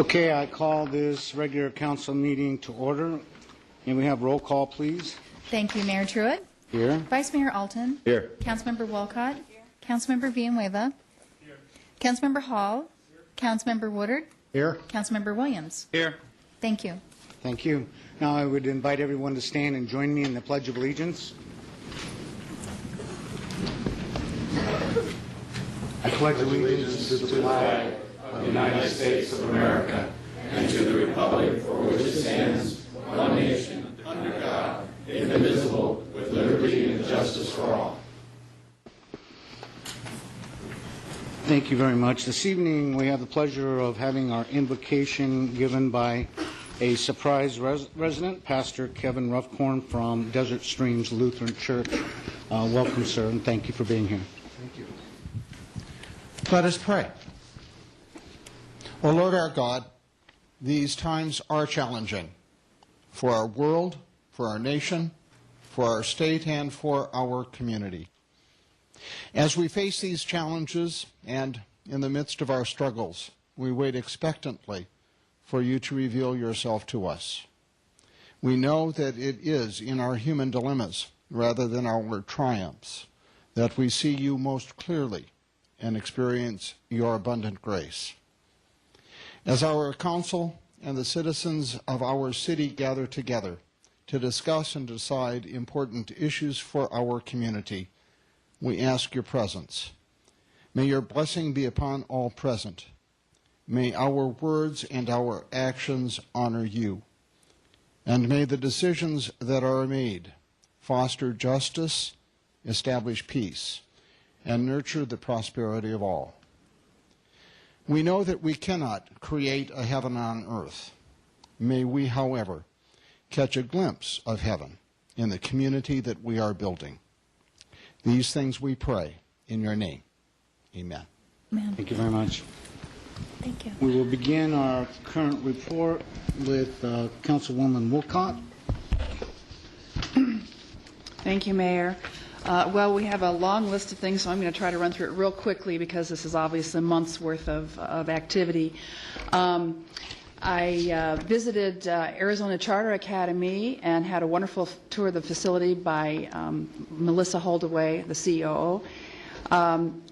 Okay, I call this regular council meeting to order. And we have roll call, please. Thank you, Mayor Truitt. Here. Vice Mayor Alton. Here. Councilmember Wolcott. Here. Councilmember Villanueva. Here. Councilmember Hall. Here. Councilmember Woodard. Here. Councilmember Williams. Here. Thank you. Thank you. Now I would invite everyone to stand and join me in the Pledge of Allegiance. I pledge allegiance to the flag of the United States of America and to the republic for which it stands, one nation, under God, indivisible, with liberty and justice for all. Thank you very much. This evening we have the pleasure of having our invocation given by a surprise resident, Pastor Kevin Ruffcorn from Desert Streams Lutheran Church. Welcome, sir, and thank you for being here. Thank you. Let us pray. O Lord our God, these times are challenging for our world, for our nation, for our state, and for our community. As we face these challenges and in the midst of our struggles, we wait expectantly for you to reveal yourself to us. We know that it is in our human dilemmas, rather than our triumphs, that we see you most clearly and experience your abundant grace. As our council and the citizens of our city gather together to discuss and decide important issues for our community, we ask your presence. May your blessing be upon all present. May our words and our actions honor you. And may the decisions that are made foster justice, establish peace, and nurture the prosperity of all. We know that we cannot create a heaven on earth. May we, however, catch a glimpse of heaven in the community that we are building. These things we pray in your name. Amen. Amen. Thank you very much. Thank you. We will begin our current report with Councilwoman Wolcott. Thank you, Mayor. Well, we have a long list of things, so I'm going to try to run through it real quickly because this is obviously a month's worth of activity. I visited Arizona Charter Academy and had a wonderful tour of the facility by Melissa Holdaway, the COO.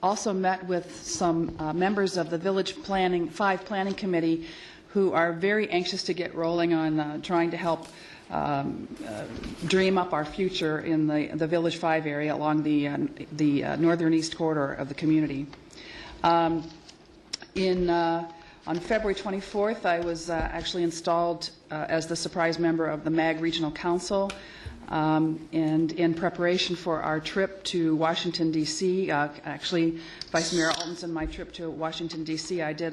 Also met with some members of the Village 5 Planning Committee who are very anxious to get rolling on trying to help dream up our future in the Village 5 area along the northern east corridor of the community. On February 24th, I was actually installed as the surprise member of the MAG Regional Council. And in preparation for our trip to Washington, D.C., actually, Vice Mayor Alton's and my trip to Washington, D.C., I did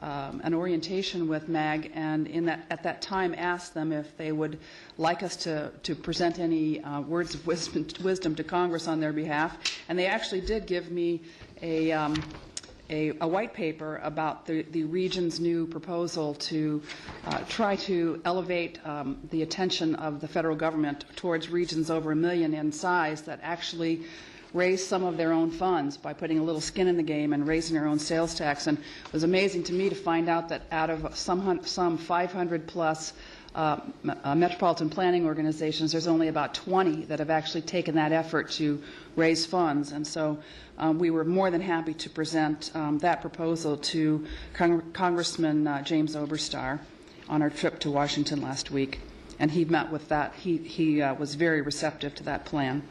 an orientation with MAG, and at that time asked them if they would like us to present any words of wisdom to Congress on their behalf. And they actually did give me a white paper about the region's new proposal to try to elevate the attention of the federal government towards regions over 1 million in size that actually raise some of their own funds by putting a little skin in the game and raising their own sales tax. And it was amazing to me to find out that out of some 500 plus metropolitan planning organizations, there's only about 20 that have actually taken that effort to raise funds. And so we were more than happy to present that proposal to Congressman James Oberstar on our trip to Washington last week. And he met with that. He was very receptive to that plan.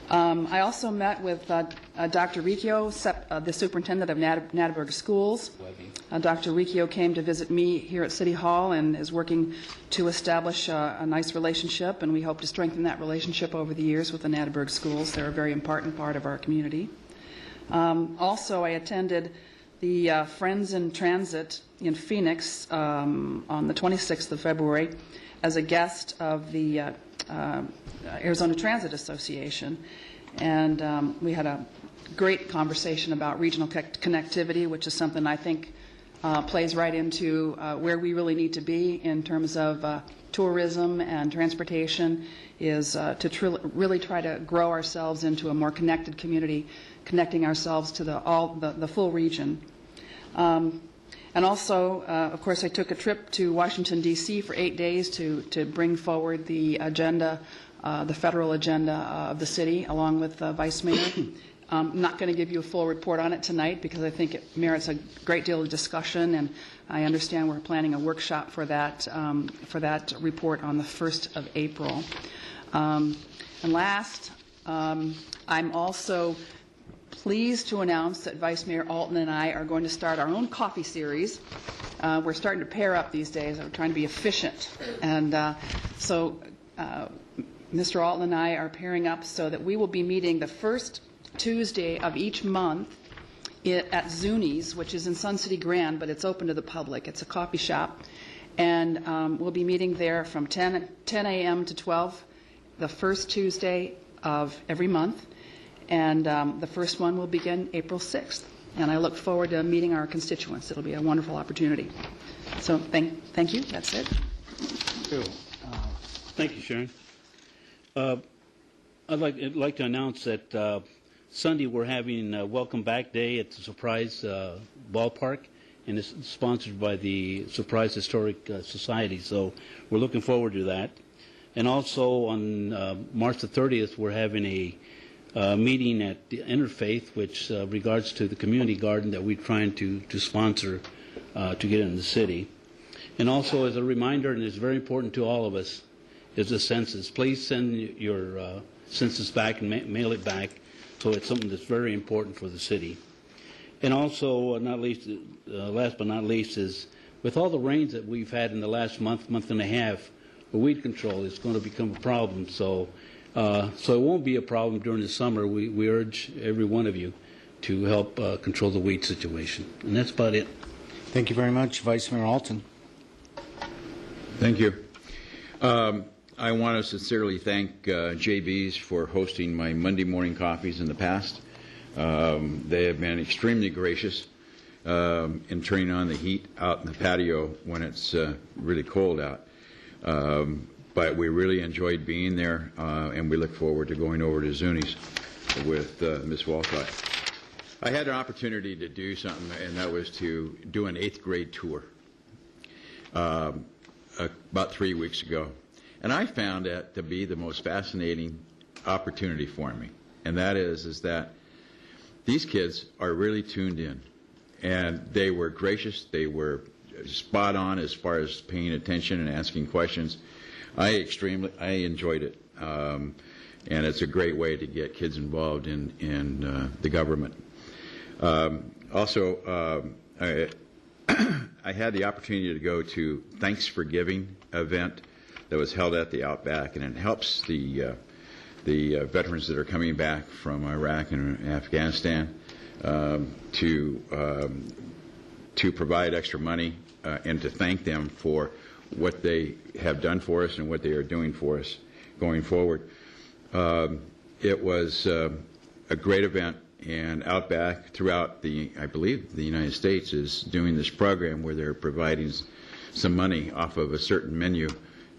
I also met with Dr. Riccio, the superintendent of Natterburg Schools. Dr. Riccio came to visit me here at City Hall and is working to establish a nice relationship, and we hope to strengthen that relationship over the years with the Natterburg Schools. They're a very important part of our community. Also, I attended the Friends in Transit in Phoenix on the 26th of February as a guest of the Arizona Transit Association, and we had a great conversation about regional connectivity, which is something I think plays right into where we really need to be in terms of tourism and transportation, is to really try to grow ourselves into a more connected community, connecting ourselves to the full region. And also, of course, I took a trip to Washington, D.C. for 8 days to bring forward the agenda, the federal agenda of the city, along with the Vice Mayor. I'm not going to give you a full report on it tonight because I think it merits a great deal of discussion, and I understand we're planning a workshop for that report on the 1st of April. And last, I'm also pleased to announce that Vice Mayor Alton and I are going to start our own coffee series. We're starting to pair up these days. We're trying to be efficient. And so Mr. Alton and I are pairing up so that we will be meeting the first Tuesday of each month at Zuni's, which is in Sun City Grand, but it's open to the public. It's a coffee shop. And we'll be meeting there from 10 a.m. to 12 the first Tuesday of every month. And the first one will begin April 6th. And I look forward to meeting our constituents. It'll be a wonderful opportunity. So thank you. That's it. Thank you, Sharon. I'd like to announce that Sunday we're having a Welcome Back Day at the Surprise Ballpark, and it's sponsored by the Surprise Historic Society. So we're looking forward to that. And also on March the 30th, we're having a meeting at the Interfaith, which regards to the community garden that we're trying to sponsor to get in the city. And also as a reminder, and it's very important to all of us, is the census. Please send your census back and mail it back. So it's something that's very important for the city. And also, last but not least, is with all the rains that we've had in the last month and a half, weed control is going to become a problem. So it won't be a problem during the summer. We urge every one of you to help control the weed situation. And that's about it. Thank you very much, Vice Mayor Alton. Thank you. I want to sincerely thank JB's for hosting my Monday morning coffees in the past. They have been extremely gracious in turning on the heat out in the patio when it's really cold out. But we really enjoyed being there, and we look forward to going over to Zuni's with Ms. Walcott. I had an opportunity to do something, and that was to do an 8th grade tour about 3 weeks ago. And I found that to be the most fascinating opportunity for me. And that is that these kids are really tuned in. And they were gracious. They were spot on as far as paying attention and asking questions. I enjoyed it. And it's a great way to get kids involved in the government. Also, I had the opportunity to go to Thanks for Giving event that was held at the Outback, and it helps the veterans that are coming back from Iraq and Afghanistan to provide extra money and to thank them for what they have done for us and what they are doing for us going forward. It was a great event, and Outback throughout I believe the United States is doing this program where they're providing some money off of a certain menu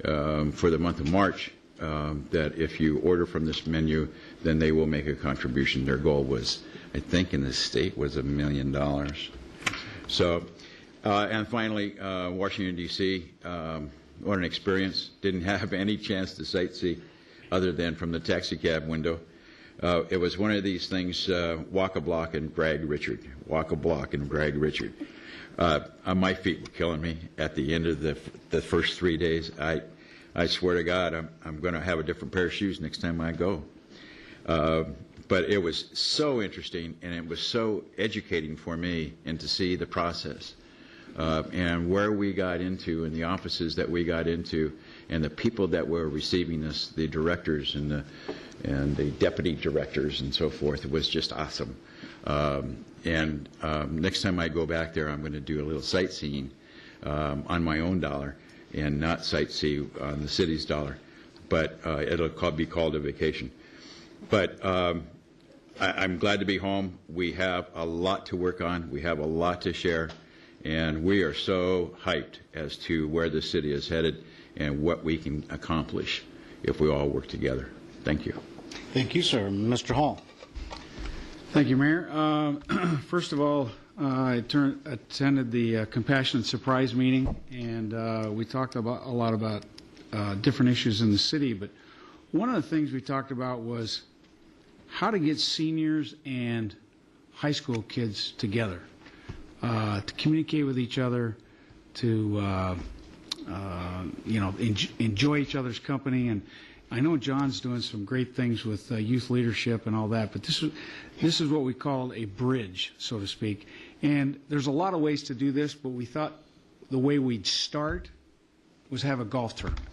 for the month of March, that if you order from this menu, then they will make a contribution. Their goal was, I think in the state, was $1 million. So, and finally, Washington, D.C., what an experience. Didn't have any chance to sightsee other than from the taxi cab window. It was one of these things, walk a block and brag Richard. Walk a block and brag Richard. My feet were killing me at the end of the first 3 days. I swear to God, I'm going to have a different pair of shoes next time I go. But it was so interesting, and it was so educating for me, and to see the process and where we got into, and the offices that we got into, and the people that were receiving us, the directors and the deputy directors and so forth. It was just awesome. And next time I go back there, I'm going to do a little sightseeing on my own dollar and not sightsee on the city's dollar. But it'll be called a vacation. But I'm glad to be home. We have a lot to work on. We have a lot to share. And we are so hyped as to where the city is headed and what we can accomplish if we all work together. Thank you. Thank you, sir. Mr. Hall. Thank you, Mayor. First of all, I attended the Compassionate Surprise meeting, and we talked a lot about different issues in the city, but one of the things we talked about was how to get seniors and high school kids together, to communicate with each other, to enjoy each other's company. And I know John's doing some great things with youth leadership and all that, but this is what we call a bridge, so to speak. And there's a lot of ways to do this, but we thought the way we'd start was have a golf tournament.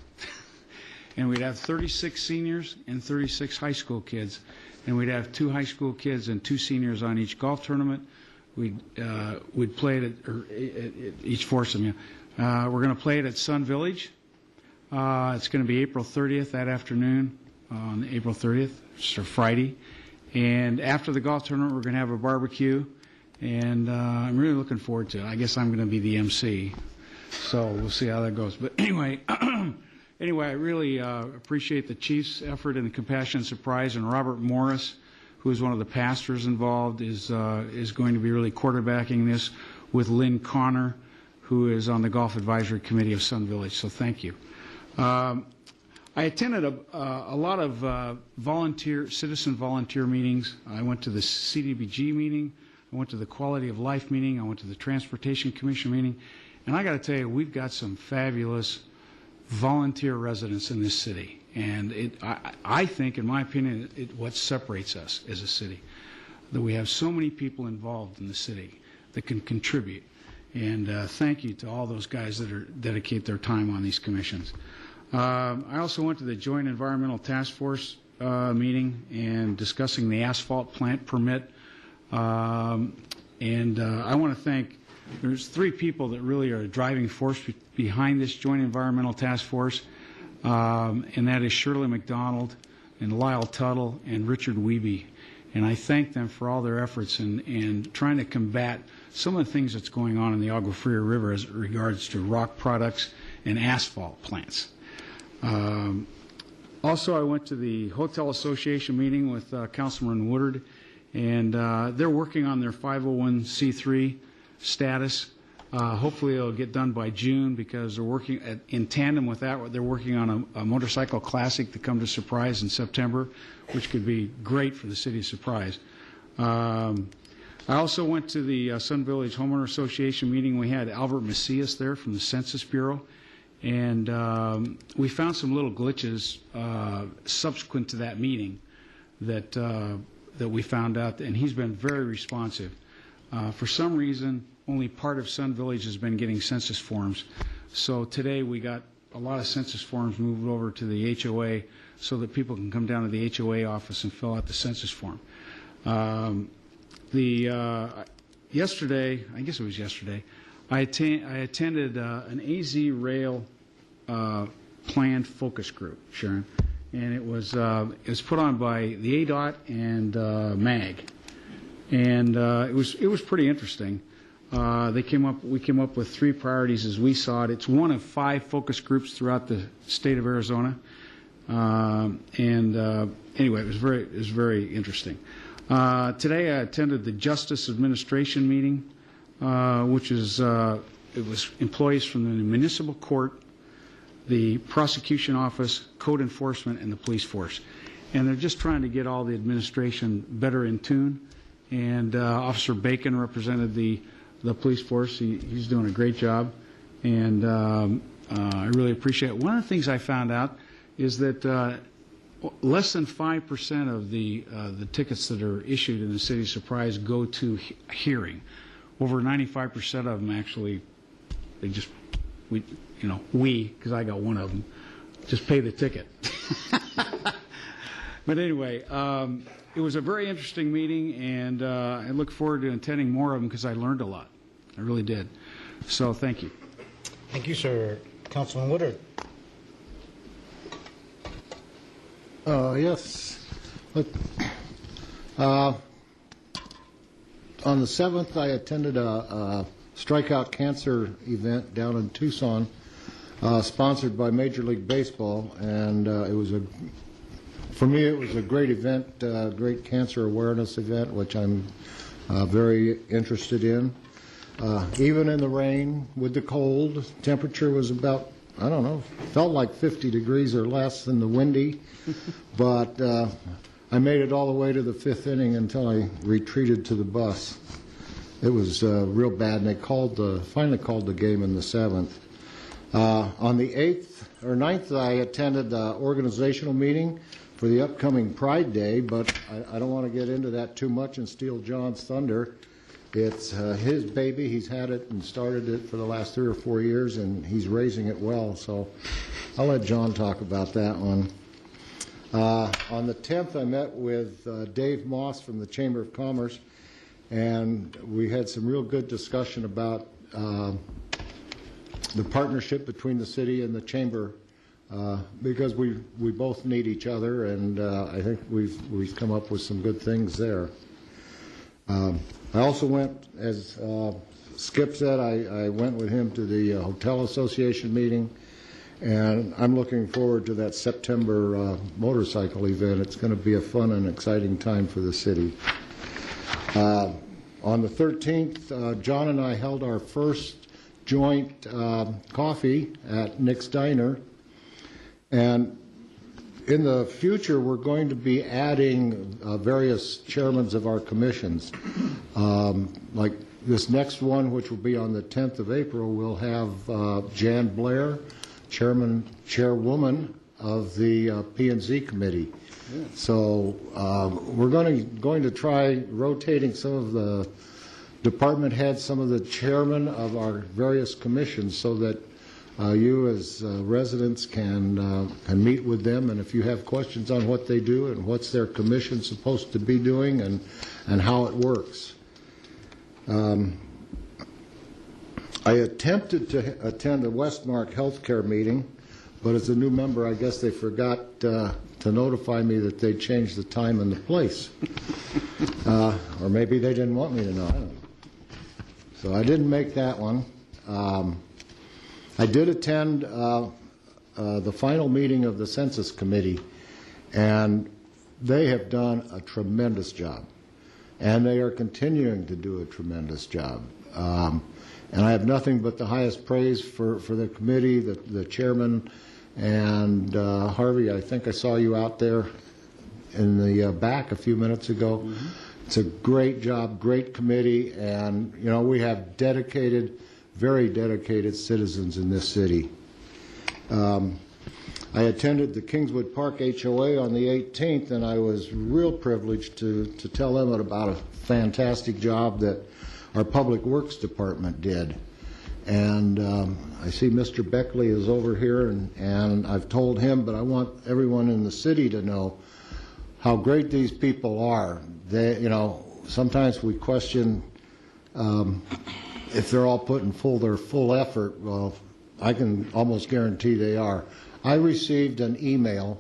And we'd have 36 seniors and 36 high school kids, and we'd have 2 high school kids and 2 seniors on each golf tournament. We'd play it at each foursome. Yeah. We're going to play it at Sun Village. It's going to be April 30th that afternoon, on April 30th, so Friday. And after the golf tournament, we're going to have a barbecue, and I'm really looking forward to it. I guess I'm going to be the MC, so we'll see how that goes. But anyway, I really appreciate the Chief's effort in the Compassionate Surprise, and Robert Morris, who is one of the pastors involved, is going to be really quarterbacking this with Lynn Connor, who is on the Golf Advisory Committee of Sun Village. So thank you. I attended a lot of citizen volunteer meetings. I went to the CDBG meeting. I went to the Quality of Life meeting. I went to the Transportation Commission meeting. And I got to tell you, we've got some fabulous volunteer residents in this city. And I think, in my opinion, what separates us as a city, that we have so many people involved in the city that can contribute. And thank you to all those guys that dedicate their time on these commissions. I also went to the Joint Environmental Task Force meeting and discussing the asphalt plant permit. And I want to thank, there's 3 people that really are a driving force behind this Joint Environmental Task Force, and that is Shirley McDonald and Lyle Tuttle and Richard Wiebe. And I thank them for all their efforts in trying to combat some of the things that's going on in the Agua Fria River as regards to rock products and asphalt plants. Also, I went to the Hotel Association meeting with Councilman Woodard, and they're working on their 501c3 status. Hopefully it'll get done by June, because they're working in tandem with that. They're working on a motorcycle classic to come to Surprise in September, which could be great for the city of Surprise. I also went to the Sun Village Homeowner Association meeting. We had Albert Macias there from the Census Bureau, and we found some little glitches subsequent to that meeting that we found out, and he's been very responsive. For some reason, only part of Sun Village has been getting census forms. So today we got a lot of census forms moved over to the HOA so that people can come down to the HOA office and fill out the census form. Yesterday, I guess it was yesterday, I attended an AZ Rail planned focus group, Sharon, and it was put on by the ADOT and MAG, and it was pretty interesting. We came up with 3 priorities as we saw it. It's one of 5 focus groups throughout the state of Arizona, anyway, it was very interesting. Today I attended the Justice Administration meeting, which is it was employees from the municipal court, the prosecution office, code enforcement, and the police force, and they're just trying to get all the administration better in tune. And Officer Bacon represented the police force. He's doing a great job, and I really appreciate it. One of the things I found out is that less than 5% of the tickets that are issued in the city of Surprise go to hearing. Over 95% of them actually, because I got one of them, just pay the ticket. But anyway, it was a very interesting meeting, and I look forward to attending more of them because I learned a lot. I really did. So thank you. Thank you, sir. Councilman Woodard. Yes. On the 7th, I attended a Strikeout Cancer event down in Tucson, sponsored by Major League Baseball, and it was a For me, it was a great event, great cancer awareness event, which I'm very interested in. Even in the rain, with the cold, temperature was about, I don't know, felt like 50 degrees or less in the windy, but I made it all the way to the fifth inning until I retreated to the bus. It was real bad, and they finally called the game in the seventh. On the 8th or 9th, I attended the organizational meeting for the upcoming Pride Day, but I don't want to get into that too much and steal John's thunder. It's his baby. He's had it and started it for the last 3 or 4 years, and he's raising it well, so I'll let John talk about that one. On the 10th, I met with Dave Moss from the Chamber of Commerce, and we had some real good discussion about the partnership between the city and the Chamber, because we both need each other, and I think we've come up with some good things there. I also went, as Skip said, I went with him to the Hotel Association meeting, and I'm looking forward to that September motorcycle event. It's going to be a fun and exciting time for the city. On the 13th, John and I held our first joint coffee at Nick's Diner, and in the future we're going to be adding various chairmen of our commissions. Like this next one, which will be on the 10th of April, we'll have Jan Blair, chairwoman of the P&Z committee. Yeah. So we're going to try rotating some of the department heads, some of the chairmen of our various commissions, so that you as residents can meet with them, and if you have questions on what they do and what's their commission supposed to be doing and how it works. I attempted to attend the Westmark Healthcare meeting, but as a new member, I guess they forgot to notify me that they changed the time and the place. Or maybe they didn't want me to know. I don't know. So I didn't make that one. I did attend the final meeting of the Census Committee, and they have done a tremendous job, and they are continuing to do a tremendous job. And I have nothing but the highest praise for the committee, the chairman, and Harvey, I think I saw you out there in the back a few minutes ago. Mm-hmm. It's a great job, great committee, and you know, we have very dedicated citizens in this city. I attended the Kingswood Park HOA on the 18th, and I was real privileged to tell them about a fantastic job that our Public Works Department did. And I see Mr. Beckley is over here, and I've told him, but I want everyone in the city to know how great these people are. They, you know, sometimes we question if they're all putting their full effort. Well, I can almost guarantee they are. I received an email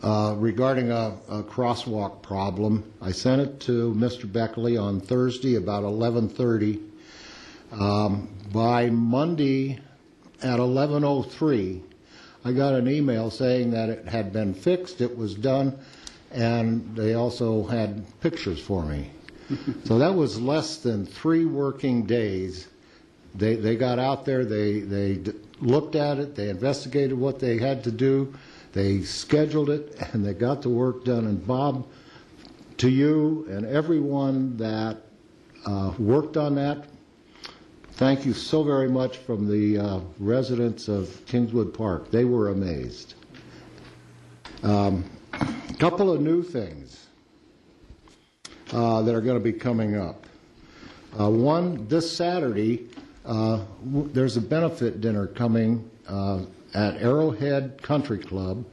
regarding a crosswalk problem. I sent it to Mr. Beckley on Thursday about 11:30. By Monday at 11:03, I got an email saying that it had been fixed, it was done, and they also had pictures for me. So that was less than 3 working days. They got out there, they looked at it, they investigated what they had to do, they scheduled it, and they got the work done. And Bob, to you and everyone that worked on that, thank you so very much from the residents of Kingswood Park. They were amazed. A couple of new things that are going to be coming up. One, this Saturday, there's a benefit dinner coming at Arrowhead Country Club.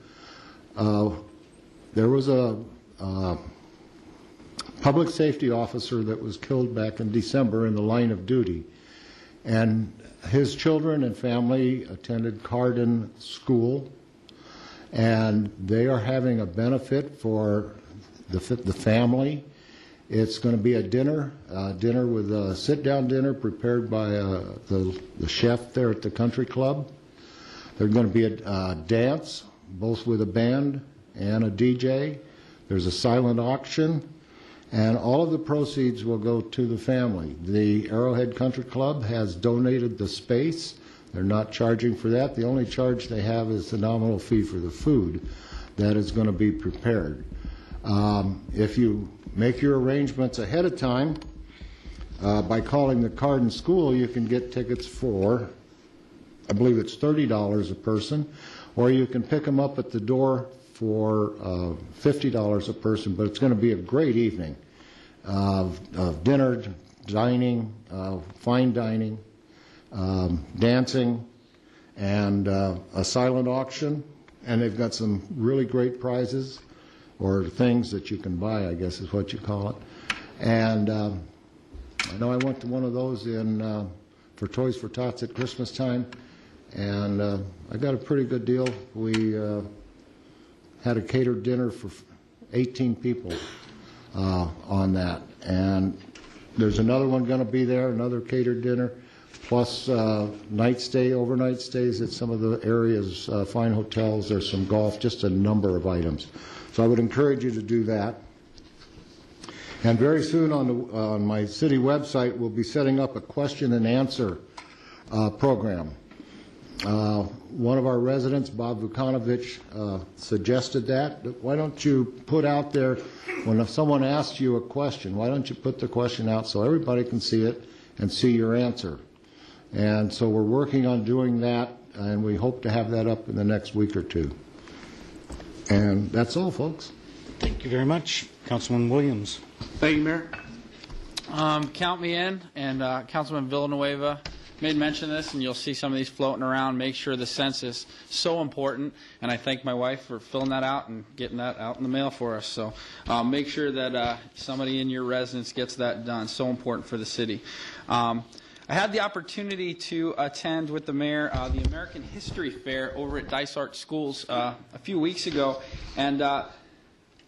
There was a public safety officer that was killed back in December in the line of duty, and his children and family attended Cardin School, and they are having a benefit for the family. It's going to be a dinner with a sit-down dinner prepared by the chef there at the country club. There's going to be a dance, both with a band and a DJ. There's a silent auction, and all of the proceeds will go to the family. The Arrowhead Country Club has donated the space. They're not charging for that. The only charge they have is the nominal fee for the food that is going to be prepared. If you make your arrangements ahead of time, by calling the Cardin School, you can get tickets for, I believe it's $30 a person, or you can pick them up at the door for $50 a person, but it's going to be a great evening of dinner, dining, fine dining, dancing, and a silent auction. And they've got some really great prizes, or things that you can buy, I guess is what you call it. And I know I went to one of those for Toys for Tots at Christmas time, and I got a pretty good deal. We had a catered dinner for 18 people on that. And there's another one going to be there, another catered dinner, plus overnight stays at some of the areas, fine hotels, there's some golf, just a number of items. So I would encourage you to do that. And very soon on my city website, we'll be setting up a question and answer program. One of our residents, Bob Vukanovich, suggested that. Why don't you put out there, when someone asks you a question, why don't you put the question out so everybody can see it and see your answer? And so we're working on doing that, and we hope to have that up in the next week or two. And that's all, folks. Thank you very much. Councilman Williams. Thank you, Mayor. Count me in, and Councilman Villanueva made mention of this, and you'll see some of these floating around. Make sure the census is so important, and I thank my wife for filling that out and getting that out in the mail for us. So make sure that somebody in your residence gets that done. So important for the city. I had the opportunity to attend with the mayor the American History Fair over at Dysart Schools a few weeks ago, and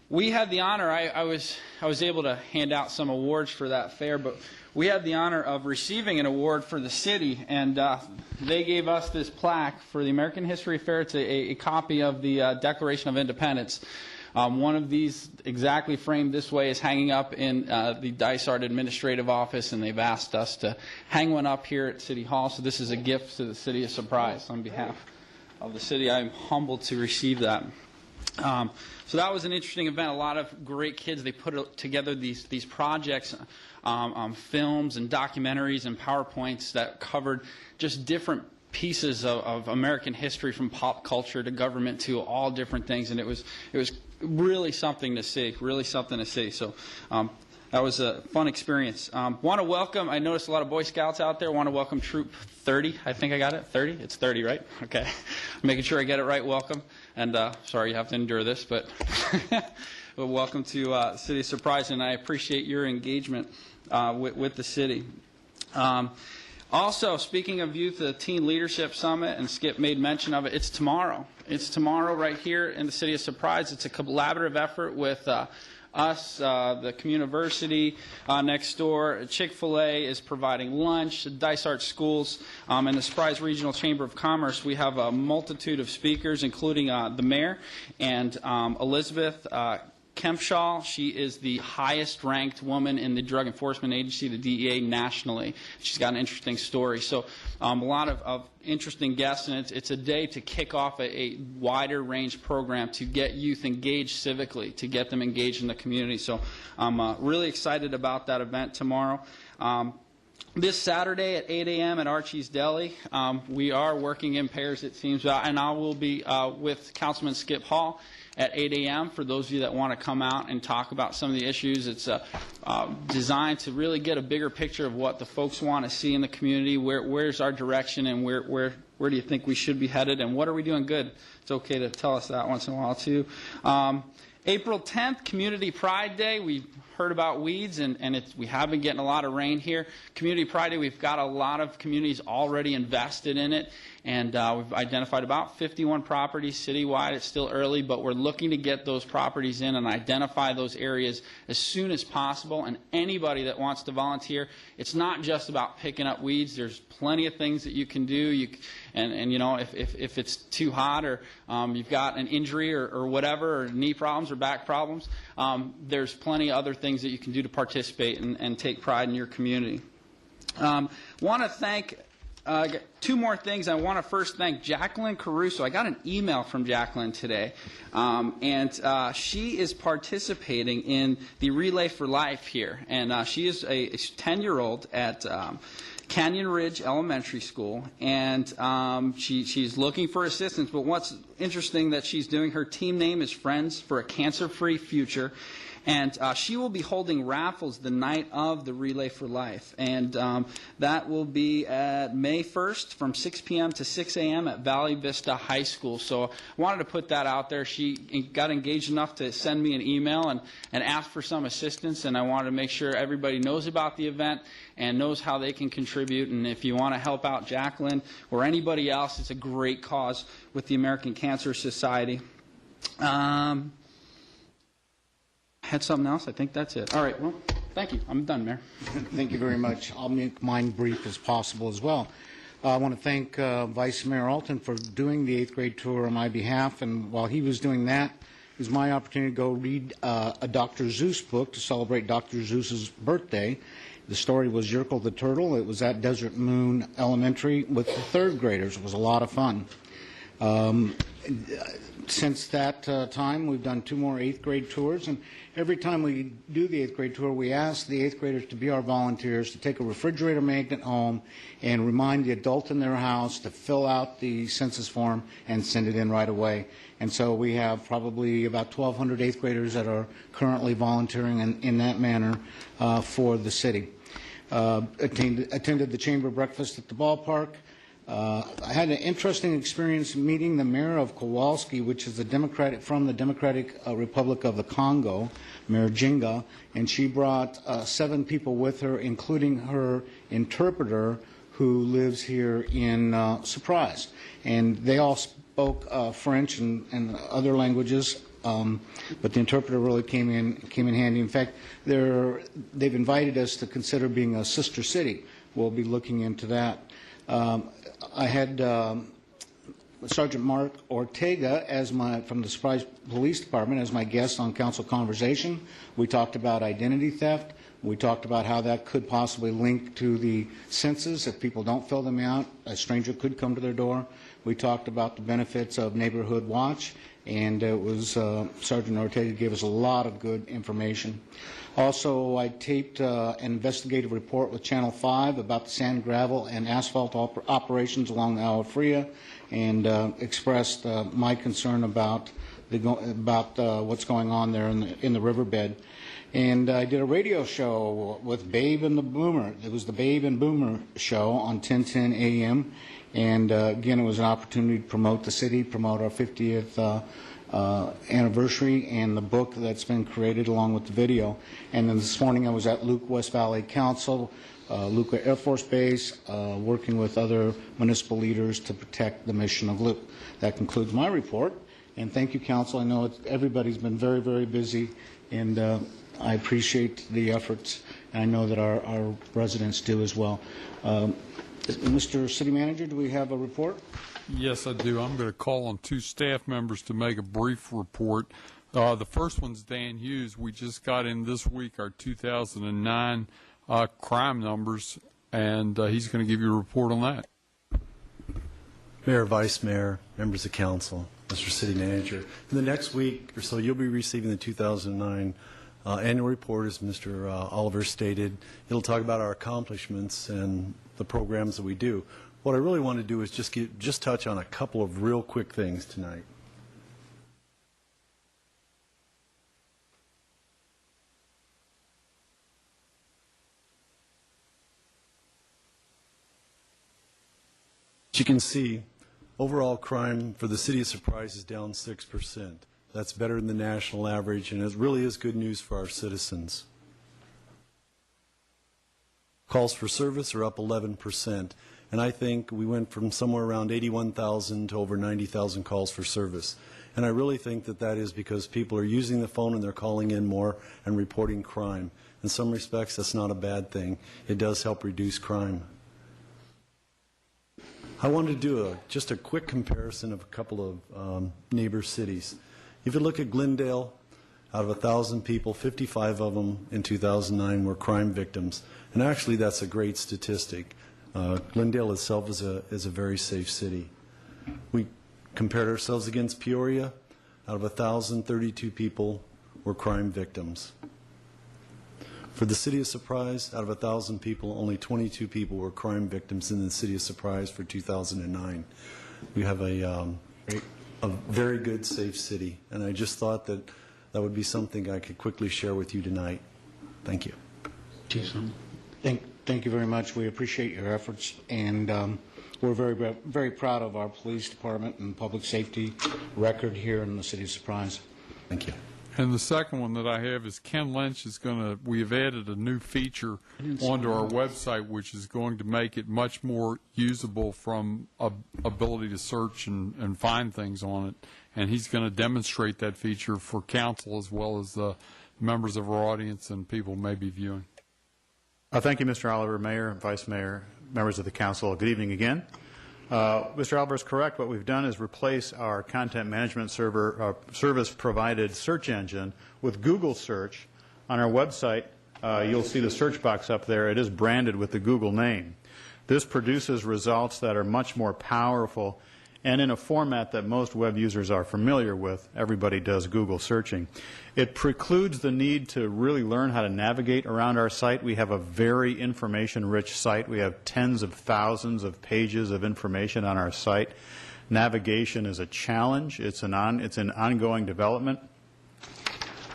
we had the honor. I was able to hand out some awards for that fair, but we had the honor of receiving an award for the city, and they gave us this plaque for the American History Fair. It's a copy of the Declaration of Independence. One of these, exactly framed this way, is hanging up in the Dysart Administrative Office, and they've asked us to hang one up here at City Hall. So this is a gift to the City of Surprise on behalf of the city. I'm humbled to receive that. So that was an interesting event. A lot of great kids. They put together these projects, films and documentaries and PowerPoints that covered just different pieces of American history, from pop culture to government to all different things, and it was really something to see. So that was a fun experience. Want to welcome, I noticed a lot of Boy Scouts out there. Want to welcome Troop 30. I think I got it. 30? It's 30, right? Okay. Making sure I get it right. Welcome. And sorry you have to endure this, but well, welcome to City of Surprise, and I appreciate your engagement with the city. Also, speaking of youth, the Teen Leadership Summit, and Skip made mention of it, it's tomorrow. It's tomorrow right here in the City of Surprise. It's a collaborative effort with us, the community next door. Chick-fil-A is providing lunch, Dysart Schools, and the Surprise Regional Chamber of Commerce. We have a multitude of speakers, including the mayor and Elizabeth Kempshaw. She is the highest ranked woman in the Drug Enforcement Agency, the DEA, nationally. She's got an interesting story. So a lot of interesting guests, and it's a day to kick off a wider range program to get youth engaged civically, to get them engaged in the community. So I'm really excited about that event tomorrow. This Saturday at 8 a.m. at Archie's Deli, we are working in pairs, it seems, and I will be with Councilman Skip Hall at 8 a.m. for those of you that want to come out and talk about some of the issues. It's designed to really get a bigger picture of what the folks want to see in the community, where's our direction, and where do you think we should be headed, and what are we doing good. It's okay to tell us that once in a while, too. April 10th, Community Pride Day. We heard about weeds, and we have been getting a lot of rain here. Community Pride Day, we've got a lot of communities already invested in it, and we've identified about 51 properties citywide. It's still early, but we're looking to get those properties in and identify those areas as soon as possible. And anybody that wants to volunteer, it's not just about picking up weeds. There's plenty of things that you can do. And you know, if it's too hot or you've got an injury or whatever, or knee problems or back problems, there's plenty of other things that you can do to participate and take pride in your community. Want to thank two more things. I want to first thank Jacqueline Caruso. I got an email from Jacqueline today, and she is participating in the Relay for Life here. And she is a 10-year-old at Canyon Ridge Elementary School, and she's looking for assistance. But what's interesting that she's doing, her team name is Friends for a Cancer-Free Future. And she will be holding raffles the night of the Relay for Life. And that will be at May 1st from 6 p.m. to 6 a.m. at Valley Vista High School. So I wanted to put that out there. She got engaged enough to send me an email and ask for some assistance. And I wanted to make sure everybody knows about the event and knows how they can contribute. And if you want to help out Jacqueline or anybody else, it's a great cause with the American Cancer Society. Had something else? I think that's it. All right. Well, thank you. I'm done, Mayor. Thank you very much. I'll make mine brief as possible as well. I want to thank Vice Mayor Alton for doing the 8th grade tour on my behalf. And while he was doing that, it was my opportunity to go read a Dr. Seuss book to celebrate Dr. Seuss's birthday. The story was Yerkel the Turtle. It was at Desert Moon Elementary with the 3rd graders. It was a lot of fun. Since that time, we've done 2 more 8th grade tours, and every time we do the 8th grade tour, we ask the 8th graders to be our volunteers, to take a refrigerator magnet home and remind the adult in their house to fill out the census form and send it in right away. And so we have probably about 1,200 8th graders that are currently volunteering in that manner for the city. Attended the chamber breakfast at the ballpark. I had an interesting experience meeting the mayor of Kowalski, which is from the Democratic Republic of the Congo, Mayor Jinga, and she brought 7 people with her, including her interpreter, who lives here in Surprise. And they all spoke French and other languages, but the interpreter really came in handy. In fact, they've invited us to consider being a sister city. We'll be looking into that. I had Sergeant Mark Ortega from the Surprise Police Department as my guest on Council Conversation. We talked about identity theft. We talked about how that could possibly link to the census. If people don't fill them out, a stranger could come to their door. We talked about the benefits of Neighborhood Watch, and it was Sergeant Ortega gave us a lot of good information. Also, I taped an investigative report with Channel 5 about the sand, gravel, and asphalt operations along the Agua Fria, and expressed my concern about what's going on there in the riverbed. And I did a radio show with Babe and the Boomer. It was the Babe and Boomer show on 10:10 a.m. And again, it was an opportunity to promote the city, promote our 50th anniversary and the book that's been created along with the video. And then this morning I was at Luke West Valley Council, Luke Air Force Base, working with other municipal leaders to protect the mission of Luke. That concludes my report. And thank you, Council. I know everybody's been very, very busy, and I appreciate the efforts. And I know that our residents do as well. Mr. City Manager, do we have a report? Yes, I do. I'm going to call on 2 staff members to make a brief report. The first one's Dan Hughes. We just got in this week our 2009 crime numbers, and he's going to give you a report on that. Mayor, Vice Mayor, members of Council, Mr. City Manager. In the next week or so, you'll be receiving the 2009 annual report, as Mr. Oliver stated. It'll talk about our accomplishments and the programs that we do. What I really want to do is just touch on a couple of real quick things tonight. As you can see, overall crime for the city of Surprise is down 6%. That's better than the national average, and it really is good news for our citizens. Calls for service are up 11%. And I think we went from somewhere around 81,000 to over 90,000 calls for service. And I really think that that is because people are using the phone and they're calling in more and reporting crime. In some respects, that's not a bad thing. It does help reduce crime. I wanted to do just a quick comparison of a couple of neighbor cities. If you look at Glendale, out of 1,000 people, 55 of them in 2009 were crime victims. And actually, that's a great statistic. Glendale itself is a very safe city. We compared ourselves against Peoria. Out of 1,032 people were crime victims. For the city of Surprise, out of 1,000 people, only 22 people were crime victims in the city of Surprise for 2009. We have a very good, safe city, and I just thought that that would be something I could quickly share with you tonight. Thank you. Thank you very much. We appreciate your efforts, and we're very proud of our police department and public safety record here in the city of Surprise. Thank you. And the second one that I have is Ken Lynch is going to, we have added a new feature onto our website which is going to make it much more usable from ability to search and find things on it. And he's going to demonstrate that feature for council as well as the members of our audience and people may be viewing. Thank you, Mr. Oliver, Mayor, Vice Mayor, members of the council. Good evening again. Mr. Oliver is correct. What we've done is replace our content management service-provided search engine with Google search. On our website, you'll see the search box up there. It is branded with the Google name. This produces results that are much more powerful and in a format that most web users are familiar with. Everybody does Google searching. It precludes the need to really learn how to navigate around our site. We have a very information-rich site. We have tens of thousands of pages of information on our site. Navigation is a challenge. It's in ongoing development.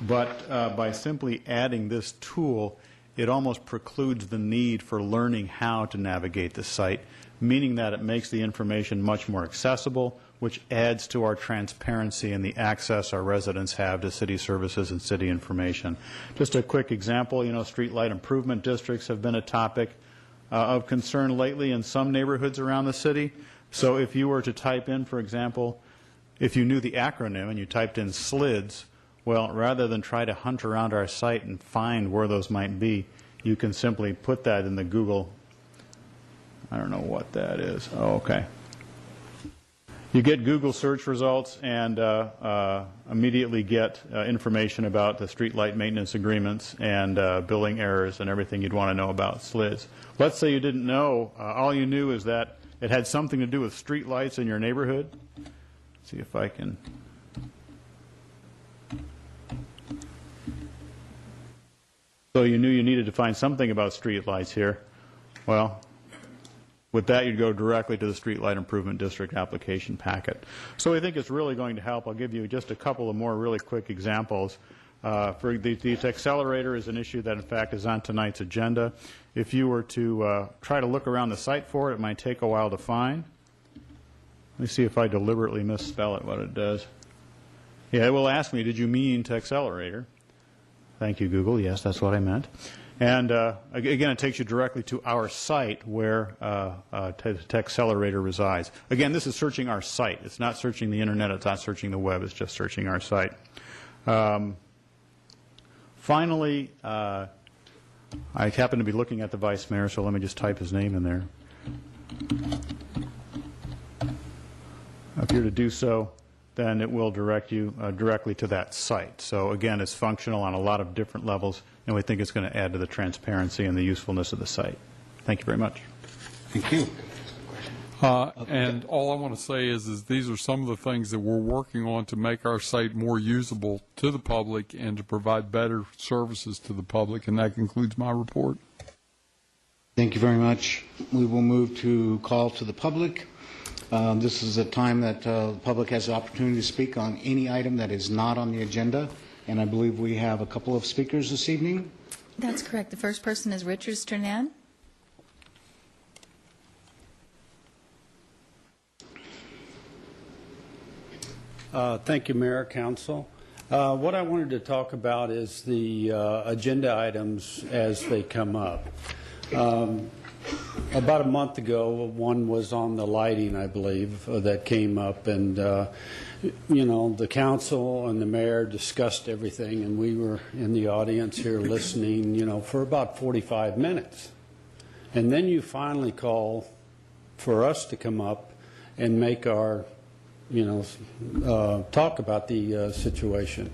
But by simply adding this tool, it almost precludes the need for learning how to navigate the site, meaning that it makes the information much more accessible, which adds to our transparency and the access our residents have to city services and city information. Just a quick example, streetlight improvement districts have been a topic of concern lately in some neighborhoods around the city. So if you were to type in, for example, if you knew the acronym and you typed in SLIDS, well, rather than try to hunt around our site and find where those might be, you can simply put that in the Google. I don't know what that is. Oh, okay. You get Google search results and immediately get information about the streetlight maintenance agreements and billing errors and everything you'd want to know about SLIDS. Let's say you didn't know. All you knew is that it had something to do with streetlights in your neighborhood. Let's see if I can. So you knew you needed to find something about streetlights here. Well, with that, you'd go directly to the Streetlight Improvement District application packet. So we think it's really going to help. I'll give you just a couple of more really quick examples. For the accelerator is an issue that, in fact, is on tonight's agenda. If you were to try to look around the site for it, it might take a while to find. Let me see if I deliberately misspell it, what it does. Yeah, it will ask me, did you mean to accelerator? Thank you, Google. Yes, that's what I meant. And again, it takes you directly to our site where Accelerator resides. Again, this is searching our site. It's not searching the internet. It's not searching the web. It's just searching our site. Finally, I happen to be looking at the Vice Mayor, so let me just type his name in there. If you're to do so, then it will direct you directly to that site. So again, it's functional on a lot of different levels, and we think it's going to add to the transparency and the usefulness of the site. Thank you very much. Thank you. And all I want to say is these are some of the things that we're working on to make our site more usable to the public and to provide better services to the public, and that concludes my report. Thank you very much. We will move to call to the public. This is a time that the public has the opportunity to speak on any item that is not on the agenda, and I believe we have a couple of speakers this evening. That's correct. The first person is Richard Sternan. Thank you, Mayor, Council. What I wanted to talk about is the agenda items as they come up. About a month ago, one was on the lighting, I believe, that came up, and the council and the mayor discussed everything, and we were in the audience here listening, for about 45 minutes. And then you finally call for us to come up and make our, talk about the situation.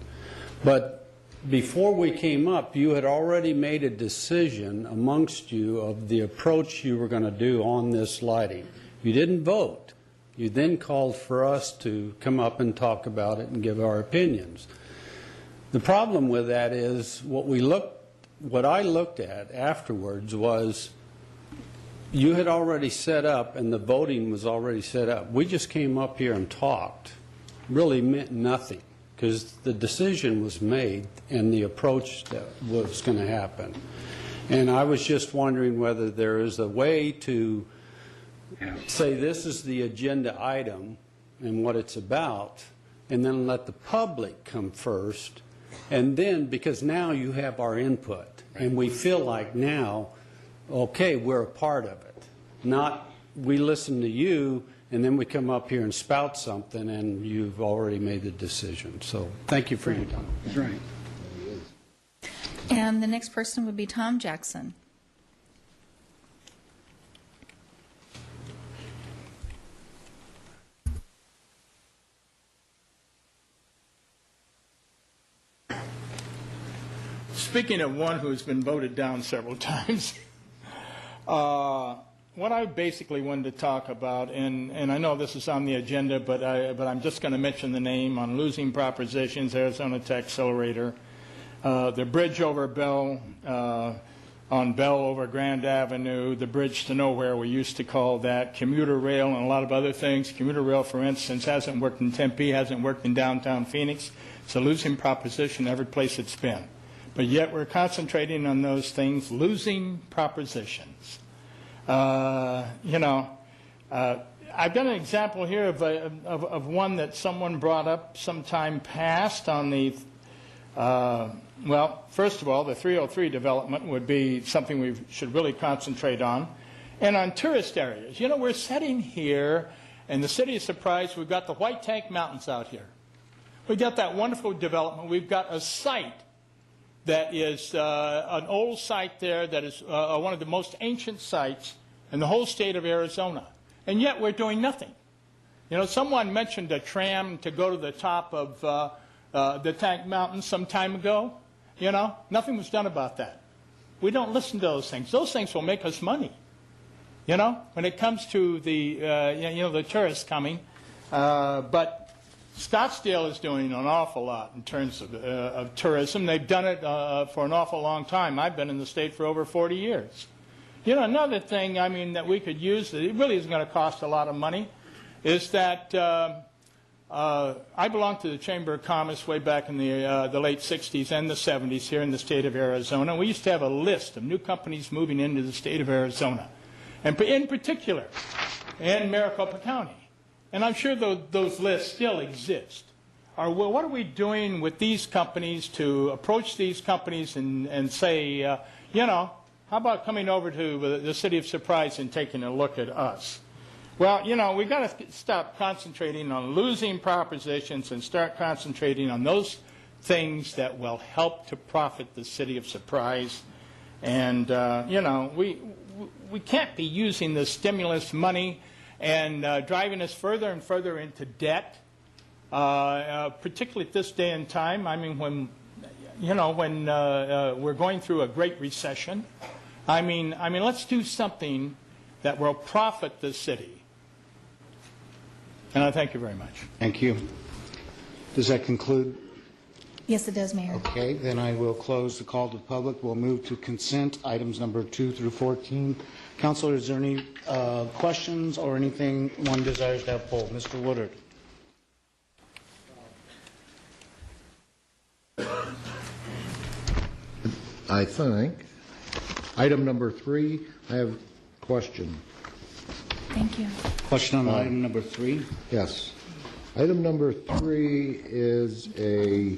But before we came up, you had already made a decision amongst you of the approach you were going to do on this lighting. You didn't vote. You then called for us to come up and talk about it and give our opinions. The problem with that is what I looked at afterwards was you had already set up and the voting was already set up. We just came up here and talked. Really meant nothing because the decision was made and the approach that was going to happen. And I was just wondering whether there is a way to say this is the agenda item and what it's about, and then let the public come first, and then, because now you have our input, and we feel like now, okay, we're a part of it. Not we listen to you, and then we come up here and spout something, and you've already made the decision. So thank you for your time. That's right. And the next person would be Tom Jackson. Speaking of one who's been voted down several times, what I basically wanted to talk about, and I know this is on the agenda, but I'm just going to mention the name on losing propositions, Arizona Tech Accelerator, the bridge over Bell, on Bell over Grand Avenue, the bridge to nowhere, we used to call that, commuter rail, and a lot of other things. Commuter rail, for instance, hasn't worked in Tempe, hasn't worked in downtown Phoenix. It's a losing proposition every place it's been. But yet we're concentrating on those things, losing propositions. I've got an example here of one that someone brought up sometime past on the, well, first of all, the 303 development would be something we should really concentrate on. And on tourist areas. We're sitting here in the city of Surprise. We've got the White Tank Mountains out here. We've got that wonderful development. We've got a site that is an old site there that is one of the most ancient sites in the whole state of Arizona. And yet we're doing nothing. Someone mentioned a tram to go to the top of the Tank Mountains some time ago. Nothing was done about that. We don't listen to those things. Those things will make us money. When it comes to the, the tourists coming. But Scottsdale is doing an awful lot in terms of tourism. They've done it for an awful long time. I've been in the state for over 40 years. Another thing, that we could use that it really isn't going to cost a lot of money is that I belonged to the Chamber of Commerce way back in the late 60s and the 70s here in the state of Arizona. We used to have a list of new companies moving into the state of Arizona, and in particular in Maricopa County. And I'm sure those lists still exist. What are we doing with these companies to approach these companies and say, how about coming over to the city of Surprise and taking a look at us? Well, we've got to stop concentrating on losing propositions and start concentrating on those things that will help to profit the city of Surprise. And, we can't be using the stimulus money and driving us further and further into debt, particularly at this day and time. When we're going through a great recession. Let's do something that will profit the city. And I thank you very much. Thank you. Does that conclude? Yes, it does, Mayor. Okay, then I will close the call to the public. We'll move to consent, items number 2 through 14. Councilor, is there any questions or anything one desires to have pulled? Mr. Woodard. I think. Item number 3, I have a question. Thank you. Question on item number 3? Yes. Item number 3 is a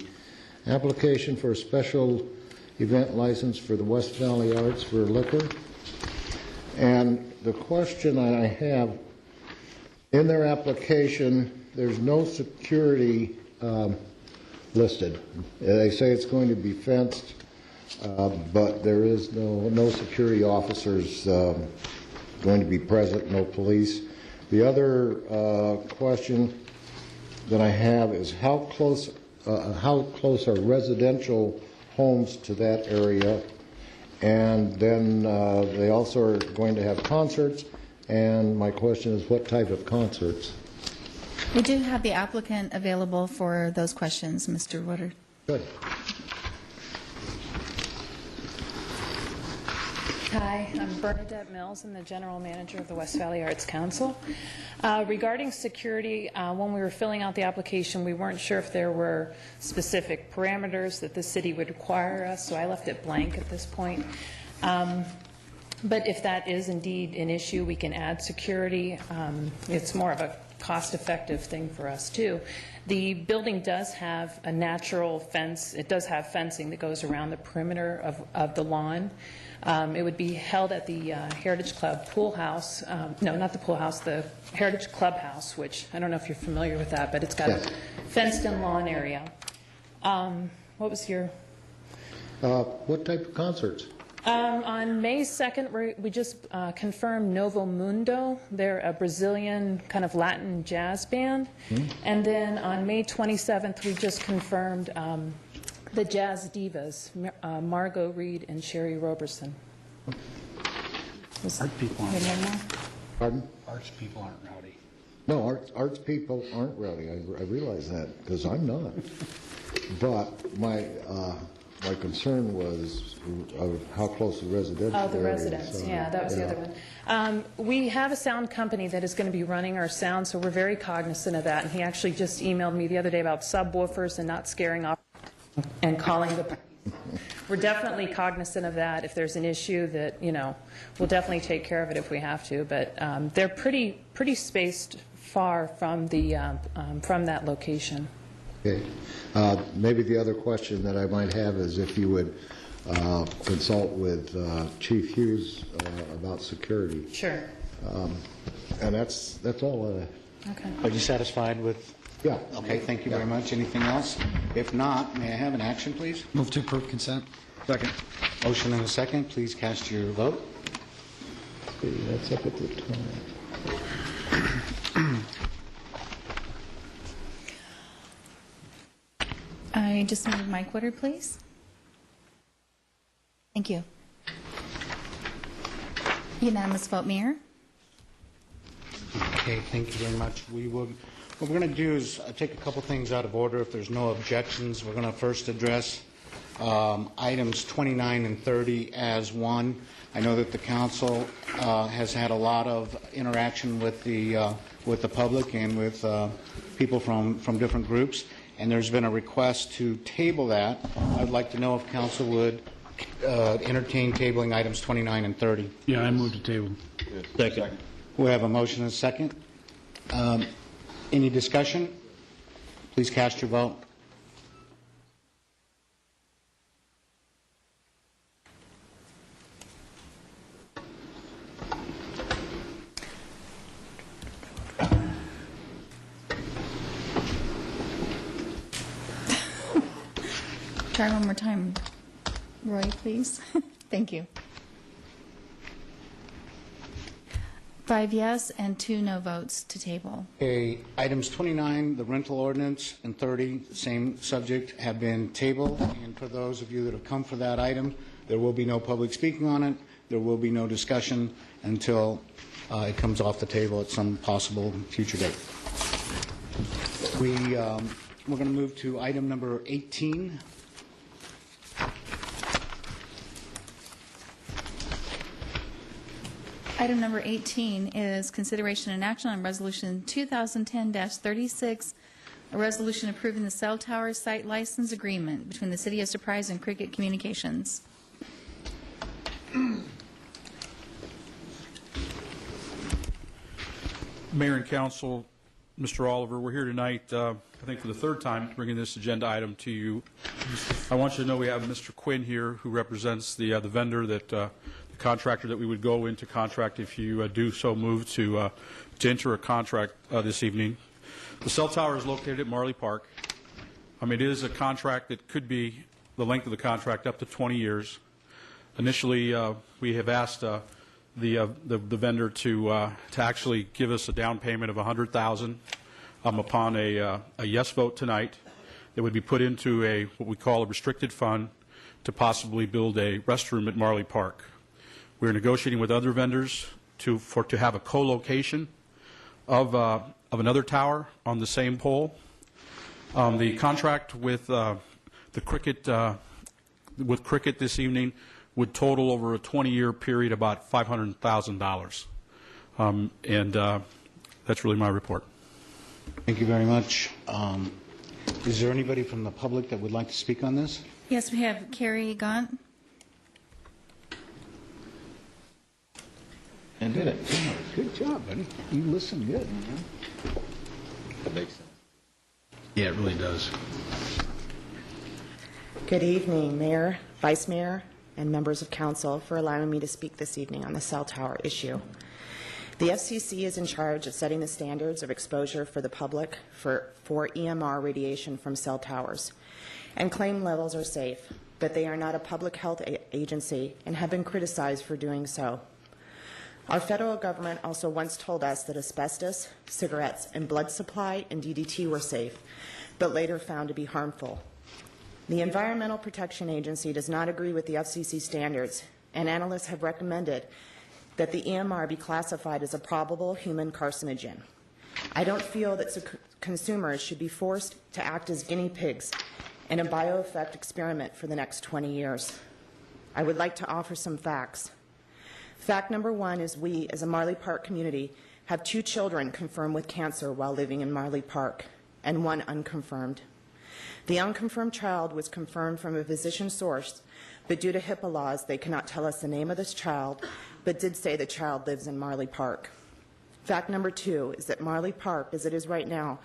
application for a special event license for the West Valley Arts for liquor. And the question I have, in their application, there's no security listed. They say it's going to be fenced, but there is no security officers going to be present, no police. The other question that I have is how close are residential homes to that area? And then they also are going to have concerts, and my question is what type of concerts? We do have the applicant available for those questions, Mr. Woodard. Good. Hi, I'm Bernadette Mills. I'm the General Manager of the West Valley Arts Council. Regarding security, when we were filling out the application, we weren't sure if there were specific parameters that the city would require us, so I left it blank at this point. But if that is indeed an issue, we can add security. It's more of a cost-effective thing for us, too. The building does have a natural fence. It does have fencing that goes around the perimeter of the lawn. It would be held at the Heritage Club pool house. No, not the pool house, the Heritage Clubhouse, which I don't know if you're familiar with that, but it's got a fenced-in lawn area. What was your... what type of concerts? On May 2nd, we just confirmed Novo Mundo. They're a Brazilian kind of Latin jazz band. And then on May 27th, we just confirmed the Jazz Divas, Margot Reed and Sherry Roberson. Art people aren't. Pardon? Arts people aren't rowdy. No, arts people aren't rowdy. I realize that because I'm not. But my concern was of how close the residential Oh, the area, residents. so, Yeah, that was the other one. We have a sound company that is going to be running our sound, so we're very cognizant of that. And he actually just emailed me the other day about subwoofers and not scaring off and calling the police. We're definitely cognizant of that. If there's an issue that, we'll definitely take care of it if we have to. But they're pretty spaced far from that location. Okay. Maybe the other question that I might have is if you would consult with Chief Hughes about security. Sure. And that's all. Okay. Are you satisfied with? Yeah. Okay, thank you very much. Anything else? If not, may I have an action, please? Move to approve consent. Second. Motion and a second. Please cast your vote. Okay, that's up at the top. I just need Mike Woodard, please. Thank you. Unanimous vote, Mayor. Okay, thank you very much. What we're going to do is take a couple things out of order. If there's no objections, we're going to first address items 29 and 30 as one. I know that the council has had a lot of interaction with the public and with people from different groups, and there's been a request to table that. I'd like to know if council would entertain tabling items 29 and 30. Yeah, I move to table. Second. We have a motion and a second. Any discussion? Please cast your vote. Try one more time. Roy, please. Thank you. 5 yes and 2 no votes to table. Okay, items 29, the rental ordinance, and 30, same subject, have been tabled. And for those of you that have come for that item, there will be no public speaking on it. There will be no discussion until it comes off the table at some possible future date. We're going to move to item number 18. Item number 18 is consideration and action on Resolution 2010-36, a resolution approving the cell tower site license agreement between the City of Surprise and Cricket Communications. Mayor and Council, Mr. Oliver, we're here tonight, I think for the third time, bringing this agenda item to you. I want you to know we have Mr. Quinn here, who represents the vendor that the contractor that we would go into contract if you do so move to enter a contract this evening. The cell tower is located at Marley Park. It is a contract that could be the length of the contract up to 20 years. Initially, we have asked the vendor to actually give us a down payment of $100,000 upon a yes vote tonight. That would be put into what we call a restricted fund to possibly build a restroom at Marley Park. We're negotiating with other vendors to have a co-location of another tower on the same pole. The contract with Cricket this evening would total over a 20-year period about $500,000. And that's really my report. Thank you very much. Is there anybody from the public that would like to speak on this? Yes, we have Carrie Gaunt. And did it. Yeah, good job, buddy. You listen good. That makes sense. Yeah, it really does. Good evening, Mayor, Vice Mayor, and members of Council, for allowing me to speak this evening on the cell tower issue. The FCC is in charge of setting the standards of exposure for the public for EMR radiation from cell towers, and claim levels are safe, but they are not a public health agency and have been criticized for doing so. Our federal government also once told us that asbestos, cigarettes, and blood supply and DDT were safe, but later found to be harmful. The Environmental Protection Agency does not agree with the FCC standards, and analysts have recommended that the EMR be classified as a probable human carcinogen. I don't feel that consumers should be forced to act as guinea pigs in a bioeffect experiment for the next 20 years. I would like to offer some facts. Fact number one is we, as a Marley Park community, have 2 children confirmed with cancer while living in Marley Park, and 1 unconfirmed. The unconfirmed child was confirmed from a physician source, but due to HIPAA laws, they cannot tell us the name of this child, but did say the child lives in Marley Park. Fact number 2 is that Marley Park, as it is right now,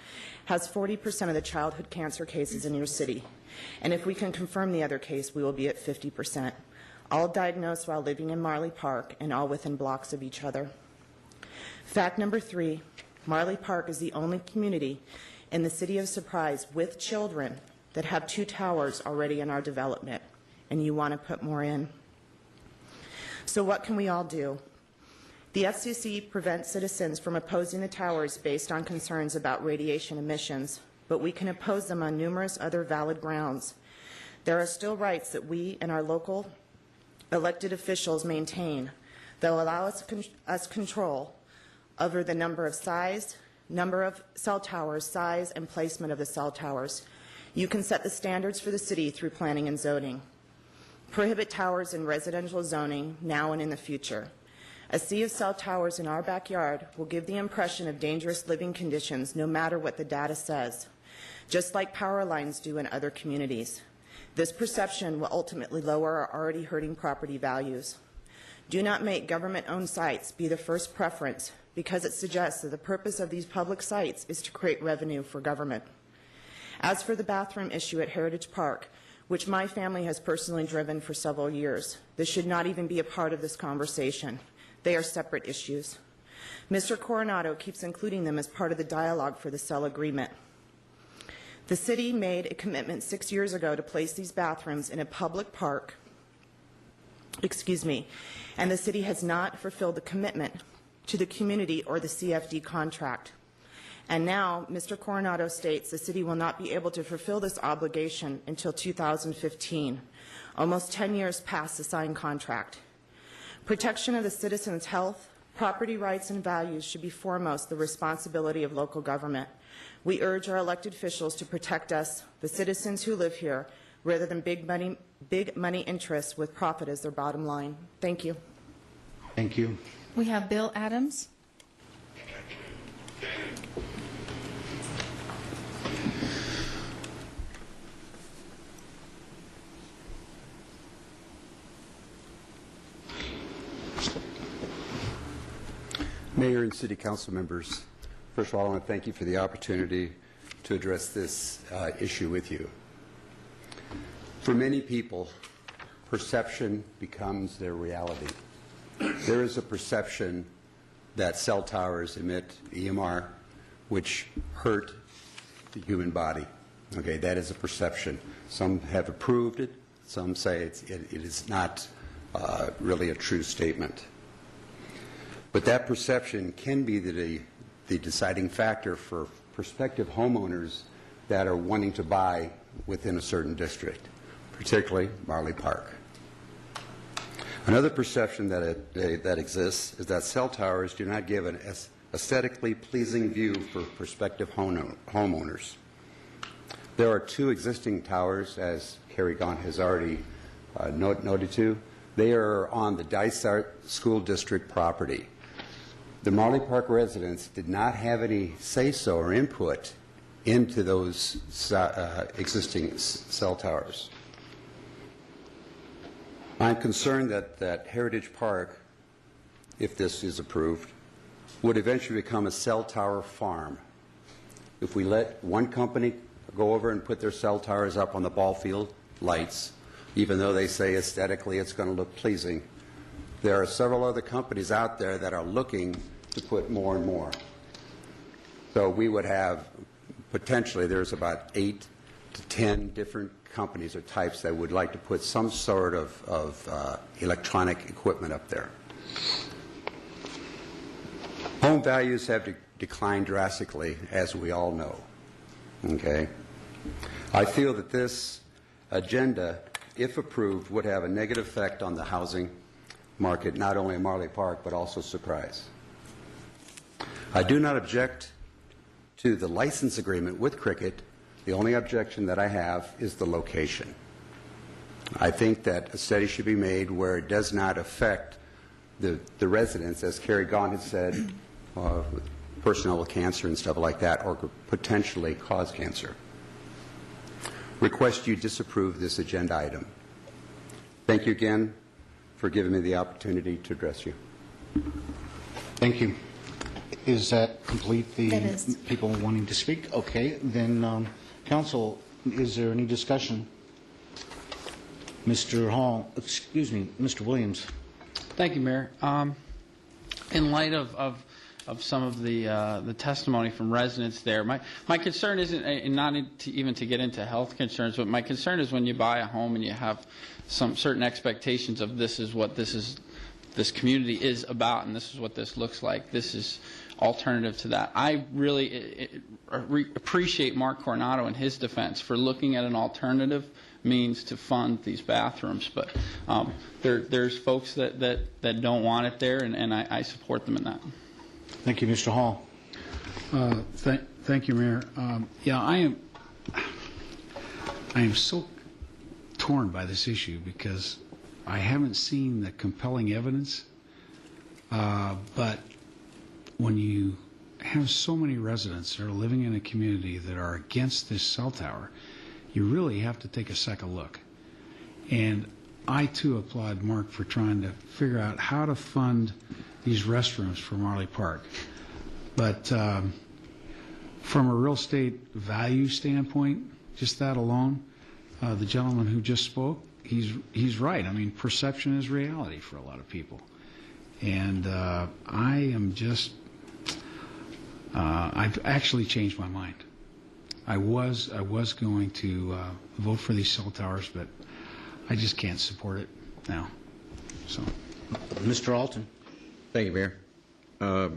has 40% of the childhood cancer cases in your city. And if we can confirm the other case, we will be at 50%. All diagnosed while living in Marley Park and all within blocks of each other. Fact number 3, Marley Park is the only community in the city of Surprise with children that have 2 towers already in our development, and you want to put more in. So what can we all do? The FCC prevents citizens from opposing the towers based on concerns about radiation emissions, but we can oppose them on numerous other valid grounds. There are still rights that we and our local elected officials maintain that will allow us control over the number of cell towers, size, and placement of the cell towers. You can set the standards for the city through planning and zoning. Prohibit towers in residential zoning now and in the future. A sea of cell towers in our backyard will give the impression of dangerous living conditions no matter what the data says, just like power lines do in other communities. This perception will ultimately lower our already hurting property values. Do not make government-owned sites be the first preference because it suggests that the purpose of these public sites is to create revenue for government. As for the bathroom issue at Heritage Park, which my family has personally driven for several years, this should not even be a part of this conversation. They are separate issues. Mr. Coronado keeps including them as part of the dialogue for the cell agreement. The city made a commitment 6 years ago to place these bathrooms in a public park, and the city has not fulfilled the commitment to the community or the CFD contract. And now, Mr. Coronado states the city will not be able to fulfill this obligation until 2015, almost 10 years past the signed contract. Protection of the citizens' health, property rights, and values should be foremost the responsibility of local government. We urge our elected officials to protect us, the citizens who live here, rather than big money interests with profit as their bottom line. Thank you. Thank you. We have Bill Adams. Mayor and City Council members, first of all, I want to thank you for the opportunity to address this issue with you. For many people, perception becomes their reality. There is a perception that cell towers emit EMR, which hurt the human body. Okay, that is a perception. Some have approved it. Some say it is not really a true statement. But that perception can be the deciding factor for prospective homeowners that are wanting to buy within a certain district, particularly Marley Park. Another perception that exists is that cell towers do not give an aesthetically pleasing view for prospective homeowners. There are 2 existing towers, as Carrie Gaunt has already noted to. They are on the Dysart School District property. The Marley Park residents did not have any say-so or input into those existing cell towers. I'm concerned that Heritage Park, if this is approved, would eventually become a cell tower farm. If we let one company go over and put their cell towers up on the ball field lights, even though they say aesthetically it's going to look pleasing, there are several other companies out there that are looking to put more and more. So we would have, potentially, there's about 8 to 10 different companies or types that would like to put some sort of electronic equipment up there. Home values have declined drastically, as we all know. Okay? I feel that this agenda, if approved, would have a negative effect on the housing market, not only in Marley Park, but also Surprise. I do not object to the license agreement with Cricket. The only objection that I have is the location. I think that a study should be made where it does not affect the residents, as Carrie Gaunt had said, personnel with cancer and stuff like that, or could potentially cause cancer. Request you disapprove this agenda item. Thank you again for giving me the opportunity to address you. Thank you. Is that complete, the That is. people wanting to speak? Okay, then, Council, is there any discussion? Mr. Hall, excuse me, Mr. Williams. Thank you, Mayor. In light of some of the testimony from residents there, my concern isn't not even to get into health concerns, but my concern is when you buy a home and you have some certain expectations of this is what this community is about, and this is what this looks like. This is alternative to that. I really appreciate Mark Coronado and his defense for looking at an alternative means to fund these bathrooms, but there's folks that don't want it there, and I support them in that. Thank you, Mr. Hall. Thank you, Mayor. Yeah, I am so torn by this issue because I haven't seen the compelling evidence, but when you have so many residents that are living in a community that are against this cell tower, you really have to take a second look. And I, too, applaud Mark for trying to figure out how to fund these restrooms for Marley Park. But from a real estate value standpoint, just that alone, the gentleman who just spoke, he's right. I mean, perception is reality for a lot of people. And I am just, I've actually changed my mind. I was going to vote for these cell towers, but I just can't support it now. So, Mr. Alton. Thank you, Mayor.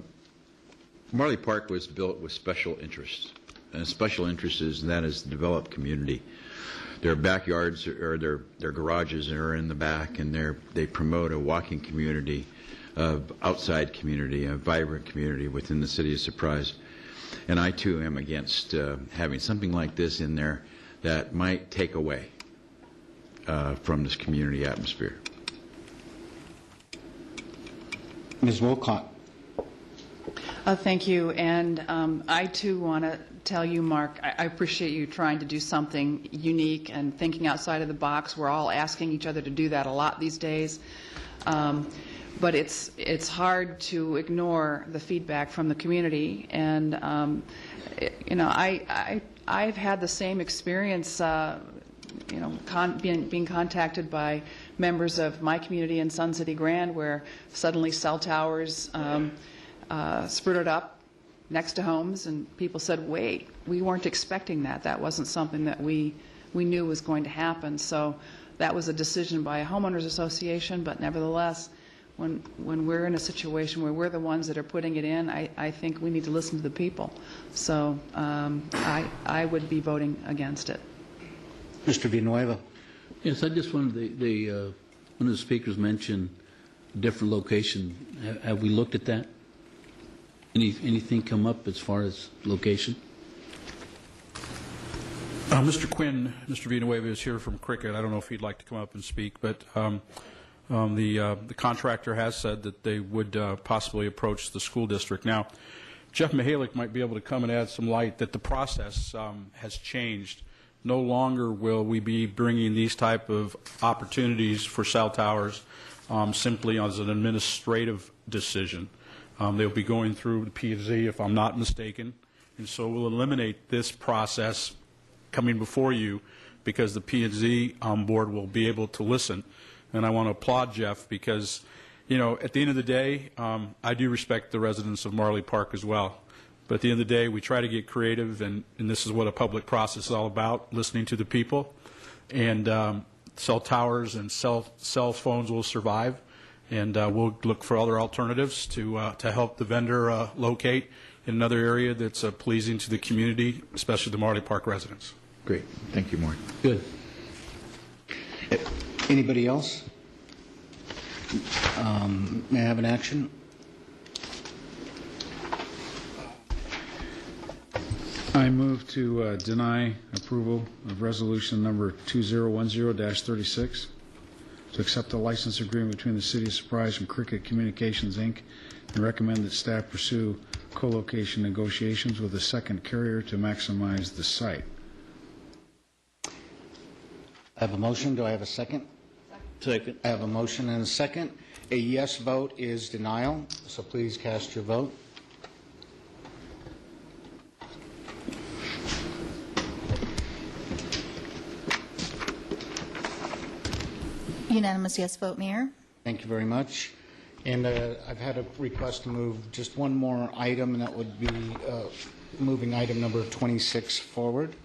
Marley Park was built with special interests, and special interest is, and that is the developed community. Their backyards or their garages are in the back, and they promote a walking community, outside community, a vibrant community within the city of Surprise. And I, too, am against having something like this in there that might take away from this community atmosphere. Ms. Wolcott. Thank you. And I, too, want to tell you, Mark, I appreciate you trying to do something unique and thinking outside of the box. We're all asking each other to do that a lot these days. But it's hard to ignore the feedback from the community. And, you know, I've had the same experience, you know, being contacted by members of my community in Sun City Grand, where suddenly cell towers sprouted up next to homes, and people said, wait, we weren't expecting that. That wasn't something that we knew was going to happen. So that was a decision by a homeowners association, but nevertheless, when we're in a situation where we're the ones that are putting it in, I think we need to listen to the people. So I would be voting against it. Mr. Villanueva. Yes, I just wanted one of the speakers mentioned a different location. Have we looked at that? Anything come up as far as location? Mr. Quinn, Mr. Villanueva is here from Cricket. I don't know if he'd like to come up and speak, but the contractor has said that they would possibly approach the school district. Now, Jeff Mihalik might be able to come and add some light that the process has changed. No longer will we be bringing these type of opportunities for cell towers simply as an administrative decision. They'll be going through the P&Z, if I'm not mistaken, and so we'll eliminate this process coming before you because the P&Z board will be able to listen. And I want to applaud Jeff because, you know, at the end of the day, I do respect the residents of Marley Park as well. But at the end of the day, we try to get creative, and this is what a public process is all about, listening to the people. And cell towers and cell phones will survive, and we'll look for other alternatives to help the vendor locate in another area that's pleasing to the community, especially the Marley Park residents. Great. Thank you, Mark. Good. Anybody else? May I have an action? I move to deny approval of resolution number 2010-36 to accept the license agreement between the City of Surprise and Cricket Communications, Inc., and recommend that staff pursue co-location negotiations with a second carrier to maximize the site. I have a motion. Do I have a second? Second. I have a motion and a second. A yes vote is denial, so please cast your vote. Unanimous yes vote, Mayor. Thank you very much. And I've had a request to move just one more item, and that would be moving item number 26 forward.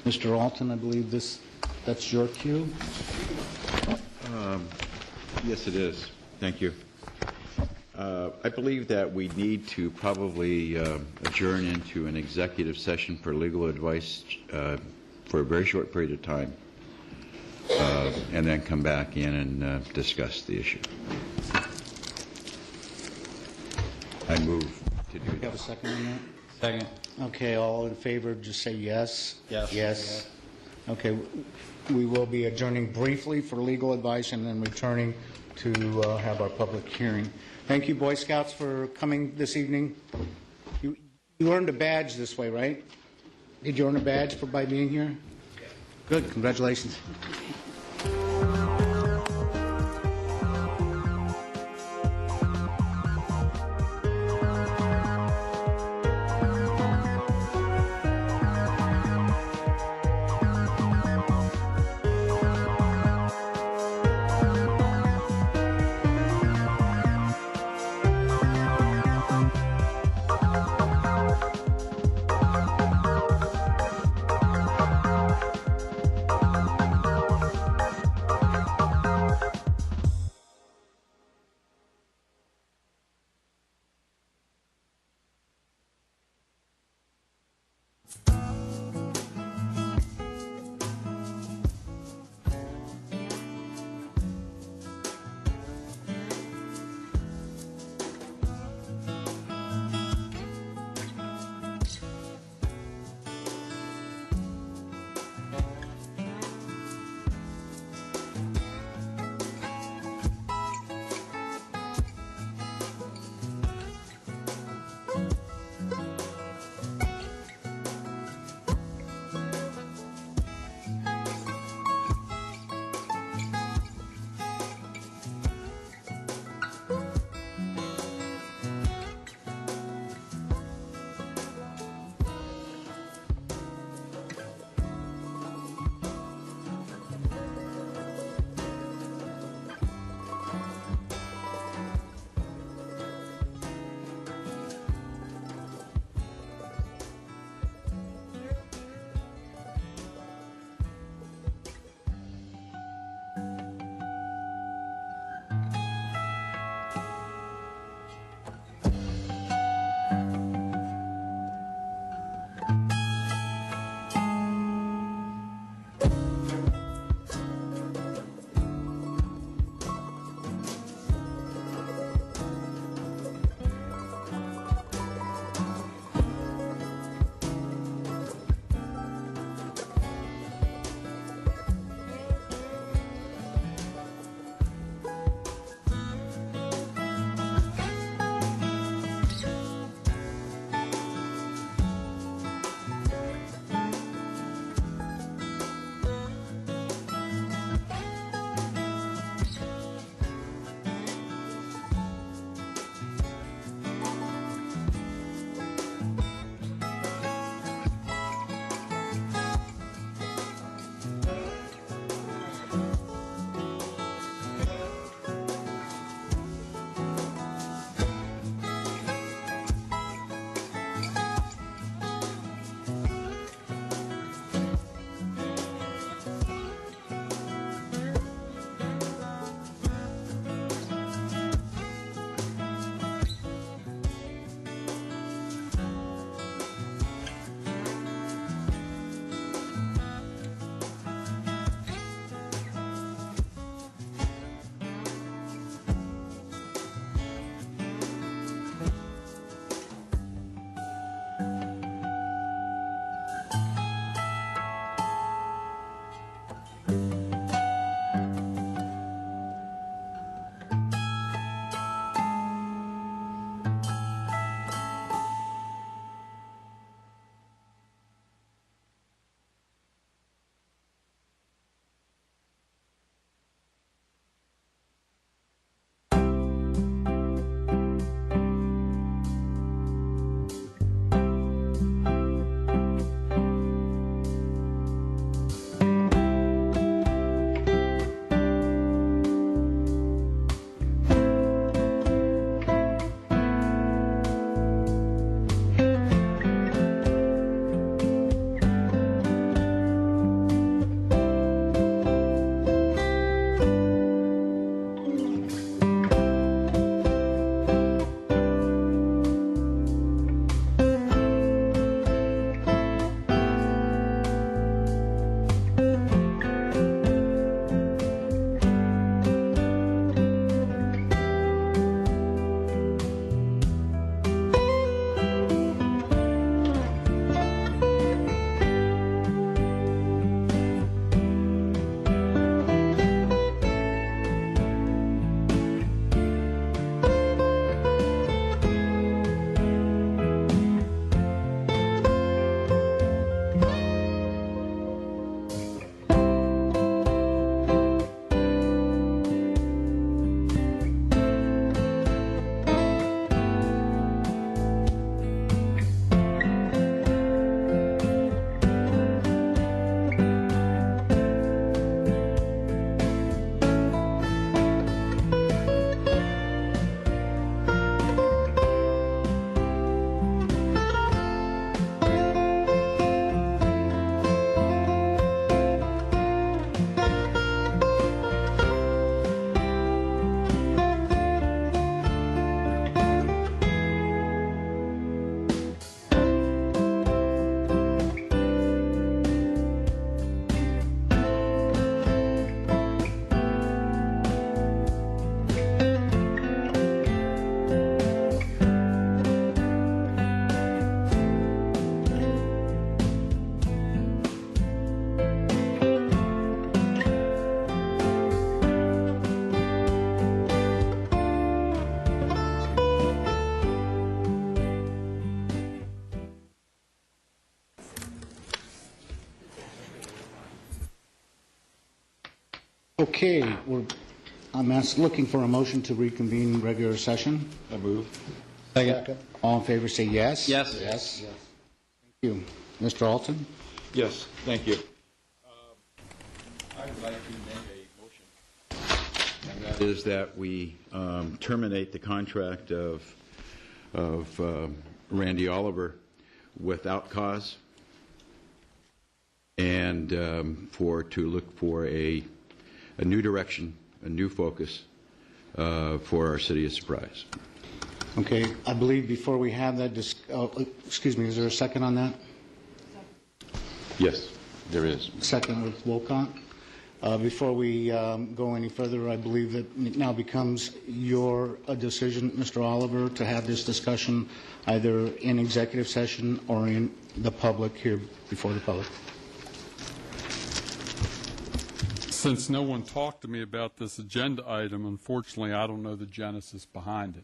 Mr. Alton, I believe that's your cue. Yes, it is. Thank you. I believe that we need to probably adjourn into an executive session for legal advice for a very short period of time, and then come back in and discuss the issue. I move to do that. Do you have a second on that? Second. Okay, all in favor, just say yes. Yes. Yes. Okay, we will be adjourning briefly for legal advice and then returning to have our public hearing. Thank you, Boy Scouts, for coming this evening. You earned a badge this way, right? Did you earn a badge by being here? Good, congratulations. Okay, looking for a motion to reconvene regular session. I move. Second. All in favor say yes. Yes. Yes. Thank you. Mr. Alton? Yes, thank you. I would like to make a motion. And that is that we terminate the contract of Randy Oliver without cause, and to look for a new direction, a new focus for our city of Surprise. Okay, I believe before we have that, excuse me, is there a second on that? Yes, there is. Second with Wolcott. Before we go any further, I believe that it now becomes your decision, Mr. Oliver, to have this discussion either in executive session or in the public here before the public. Since no one talked to me about this agenda item, unfortunately, I don't know the genesis behind it.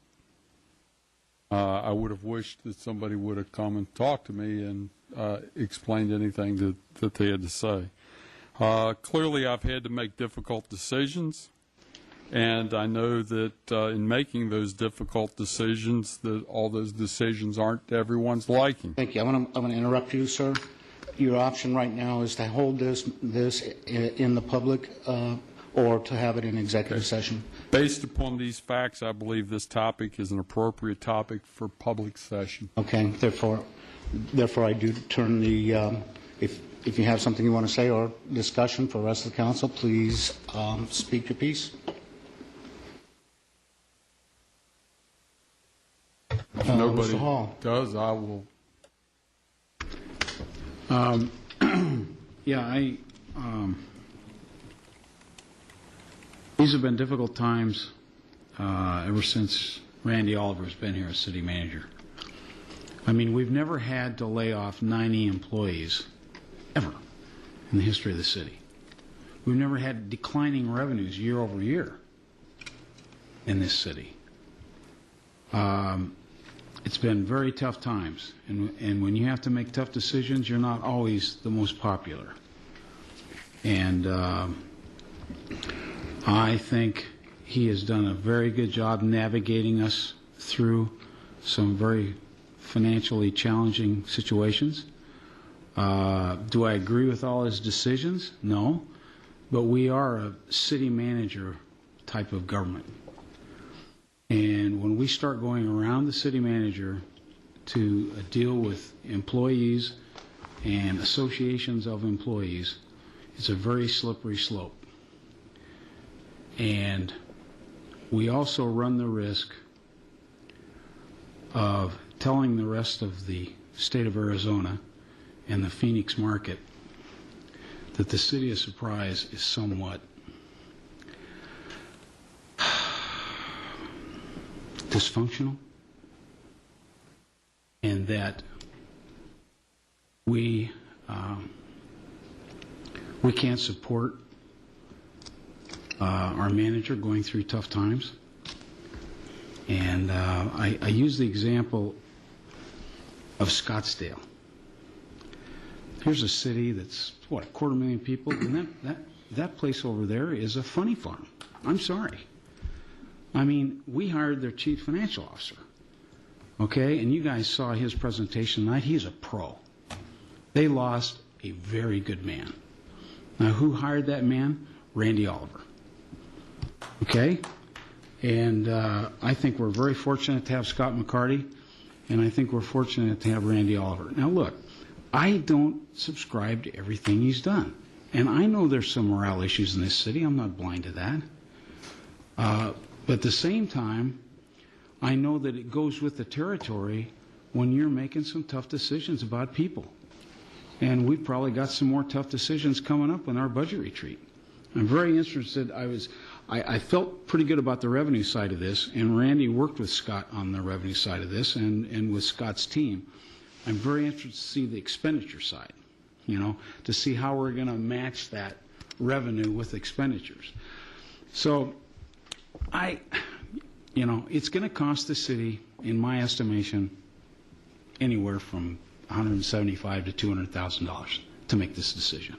I would have wished that somebody would have come and talked to me and explained anything that they had to say. Clearly, I've had to make difficult decisions, and I know that in making those difficult decisions, that all those decisions aren't to everyone's liking. Thank you. I'm going to interrupt you, sir. Your option right now is to hold this in the public or to have it in executive session. Based upon these facts, I believe this topic is an appropriate topic for public session. Okay. Therefore, I do turn the if you have something you want to say or discussion for the rest of the council, please speak your piece. If nobody Mr. Hall. does, I will. Yeah, these have been difficult times ever since Randy Oliver's been here as city manager. I mean, we've never had to lay off 90 employees, ever, in the history of the city. We've never had declining revenues year over year in this city. It's been very tough times, and when you have to make tough decisions, you're not always the most popular. And I think he has done a very good job navigating us through some very financially challenging situations. Do I agree with all his decisions? No. But we are a city manager type of government. And when we start going around the city manager to deal with employees and associations of employees, it's a very slippery slope. And we also run the risk of telling the rest of the state of Arizona and the Phoenix market that the city of Surprise is somewhat dysfunctional, and that we can't support our manager going through tough times. And I use the example of Scottsdale. Here's a city that's, what, 250,000 people, and that place over there is a funny farm. I'm sorry. I mean, we hired their chief financial officer, okay? And you guys saw his presentation tonight. He's a pro. They lost a very good man. Now, who hired that man? Randy Oliver, okay? And I think we're very fortunate to have Scott McCarty, and I think we're fortunate to have Randy Oliver. Now, look, I don't subscribe to everything he's done. And I know there's some morale issues in this city. I'm not blind to that. But at the same time, I know that it goes with the territory when you're making some tough decisions about people. And we've probably got some more tough decisions coming up in our budget retreat. I'm very interested. I felt pretty good about the revenue side of this, and Randy worked with Scott on the revenue side of this and with Scott's team. I'm very interested to see the expenditure side, to see how we're going to match that revenue with expenditures. So it's going to cost the city, in my estimation, anywhere from $175,000 to $200,000 to make this decision.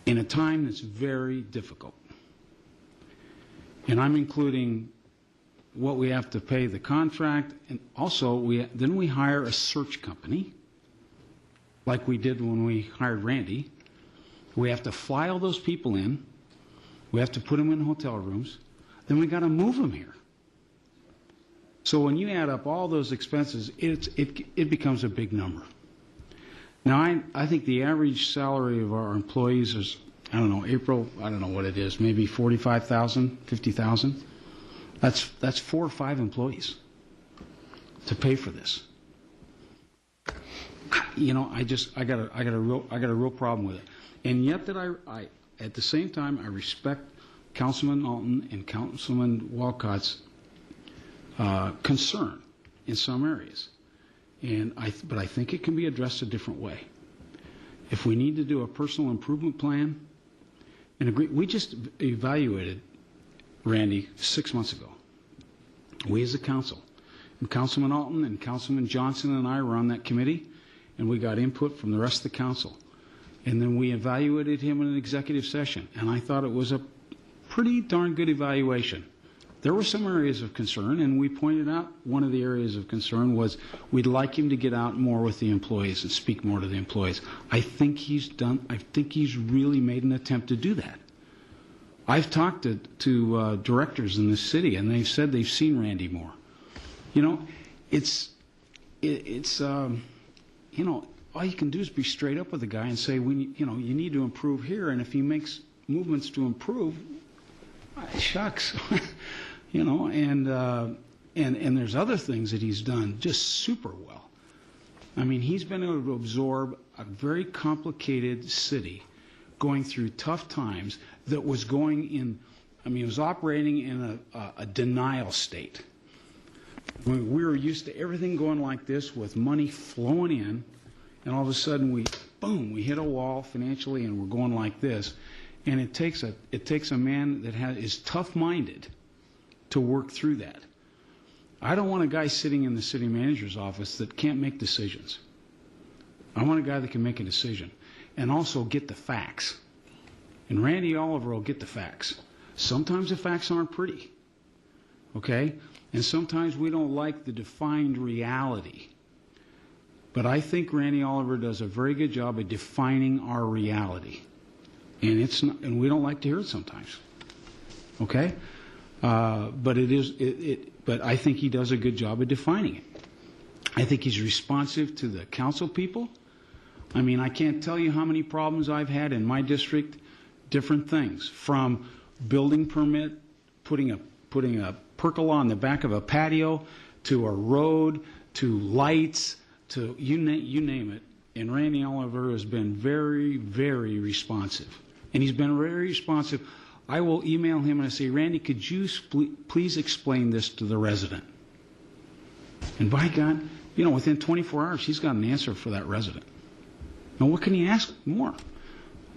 in a time that's very difficult. And I'm including what we have to pay the contract, and also then we hire a search company, like we did when we hired Randy. We have to fly all those people in. We have to put them in hotel rooms. Then we got to move them here. So when you add up all those expenses, it becomes a big number. Now, I think the average salary of our employees is, I don't know, April, I don't know what it is, maybe $45,000, $50,000. That's 4 or 5 employees to pay for this. You know, I got a real problem with it. And yet that I at the same time, I respect Councilman Alton and Councilman Walcott's concern in some areas. But I think it can be addressed a different way. If we need to do a personal improvement plan, we just evaluated Randy 6 months ago. We as a council. And Councilman Alton and Councilman Johnson and I were on that committee, and we got input from the rest of the council. And then we evaluated him in an executive session, and I thought it was a pretty darn good evaluation. There were some areas of concern, and we pointed out one of the areas of concern was we'd like him to get out more with the employees and speak more to the employees. I think he's really made an attempt to do that. I've talked to directors in this city, and they've said they've seen Randy more. You know, you know, all you can do is be straight up with the guy and say, you need to improve here, and if he makes movements to improve, shucks. You know, and there's other things that he's done just super well. I mean, he's been able to absorb a very complicated city going through tough times that was it was operating in a denial state. We were used to everything going like this with money flowing in, and all of a sudden we hit a wall financially, and we're going like this. And it takes a man that is tough-minded to work through that. I don't want a guy sitting in the city manager's office that can't make decisions. I want a guy that can make a decision and also get the facts. And Randy Oliver will get the facts. Sometimes the facts aren't pretty, okay? And sometimes we don't like the defined reality. But I think Randy Oliver does a very good job of defining our reality. And we don't like to hear it sometimes, okay? But I think he does a good job of defining it. I think he's responsive to the council people. I mean, I can't tell you how many problems I've had in my district, different things, from building permit, putting a pergola on the back of a patio, to a road, to lights, to you name it. And Randy Oliver has been very, very responsive. And he's been very responsive. I will email him and I say, Randy, could you please explain this to the resident? And by God, you know, within 24 hours, he's got an answer for that resident. Now, what can he ask more?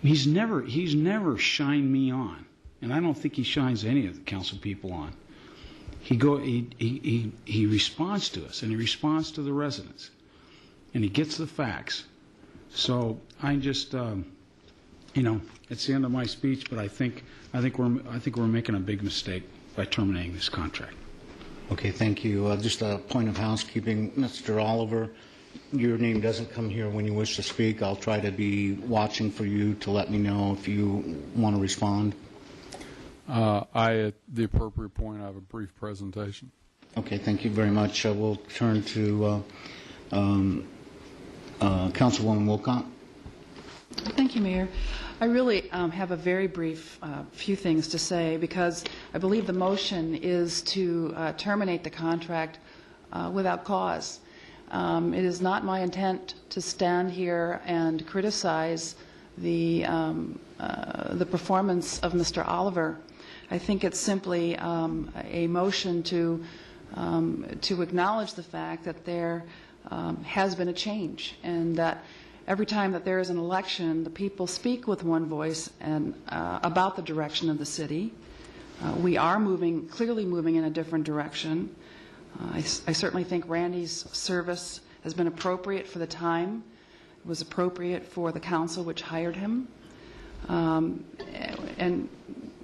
He's never shined me on, and I don't think he shines any of the council people on. He responds to us, and he responds to the residents, and he gets the facts. So I just, you know, it's the end of my speech, but I think we're making a big mistake by terminating this contract. Okay, thank you. Just a point of housekeeping, Mr. Oliver, your name doesn't come here when you wish to speak. I'll try to be watching for you to let me know if you want to respond. At the appropriate point, I have a brief presentation. Okay, thank you very much. We'll turn to Councilwoman Wolcott. Thank you, Mayor. I really have a very brief few things to say, because I believe the motion is to terminate the contract without cause. It is not my intent to stand here and criticize the performance of Mr. Oliver. I think it's simply a motion to acknowledge the fact that there has been a change, and that every time that there is an election, the people speak with one voice and about the direction of the city. We are clearly moving in a different direction. I certainly think Randy's service has been appropriate for the time. It was appropriate for the council which hired him.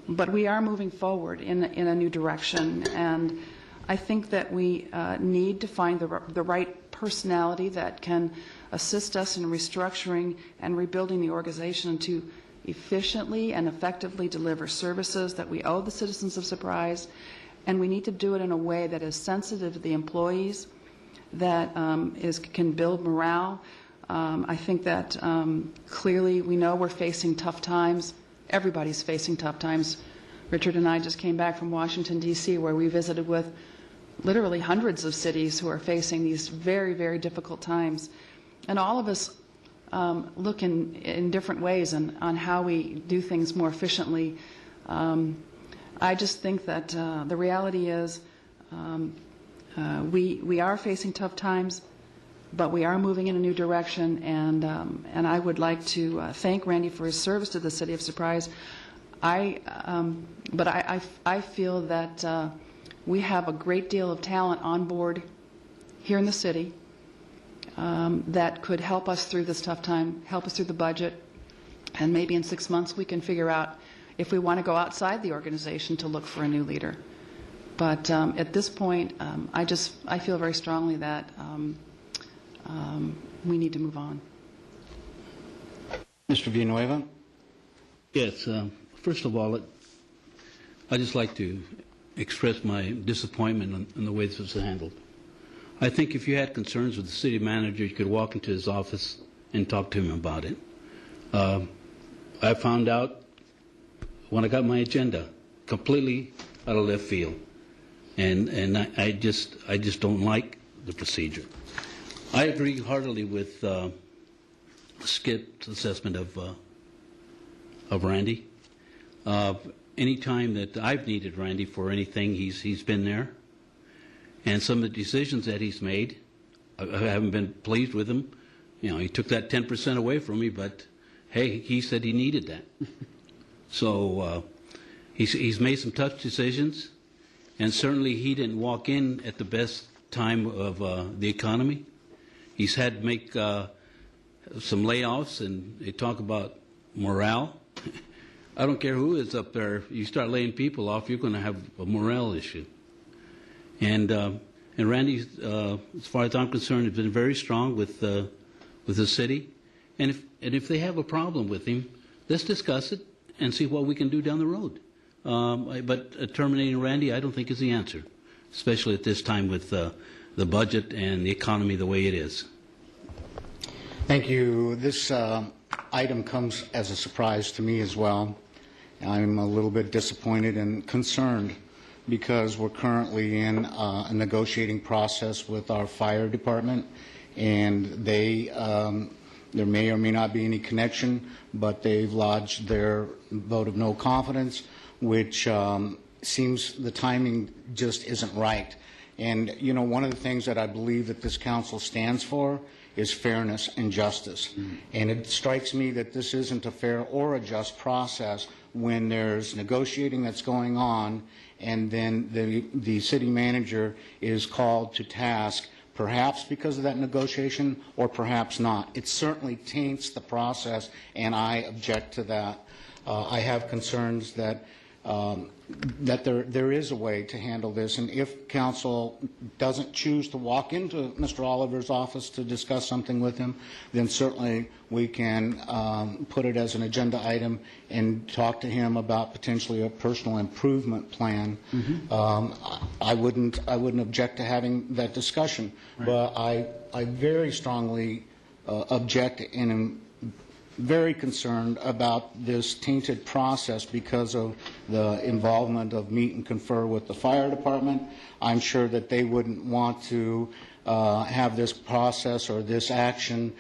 But we are moving forward in a new direction, and I think that we need to find the right personality that can assist us in restructuring and rebuilding the organization to efficiently and effectively deliver services that we owe the citizens of Surprise, and we need to do it in a way that is sensitive to the employees, that can build morale. I think that clearly we know we're facing tough times. Everybody's facing tough times. Richard and I just came back from Washington, D.C., where we visited with literally hundreds of cities who are facing these very, very difficult times. And all of us look in different ways on how we do things more efficiently. I just think that the reality is we are facing tough times, but we are moving in a new direction, and I would like to thank Randy for his service to the City of Surprise. But I feel that we have a great deal of talent on board here in the city that could help us through this tough time, help us through the budget, and maybe in 6 months we can figure out if we want to go outside the organization to look for a new leader. But at this point, I feel very strongly that we need to move on. Mr. Villanueva? Yes. First of all, I'd just like to express my disappointment in the way this was handled. I think if you had concerns with the city manager, you could walk into his office and talk to him about it. I found out when I got my agenda completely out of left field, and I just don't like the procedure. I agree heartily with Skip's assessment of Randy. Any time that I've needed Randy for anything, he's been there. And some of the decisions that he's made, I haven't been pleased with him. You know, he took that 10% away from me, but hey, he said he needed that. So he's made some tough decisions, and certainly he didn't walk in at the best time of the economy. He's had to make some layoffs, and they talk about morale. I don't care who is up there. You start laying people off, you're going to have a morale issue. And Randy, as far as I'm concerned, has been very strong with the city. And if they have a problem with him, let's discuss it and see what we can do down the road. But terminating Randy, I don't think is the answer, especially at this time with the budget and the economy the way it is. Thank you. This item comes as a surprise to me as well. I'm a little bit disappointed and concerned because we're currently in a negotiating process with our fire department, and there may or may not be any connection, but they've lodged their vote of no confidence, which seems the timing just isn't right. And, you know, one of the things that I believe that this council stands for is fairness and justice. Mm-hmm. And it strikes me that this isn't a fair or a just process when there's negotiating that's going on, and then the city manager is called to task, perhaps because of that negotiation or perhaps not. It certainly taints the process, and I object to that. I have concerns that there is a way to handle this, and if council doesn't choose to walk into Mr. Oliver's office to discuss something with him, then certainly we can put it as an agenda item and talk to him about potentially a personal improvement plan. Mm-hmm. I wouldn't object to having that discussion, right. But I very strongly object and am very concerned about this tainted process because of the involvement of meet and confer with the fire department. I'm sure that they wouldn't want to have this process or this action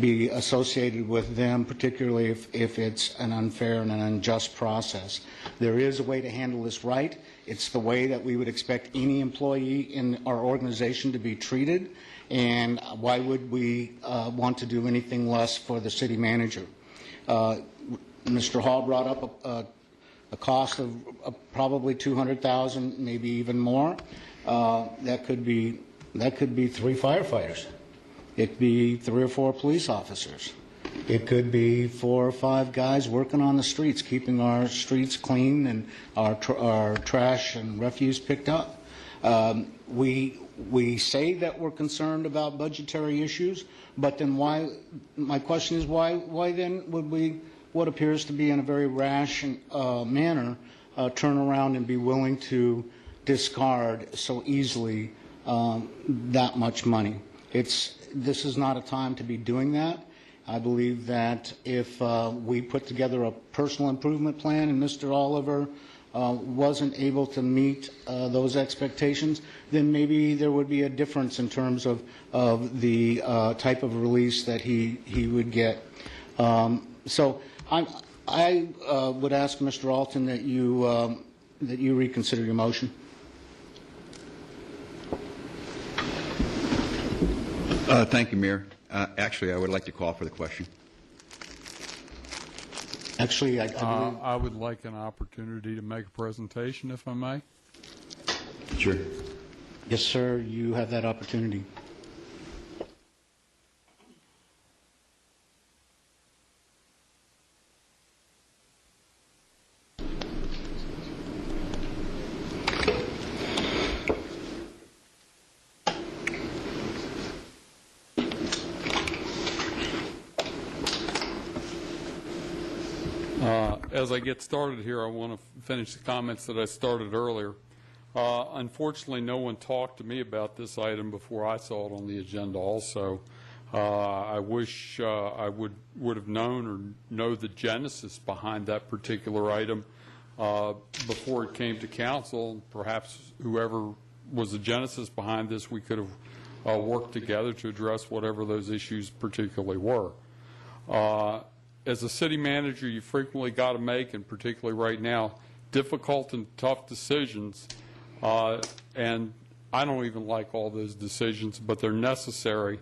be associated with them, particularly if it's an unfair and an unjust process. There is a way to handle this right. It's the way that we would expect any employee in our organization to be treated. And why would we want to do anything less for the city manager? Mr. Hall brought up a cost of probably $200,000, maybe even more. That could be 3 firefighters. It could be 3 or 4 police officers. It could be 4 or 5 guys working on the streets, keeping our streets clean and our trash and refuse picked up. We say that we're concerned about budgetary issues, but then why? My question is why then would we, what appears to be in a very rash manner, turn around and be willing to discard so easily that much money? This is not a time to be doing that. I believe that if we put together a personal improvement plan and Mr. Oliver wasn't able to meet those expectations, then maybe there would be a difference in terms of the type of release that he would get. So I would ask Mr. Alton that you reconsider your motion. Thank you, Mayor. Actually, I would like to call for the question. Actually, I would like an opportunity to make a presentation, if I may. Sure. Yes, sir, you have that opportunity. As I get started here, I want to finish the comments that I started earlier. Unfortunately, no one talked to me about this item before I saw it on the agenda also. I wish I would have known or know the genesis behind that particular item before it came to council. Perhaps whoever was the genesis behind this, we could have worked together to address whatever those issues particularly were. As a city manager, you frequently got to make, and particularly right now, difficult and tough decisions. And I don't even like all those decisions, but they're necessary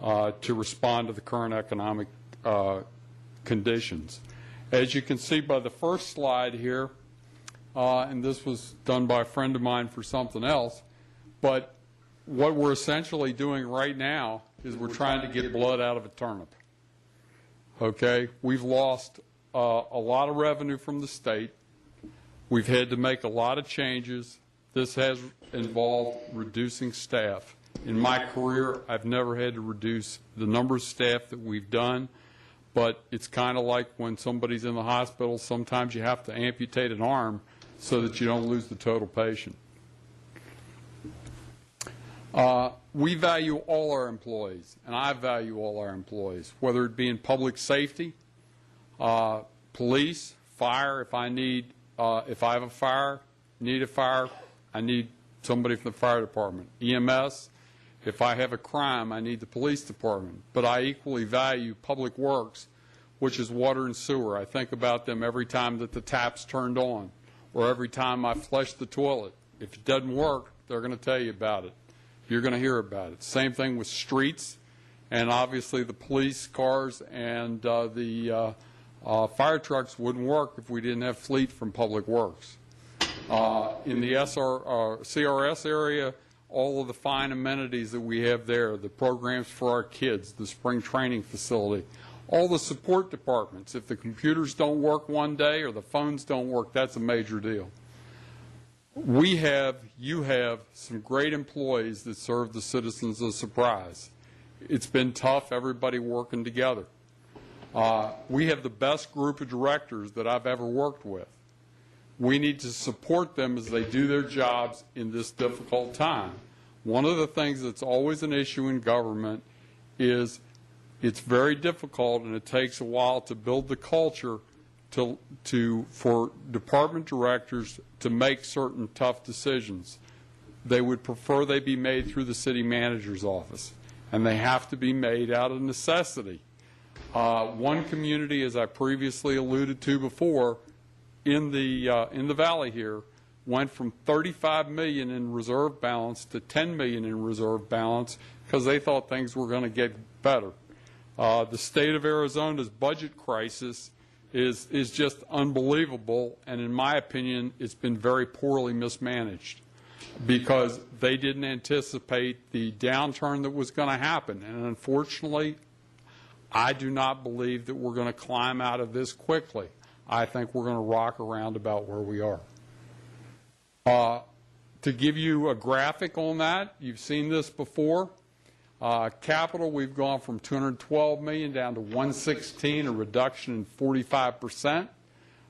to respond to the current economic conditions. As you can see by the first slide here, and this was done by a friend of mine for something else, but what we're essentially doing right now is we're trying to get blood out of a turnip. Okay, we've lost a lot of revenue from the state. We've had to make a lot of changes. This has involved reducing staff. In my career, I've never had to reduce the number of staff that we've done, but it's kind of like when somebody's in the hospital, sometimes you have to amputate an arm so that you don't lose the total patient. We value all our employees, and I value all our employees, whether it be in public safety, police, fire. If I have a fire, need a fire, I need somebody from the fire department. EMS, if I have a crime, I need the police department. But I equally value public works, which is water and sewer. I think about them every time that the tap's turned on, or every time I flush the toilet. If it doesn't work, they're going to tell you about it. You're going to hear about it. Same thing with streets, and obviously the police cars and the fire trucks wouldn't work if we didn't have fleet from Public Works. In the CRS area, all of the fine amenities that we have there, the programs for our kids, the spring training facility, all the support departments. If the computers don't work one day or the phones don't work, that's a major deal. You have some great employees that serve the citizens of Surprise. It's been tough, everybody working together. We have the best group of directors that I've ever worked with. We need to support them as they do their jobs in this difficult time. One of the things that's always an issue in government is it's very difficult and it takes a while to build the culture for department directors to make certain tough decisions. They would prefer they be made through the city manager's office, and they have to be made out of necessity. One community, as I previously alluded to before, in the valley here, went from $35 million in reserve balance to $10 million in reserve balance because they thought things were going to get better. The state of Arizona's budget crisis is just unbelievable, and in my opinion, it's been very poorly mismanaged because they didn't anticipate the downturn that was going to happen. And unfortunately, I do not believe that we're going to climb out of this quickly. I think we're going to rock around about where we are. To give you a graphic on that, you've seen this before. Capital, we've gone from $212 million down to $116, a reduction in 45%.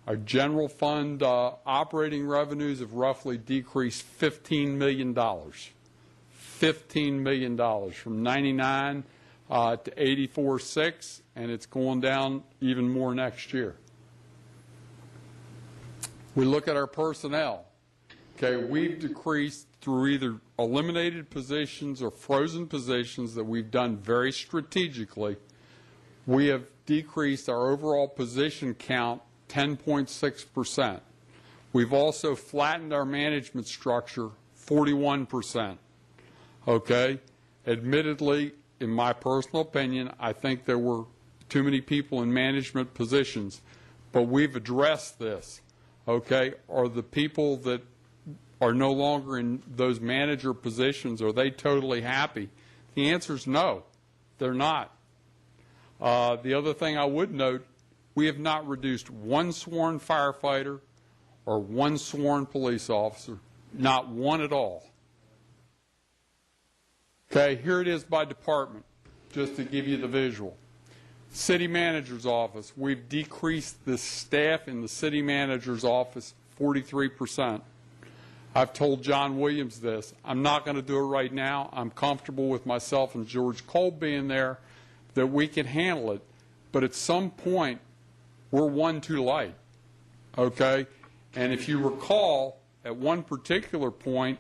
Our general fund operating revenues have roughly decreased $15 million. $15 million from 99 to 84.6, and it's going down even more next year. We look at our personnel. Okay, we've decreased through either eliminated positions or frozen positions that we've done very strategically. We have decreased our overall position count 10.6%. We've also flattened our management structure 41%. Okay? Admittedly, in my personal opinion, I think there were too many people in management positions, but we've addressed this. Okay? Are the people that are no longer in those manager positions, are they totally happy? The answer is no, they're not. The other thing I would note, we have not reduced one sworn firefighter or one sworn police officer, not one at all. Okay, here it is by department, just to give you the visual. City manager's office, we've decreased the staff in the city manager's office 43%. I've told John Williams this. I'm not going to do it right now. I'm comfortable with myself and George Cole being there, that we can handle it. But at some point, we're one too light. Okay? And if you recall, at one particular point,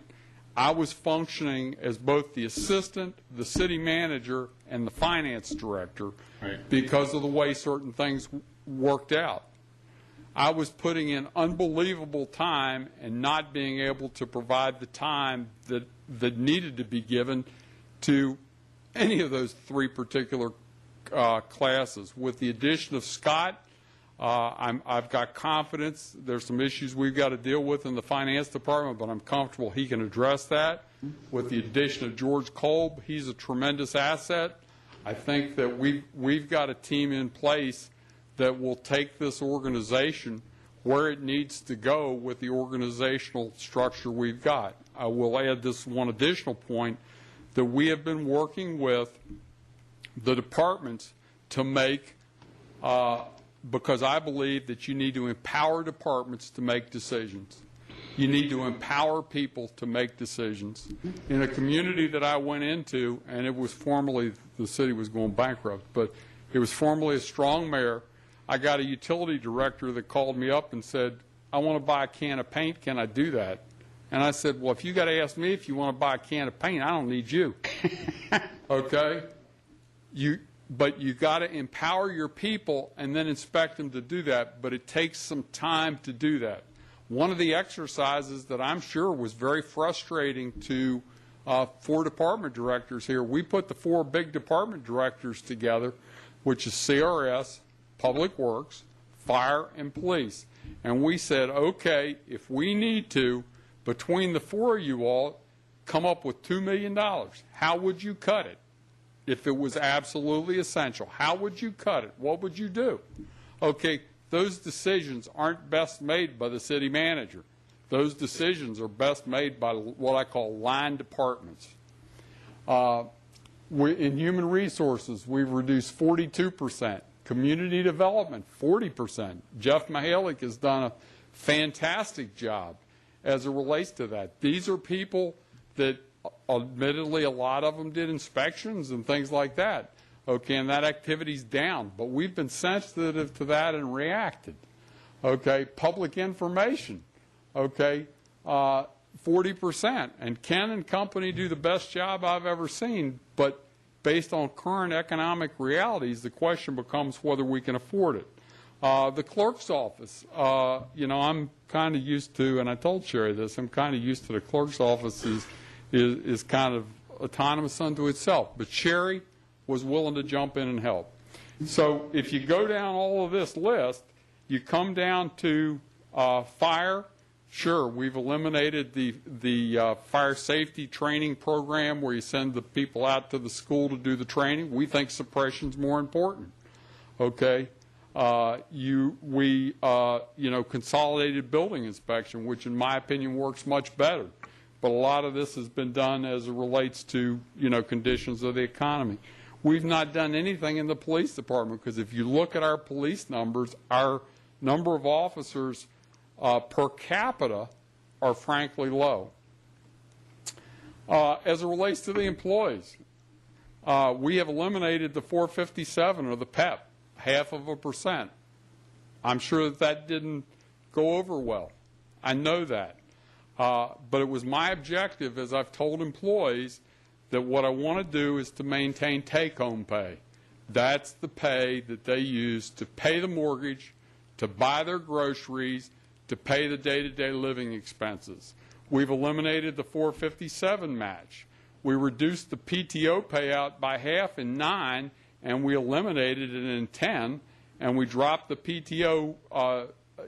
I was functioning as both the assistant, the city manager, and the finance director because of the way certain things worked out. I was putting in unbelievable time and not being able to provide the time that needed to be given to any of those three particular classes. With the addition of Scott, I've got confidence. There's some issues we've got to deal with in the finance department, but I'm comfortable he can address that. With the addition of George Kolb, he's a tremendous asset. I think that we've got a team in place that will take this organization where it needs to go with the organizational structure we've got. I will add this one additional point, that we have been working with the departments to make, because I believe that you need to empower departments to make decisions. You need to empower people to make decisions. In a community that I went into, and it was formerly, the city was going bankrupt, but it was formerly a strong mayor, I got a utility director that called me up and said, I want to buy a can of paint, can I do that? And I said, well, if you got to ask me if you want to buy a can of paint, I don't need you. Okay? But you got to empower your people and then inspect them to do that, but it takes some time to do that. One of the exercises that I'm sure was very frustrating to 4 department directors here, we put the 4 big department directors together, which is CRS, Public Works, Fire, and Police. And we said, okay, if we need to, between the 4 of you all, come up with $2 million. How would you cut it? If it was absolutely essential, how would you cut it? What would you do? Okay, those decisions aren't best made by the city manager. Those decisions are best made by what I call line departments. In human resources, we've reduced 42%. Community development, 40%. Jeff Mihalik has done a fantastic job as it relates to that. These are people that, admittedly, a lot of them did inspections and things like that. Okay, and that activity's down, but we've been sensitive to that and reacted. Okay, public information, okay, 40%. And Ken and company do the best job I've ever seen, but based on current economic realities, the question becomes whether we can afford it. The clerk's office, I'm kind of used to, and I told Sherry this, I'm kind of used to the clerk's office is kind of autonomous unto itself. But Sherry was willing to jump in and help. So if you go down all of this list, you come down to fire, Sure, we've eliminated the fire safety training program where you send the people out to the school to do the training. We think suppression's more important. Okay, consolidated building inspection, which in my opinion works much better. But a lot of this has been done as it relates to conditions of the economy. We've not done anything in the police department because if you look at our police numbers, our number of officers per capita are frankly low. As it relates to the employees, we have eliminated the 457 or the PEP, 0.5%. I'm sure that didn't go over well. I know that. But it was my objective, as I've told employees, that what I want to do is to maintain take-home pay. That's the pay that they use to pay the mortgage, to buy their groceries, to pay the day-to-day living expenses. We've eliminated the 457 match. We reduced the PTO payout by half in 9, and we eliminated it in 10, and we dropped the PTO,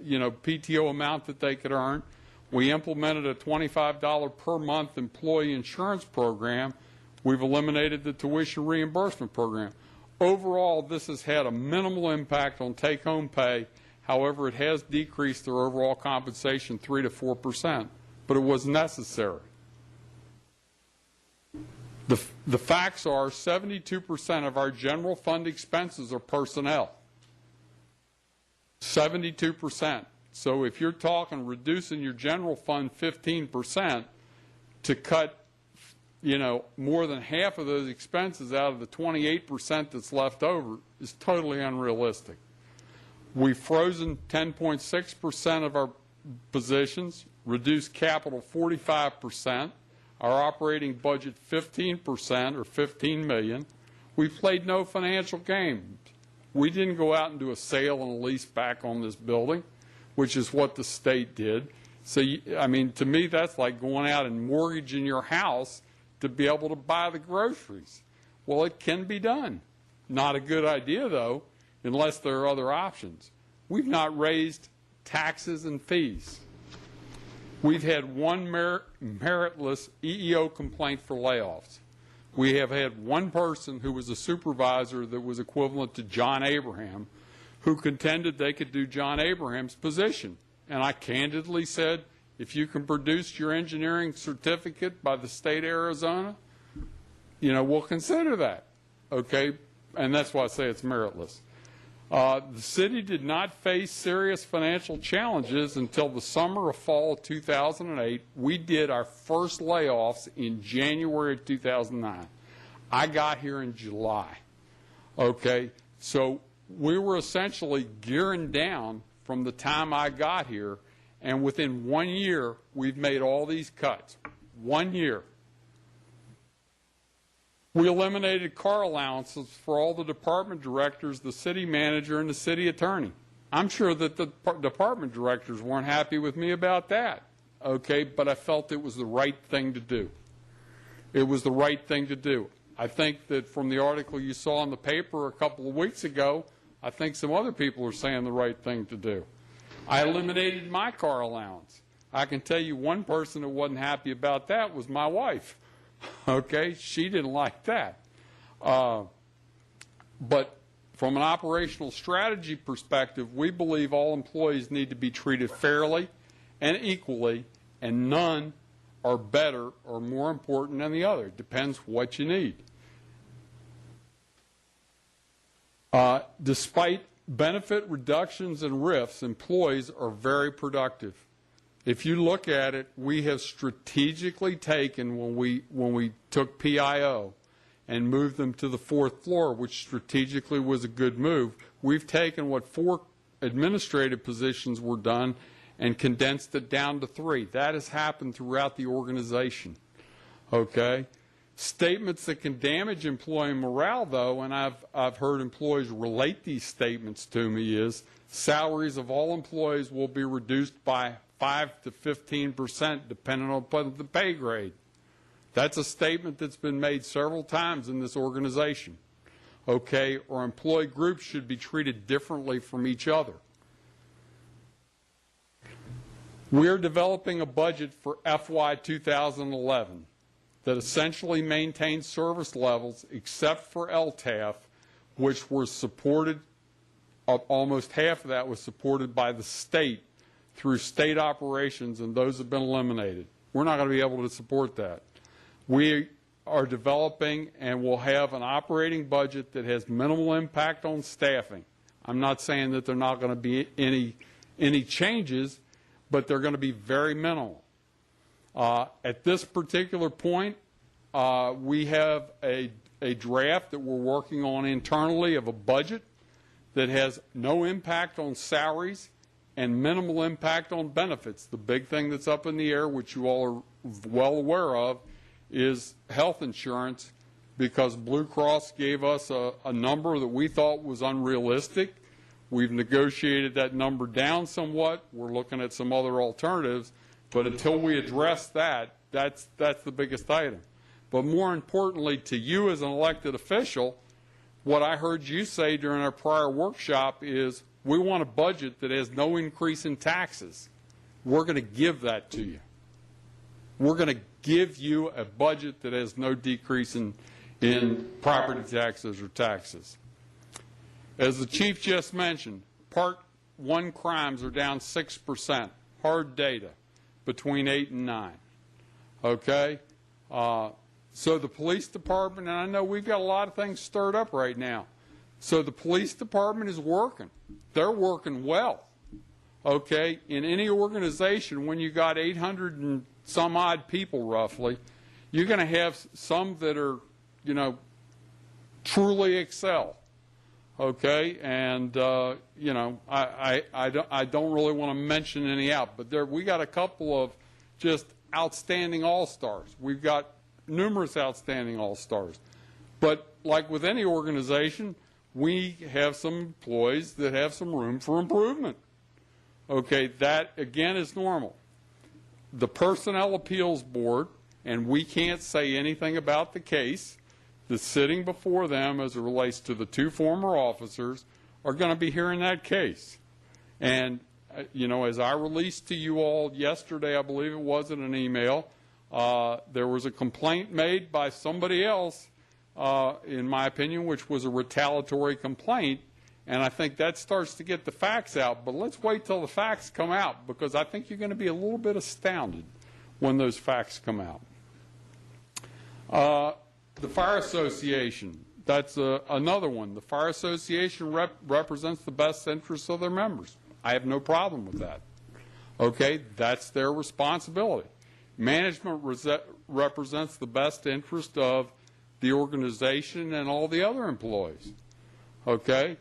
PTO amount that they could earn. We implemented a $25 per month employee insurance program. We've eliminated the tuition reimbursement program. Overall, this has had a minimal impact on take-home pay. However, it has decreased their overall compensation 3 to 4%, but it was necessary. The facts are 72% of our general fund expenses are personnel. 72%. So if you're talking reducing your general fund 15% to cut, more than half of those expenses out of the 28% that's left over is totally unrealistic. We've frozen 10.6% of our positions, reduced capital 45%, our operating budget 15% or $15 million. We've played no financial games. We didn't go out and do a sale and a lease back on this building, which is what the state did. So, to me, that's like going out and mortgaging your house to be able to buy the groceries. Well, it can be done. Not a good idea, though, unless there are other options. We've not raised taxes and fees. We've had one meritless EEO complaint for layoffs. We have had one person who was a supervisor that was equivalent to John Abraham who contended they could do John Abraham's position. And I candidly said, if you can produce your engineering certificate by the state of Arizona, we'll consider that. Okay? And that's why I say it's meritless. The city did not face serious financial challenges until the summer or fall of 2008. We did our first layoffs in January of 2009. I got here in July. Okay? So we were essentially gearing down from the time I got here, and within 1 year, we've made all these cuts. 1 year. We eliminated car allowances for all the department directors, the city manager, and the city attorney. I'm sure that the department directors weren't happy with me about that, okay, but I felt it was the right thing to do. It was the right thing to do. I think that from the article you saw in the paper a couple of weeks ago, I think some other people are saying the right thing to do. I eliminated my car allowance. I can tell you one person that wasn't happy about that was my wife. Okay, she didn't like that. But from an operational strategy perspective, we believe all employees need to be treated fairly and equally, and none are better or more important than the other. It depends what you need. Despite benefit reductions and RIFs, employees are very productive. If you look at it, we have strategically taken, when we took PIO and moved them to the 4th floor, which strategically was a good move, we've taken what 4 administrative positions were done and condensed it down to 3. That has happened throughout the organization. Okay? Statements that can damage employee morale, though, and I've heard employees relate these statements to me, is salaries of all employees will be reduced by 5 to 15% depending upon the pay grade. That's a statement that's been made several times in this organization. Okay? Or employee groups should be treated differently from each other. We're developing a budget for FY 2011 that essentially maintains service levels except for LTAF, which were supported, almost half of that was supported by the state through state operations, and those have been eliminated. We're not going to be able to support that. We are developing and will have an operating budget that has minimal impact on staffing. I'm not saying that there are not going to be any changes, but they're going to be very minimal. At this particular point, we have a draft that we're working on internally of a budget that has no impact on salaries and minimal impact on benefits. The big thing that's up in the air, which you all are well aware of, is health insurance, because Blue Cross gave us a number that we thought was unrealistic. We've negotiated that number down somewhat. We're looking at some other alternatives. But until we address that, that's the biggest item. But more importantly to you as an elected official, what I heard you say during our prior workshop is we want a budget that has no increase in taxes. We're going to give that to you. We're going to give you a budget that has no decrease in property taxes or taxes. As the Chief just mentioned, Part 1 crimes are down 6%, hard data, between 8 and 9. Okay? So the police department, and I know we've got a lot of things stirred up right now, so the police department is working. They're working well. Okay? In any organization, when you got 800 and some odd people roughly, you're going to have some that are, you know, truly excel. Okay, and you know, I don't really want to mention any out, but we got a couple of just outstanding all-stars. We've got numerous outstanding all-stars, but like with any organization, we have some employees that have some room for improvement. Okay, that again is normal. The Personnel Appeals Board, and we can't say anything about the case that's sitting before them as it relates to the 2 former officers, are going to be hearing that case. And, you know, as I released to you all yesterday, I believe it was in an email, there was a complaint made by somebody else, in my opinion, which was a retaliatory complaint, and I think that starts to get the facts out. But let's wait till the facts come out, because I think you're going to be a little bit astounded when those facts come out. The Fire Association, that's another one. The Fire Association represents the best interests of their members. I have no problem with that. Okay, that's their responsibility. Management represents the best interest of the organization and all the other employees. Okay,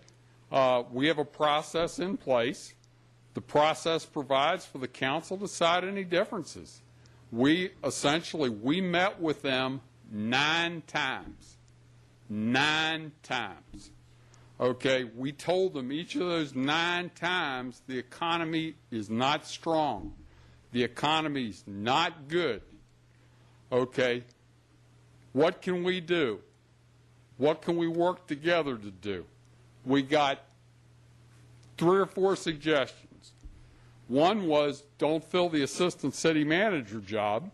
we have a process in place. The process provides for the council to decide any differences. We met with them 9 times. 9 times. Okay, we told them each of those 9 times the economy is not strong. The economy's not good. Okay, what can we do? What can we work together to do? We got 3 or 4 suggestions. One was don't fill the assistant city manager job.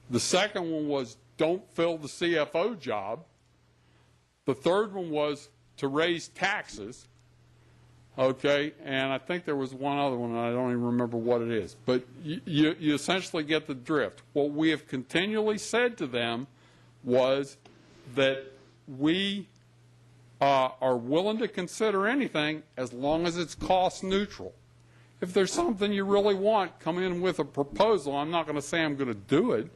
The second one was don't fill the CFO job. The third one was to raise taxes. Okay, and I think there was one other one, and I don't even remember what it is. But you essentially get the drift. What we have continually said to them was that we are willing to consider anything as long as it's cost neutral. If there's something you really want, come in with a proposal. I'm not going to say I'm going to do it,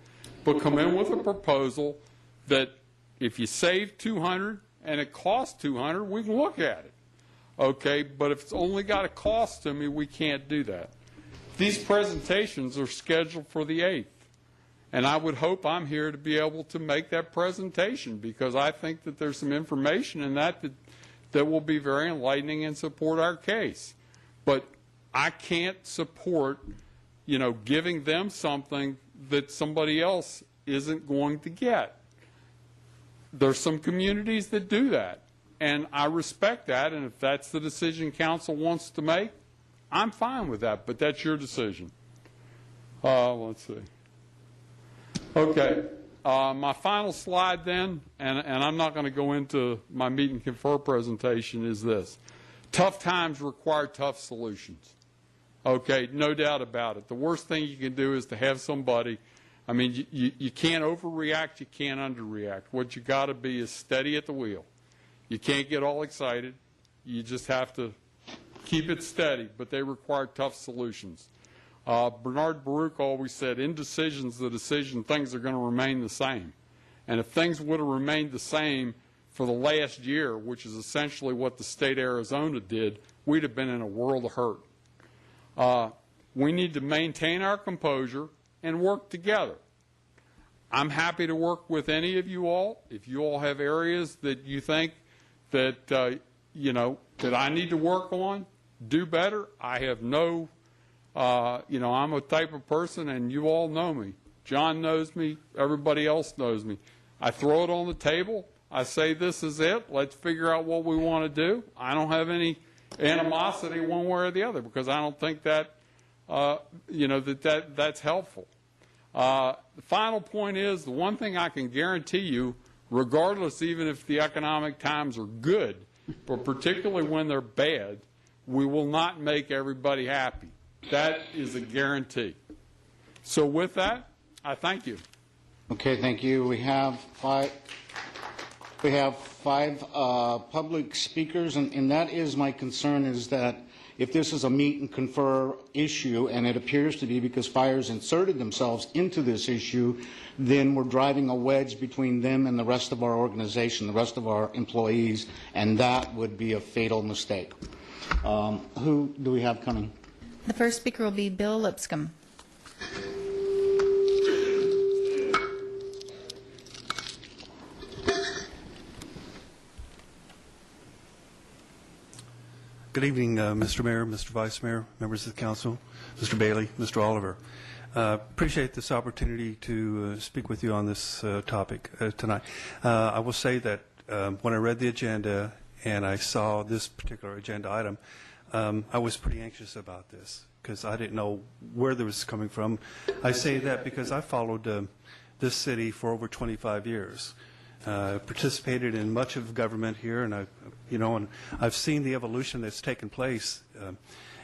but come in with a proposal that if you save $200 and it costs $200, we can look at it. Okay, but if it's only got a cost to me, we can't do that. These presentations are scheduled for the 8th, and I would hope I'm here to be able to make that presentation, because I think that there's some information in that will be very enlightening and support our case. But I can't support, you know, giving them something that somebody else isn't going to get. There's some communities that do that, and I respect that, and if that's the decision council wants to make, I'm fine with that, but that's your decision. Let's see. Okay. My final slide then, and I'm not going to go into my meet and confer presentation, is this. Tough times require tough solutions. Okay, no doubt about it. The worst thing you can do is to have somebody, I mean, you can't overreact, you can't underreact. What you got to be is steady at the wheel. You can't get all excited. You just have to keep it steady, but they require tough solutions. Bernard Baruch always said, indecision's the decision, things are going to remain the same. And if things would have remained the same for the last year, which is essentially what the state of Arizona did, we'd have been in a world of hurt. We need to maintain our composure and work together. I'm happy to work with any of you all. If you all have areas that you think that, that I need to work on, do better. I have no, I'm a type of person, and you all know me. John knows me. Everybody else knows me. I throw it on the table. I say, this is it. Let's figure out what we want to do. I don't have any animosity one way or the other because I don't think that, that's helpful. The final point is, the one thing I can guarantee you, regardless even if the economic times are good, but particularly when they're bad, we will not make everybody happy. That is a guarantee. So with that, I thank you. Okay, thank you. We have five public speakers, and that is my concern, is that if this is a meet and confer issue, and it appears to be because fires inserted themselves into this issue, then we're driving a wedge between them and the rest of our organization, the rest of our employees, and that would be a fatal mistake. Who do we have coming? The first speaker will be Bill Lipscomb. Good evening, Mr. Mayor, Mr. Vice Mayor, members of the council, Mr. Bailey, Mr. Oliver. Appreciate this opportunity to speak with you on this topic tonight. I will say that when I read the agenda and I saw this particular agenda item, I was pretty anxious about this because I didn't know where this was coming from. I say that because I followed this city for over 25 years. Participated in much of government here, and I've seen the evolution that's taken place,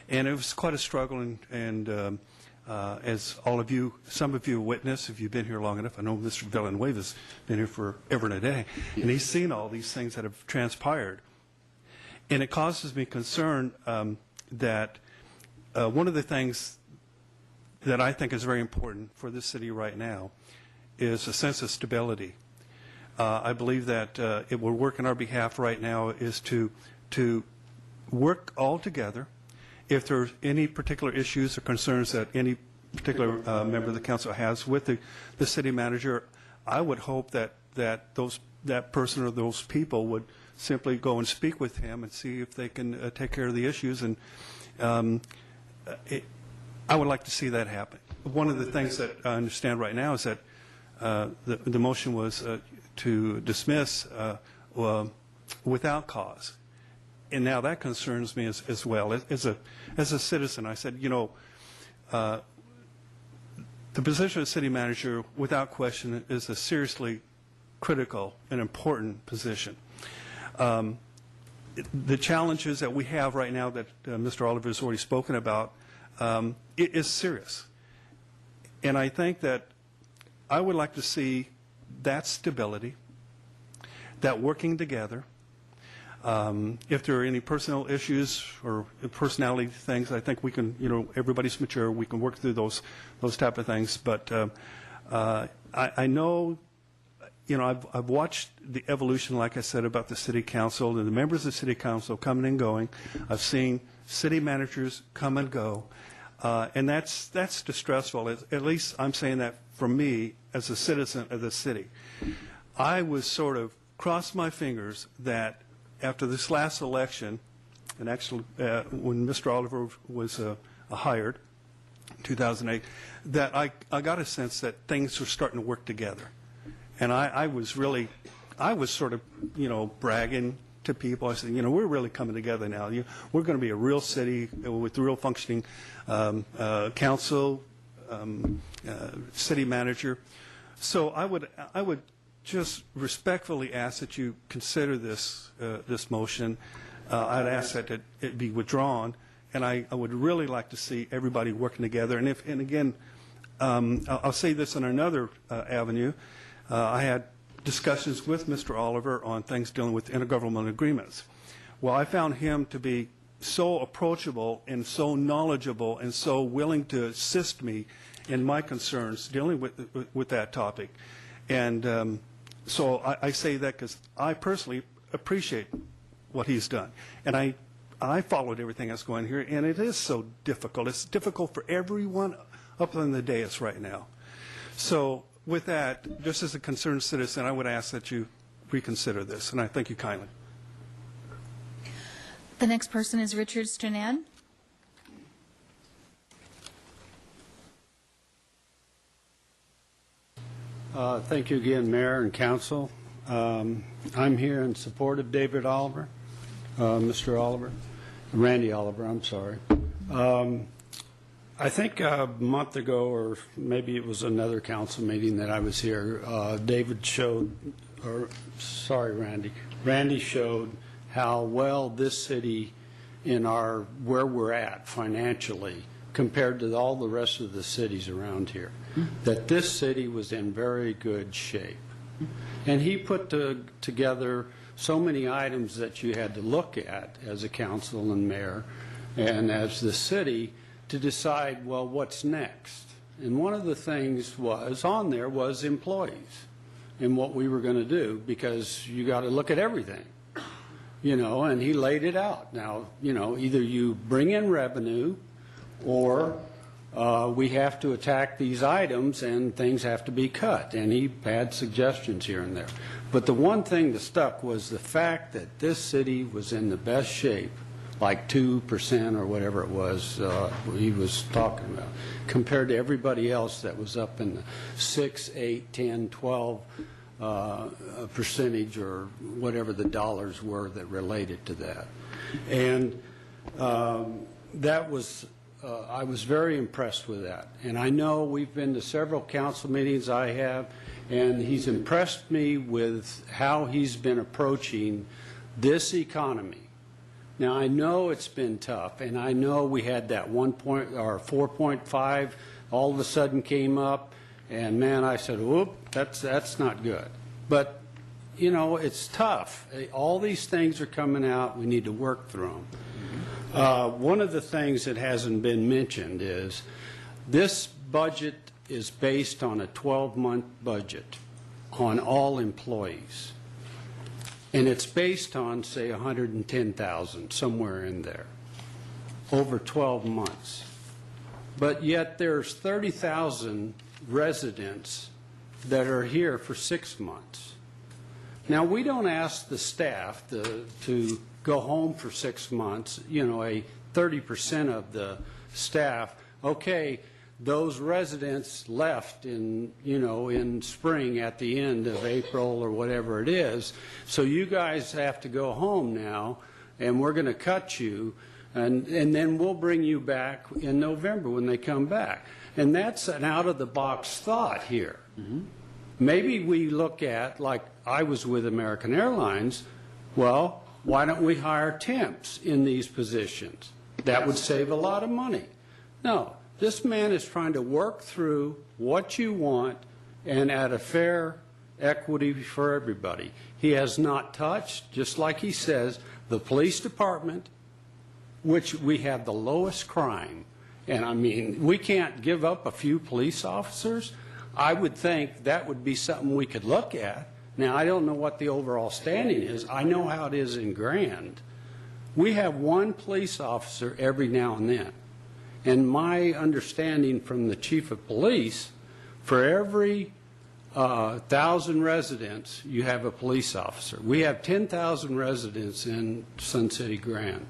and it was quite a struggle. And as all of you, some of you witnessed, if you've been here long enough, I know Mr. Villanueva's been here forever and a day, and he's seen all these things that have transpired, and it causes me concern that one of the things that I think is very important for this city right now is a sense of stability. I believe that it will work in our behalf right now is to work all together. If there are any particular issues or concerns that any particular member of the council has with the city manager, I would hope that that person or those people would simply go and speak with him and see if they can take care of the issues. And I would like to see that happen. One of the things that I understand right now is that the motion was to dismiss without cause, and now that concerns me as well. As a citizen, I said, the position of city manager, without question, is a seriously critical and important position. The challenges that we have right now that Mr. Oliver has already spoken about, it is serious, and I think that I would like to see that stability, that working together. If there are any personal issues or personality things, I think we can, everybody's mature, we can work through those type of things. But I know, I've watched the evolution, like I said, about the city council and the members of the city council coming and going. I've seen city managers come and go, and that's distressful. At least I'm saying that for me as a citizen of the city. I was sort of crossed my fingers that after this last election, and actually when Mr. Oliver was hired in 2008, that I got a sense that things were starting to work together. And I was sort of, bragging to people. I said, we're really coming together now. We're going to be a real city with real functioning council, city manager. So I would just respectfully ask that you consider this motion. I'd ask that it be withdrawn, and I would really like to see everybody working together. And again, I'll say this in another avenue. I had discussions with Mr. Oliver on things dealing with intergovernmental agreements. Well, I found him to be so approachable and so knowledgeable and so willing to assist me in my concerns dealing with that topic. And so I say that because I personally appreciate what he's done. And I followed everything that's going here, and it is so difficult. It's difficult for everyone up on the dais right now. So with that, just as a concerned citizen, I would ask that you reconsider this, and I thank you kindly. The next person is Richard Stranad. Thank you again, Mayor and Council. I'm here in support of David Oliver, Mr. Oliver, Randy Oliver, I'm sorry. I think a month ago, or maybe it was another council meeting that I was here, David showed, or sorry, Randy showed how well this city in where we're at financially compared to all the rest of the cities around here, that this city was in very good shape. And he put together so many items that you had to look at as a council and mayor and as the city to decide, well, what's next? And one of the things on there was employees and what we were going to do, because you got to look at everything, and he laid it out. Now, either you bring in revenue or we have to attack these items and things have to be cut. And he had suggestions here and there. But the one thing that stuck was the fact that this city was in the best shape, like 2% or whatever it was he was talking about, compared to everybody else that was up in the 6, 8, 10, 12 percentage or whatever the dollars were that related to that. And that was I was very impressed with that. And I know we've been to several council meetings, I have, and he's impressed me with how he's been approaching this economy. Now, I know it's been tough, and I know we had that 4.5 all of a sudden came up, and man, I said, whoop, that's not good. But, it's tough. All these things are coming out. We need to work through them. One of the things that hasn't been mentioned is this budget is based on a 12-month budget on all employees. And it's based on, say, 110,000, somewhere in there, over 12 months. But yet there's 30,000 residents that are here for 6 months. Now, we don't ask the staff to go home for 6 months, a 30% of the staff. Okay, those residents left in spring at the end of April or whatever it is, so you guys have to go home now, and we're going to cut you, and then we'll bring you back in November when they come back. And that's an out-of-the-box thought here. Maybe we look at, like I was with American Airlines, well, why don't we hire temps in these positions? That would save a lot of money. No, this man is trying to work through what you want and at a fair equity for everybody. He has not touched, just like he says, the police department, which we have the lowest crime. And I mean, we can't give up a few police officers. I would think that would be something we could look at. Now, I don't know what the overall standing is. I know how it is in Grand. We have one police officer every now and then. And my understanding from the chief of police, for every 1,000 residents, you have a police officer. We have 10,000 residents in Sun City Grand,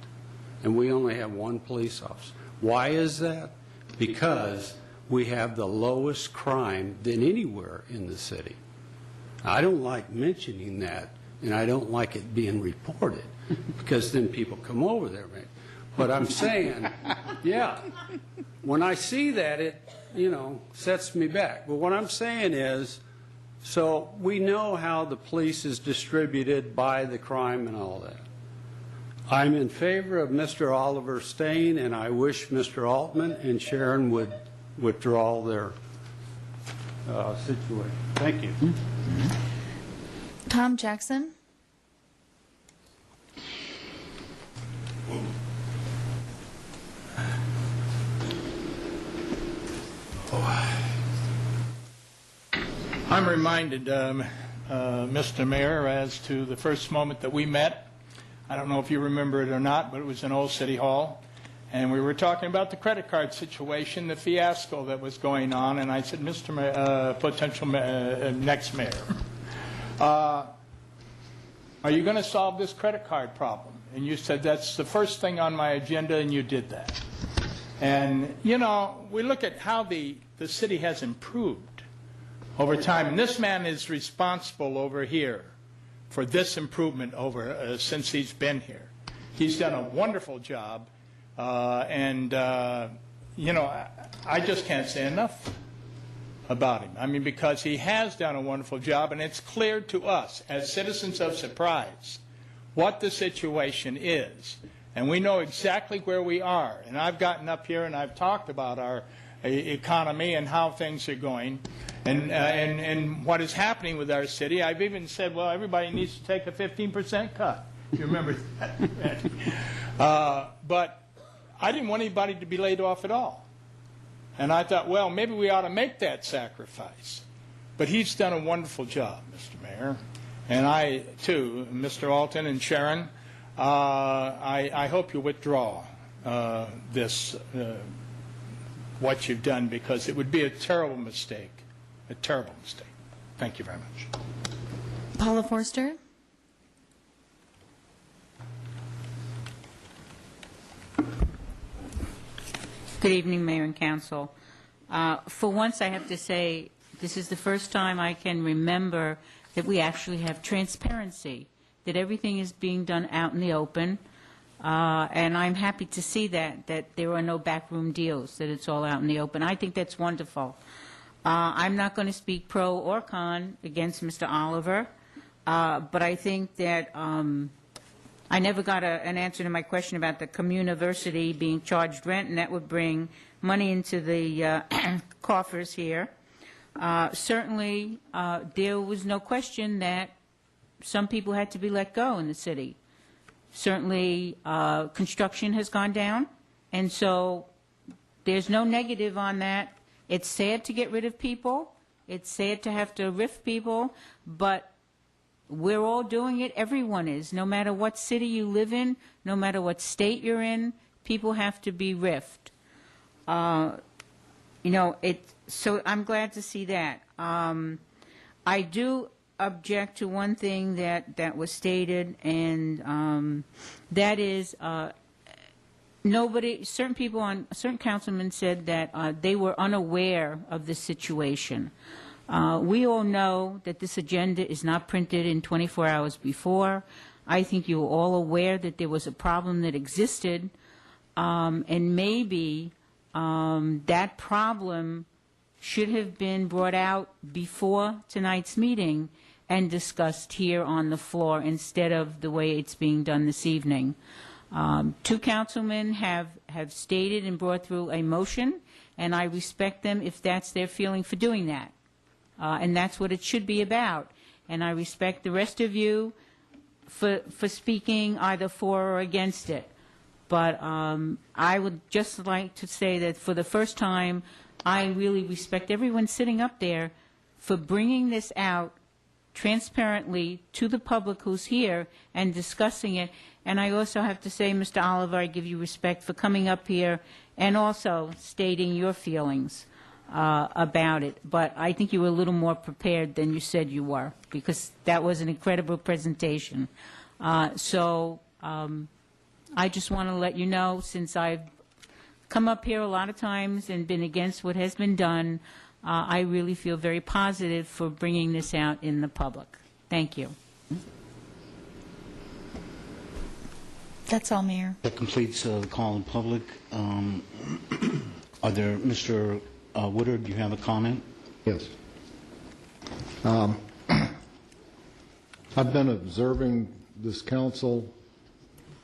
and we only have one police officer. Why is that? Because we have the lowest crime than anywhere in the city. I don't like mentioning that, and I don't like it being reported, because then people come over there. Right? But I'm saying, yeah, when I see that, sets me back. But what I'm saying is, so we know how the police is distributed by the crime and all that. I'm in favor of Mr. Oliver staying, and I wish Mr. Altman and Sharon would withdraw their situation. Thank you. Tom Jackson. I'm reminded, Mr. Mayor, as to the first moment that we met. I don't know if you remember it or not, but it was in Old City Hall. And we were talking about the credit card situation, the fiasco that was going on. And I said, Mr. Mayor, potential next mayor, are you going to solve this credit card problem? And you said, that's the first thing on my agenda, and you did that. And, we look at how the city has improved over time. And this man is responsible over here for this improvement since he's been here. He's done a wonderful job. I just can't say enough about him. I mean, because he has done a wonderful job, and it's clear to us as citizens of Surprise what the situation is. And we know exactly where we are. And I've gotten up here and I've talked about our economy and how things are going and what is happening with our city. I've even said, well, everybody needs to take a 15% cut. You remember that? But I didn't want anybody to be laid off at all. And I thought, well, maybe we ought to make that sacrifice. But he's done a wonderful job, Mr. Mayor. And I, too, Mr. Alton and Sharon, I hope you withdraw what you've done, because it would be a terrible mistake. A terrible mistake. Thank you very much. Paula Forster. Good evening, Mayor and Council. For once, I have to say this is the first time I can remember that we actually have transparency, that everything is being done out in the open, and I'm happy to see that there are no backroom deals, that it's all out in the open. I think that's wonderful. I'm not going to speak pro or con against Mr. Oliver, but I think that I never got an answer to my question about the communiversity being charged rent, and that would bring money into the coffers here. Certainly, there was no question that some people had to be let go in the city. Certainly, construction has gone down, and so there's no negative on that. It's sad to get rid of people. It's sad to have to riff people, but we're all doing it. Everyone is. No matter what city you live in, no matter what state you're in, people have to be riffed. So I'm glad to see that. I do object to one thing that was stated, and that is certain councilmen said that they were unaware of the situation. We all know that this agenda is not printed in 24 hours before. I think you were all aware that there was a problem that existed, and maybe that problem should have been brought out before tonight's meeting and discussed here on the floor instead of the way it's being done this evening. Two councilmen have stated and brought through a motion, and I respect them if that's their feeling for doing that. And that's what it should be about. And I respect the rest of you for speaking either for or against it. But I would just like to say that for the first time, I really respect everyone sitting up there for bringing this out transparently to the public who's here and discussing it. And I also have to say, Mr. Oliver, I give you respect for coming up here and also stating your feelings about it. But I think you were a little more prepared than you said you were, because that was an incredible presentation. I just want to let you know, since I've come up here a lot of times and been against what has been done, I really feel very positive for bringing this out in the public. Thank you. That's all, Mayor. That completes the call in public. Are there, Mr. Woodard, you have a comment? Yes. I've been observing this council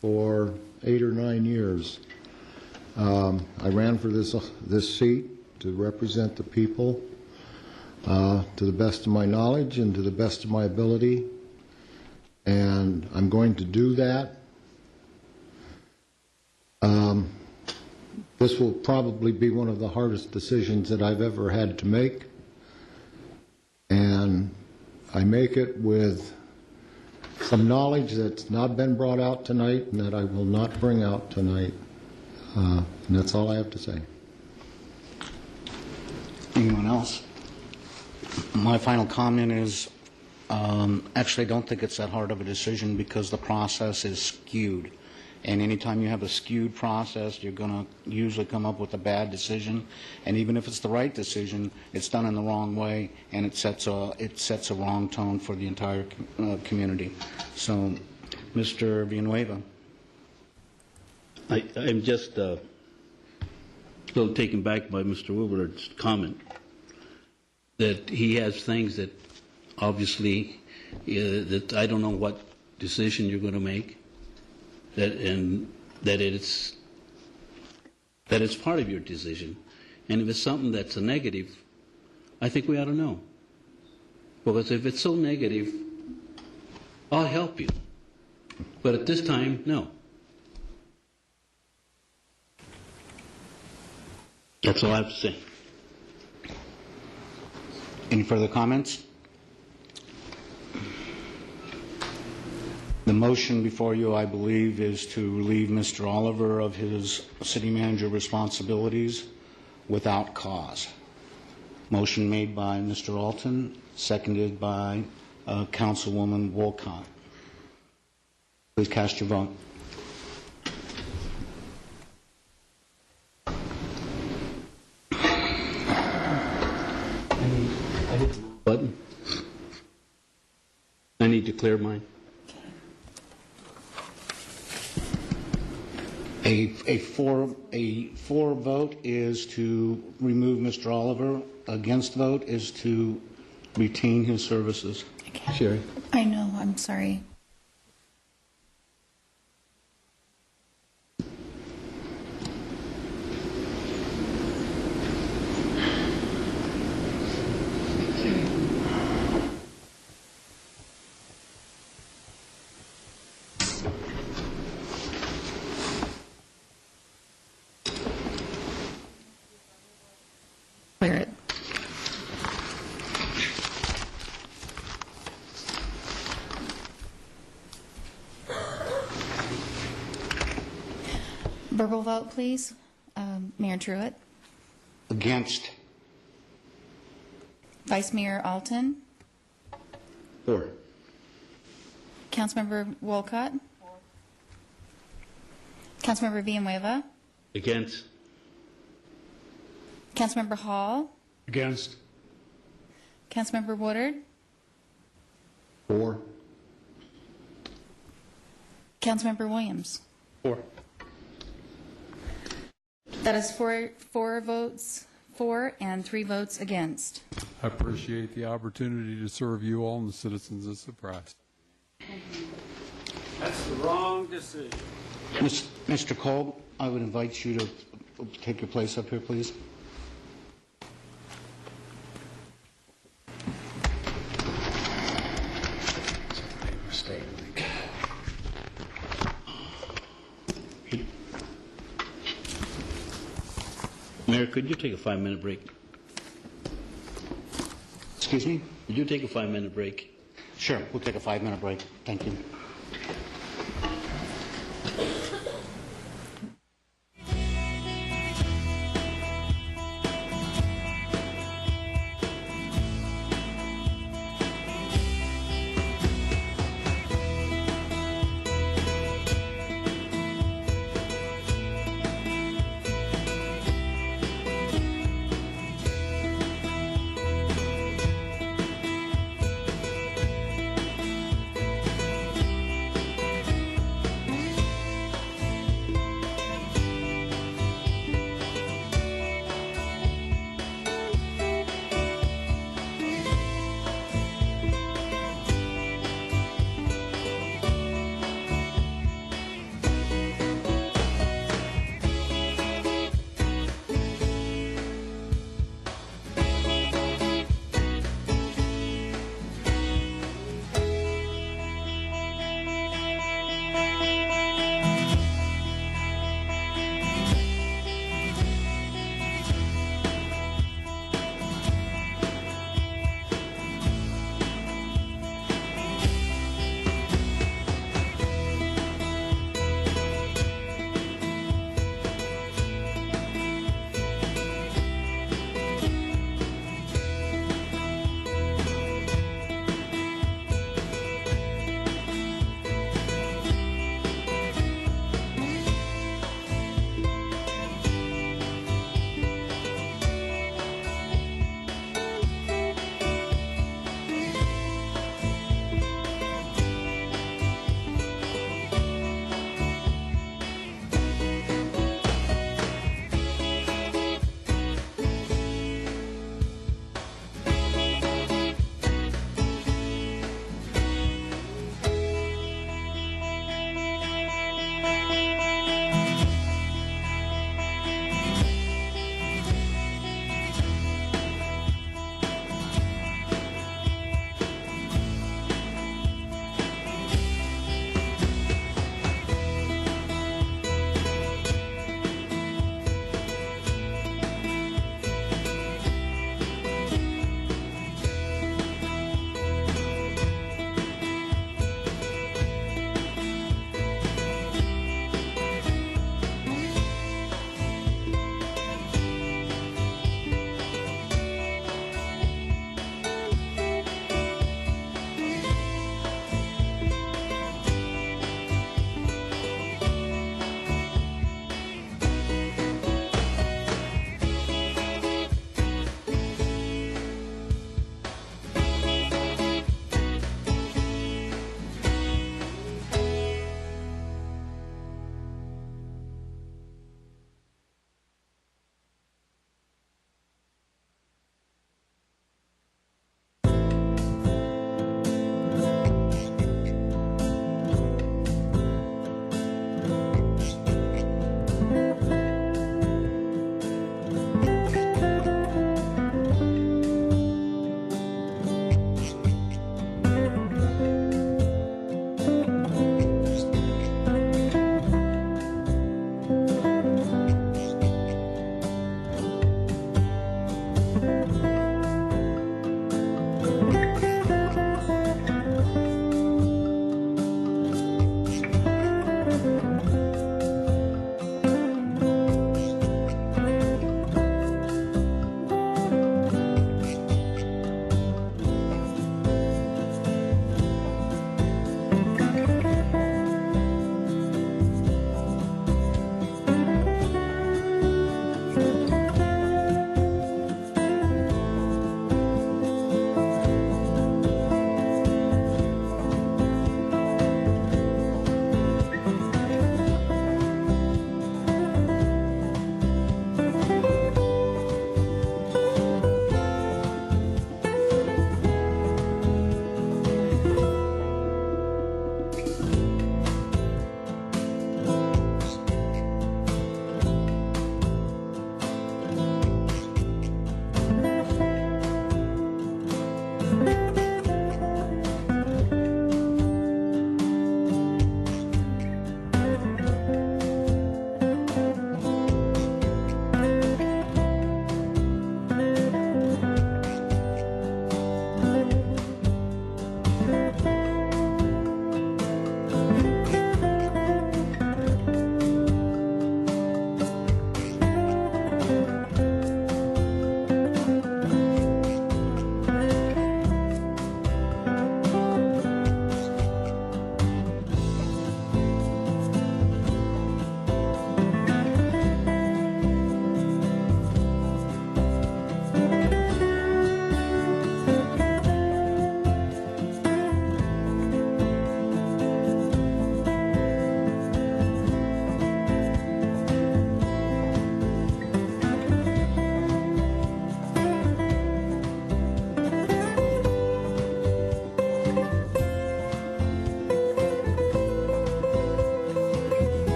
for 8 or 9 years. I ran for this seat to represent the people to the best of my knowledge and to the best of my ability, and I'm going to do that. This will probably be one of the hardest decisions that I've ever had to make, and I make it with some knowledge that's not been brought out tonight and that I will not bring out tonight. And that's all I have to say. Anyone else? My final comment is, actually, I don't think it's that hard of a decision because the process is skewed. And anytime you have a skewed process, you're going to usually come up with a bad decision. And even if it's the right decision, it's done in the wrong way, and it sets a wrong tone for the entire community. So, Mr. Villanueva. I'm just still taken back by Mr. Woodward's comment that he has things that obviously that I don't know what decision you're going to make, that it's part of your decision, and if it's something that's a negative, I think we ought to know, because if it's so negative, I'll help you, but at this time, no. That's all I have to say. Any further comments? The motion before you, I believe, is to relieve Mr. Oliver of his city manager responsibilities without cause. Motion made by Mr. Alton, seconded by Councilwoman Wolcott. Please cast your vote. Button. I need to clear mine. A for vote is to remove Mr. Oliver. Against vote is to retain his services. Sherry? I know, I'm sorry. Clear it. Verbal vote, please. Mayor Truitt. Against. Vice Mayor Alton. For. Councilmember Wolcott. Councilmember Villanueva. Against. Councilmember Hall. Against. Councilmember Woodard. For. Councilmember Williams. For. That is four votes for and 3 votes against. I appreciate the opportunity to serve you all and the citizens of Surprise. That's the wrong decision. Mr. Kolb, I would invite you to take your place up here, please. Mayor, could you take a 5-minute break? Excuse me? Could you take a 5-minute break? Sure, we'll take a 5-minute break. Thank you.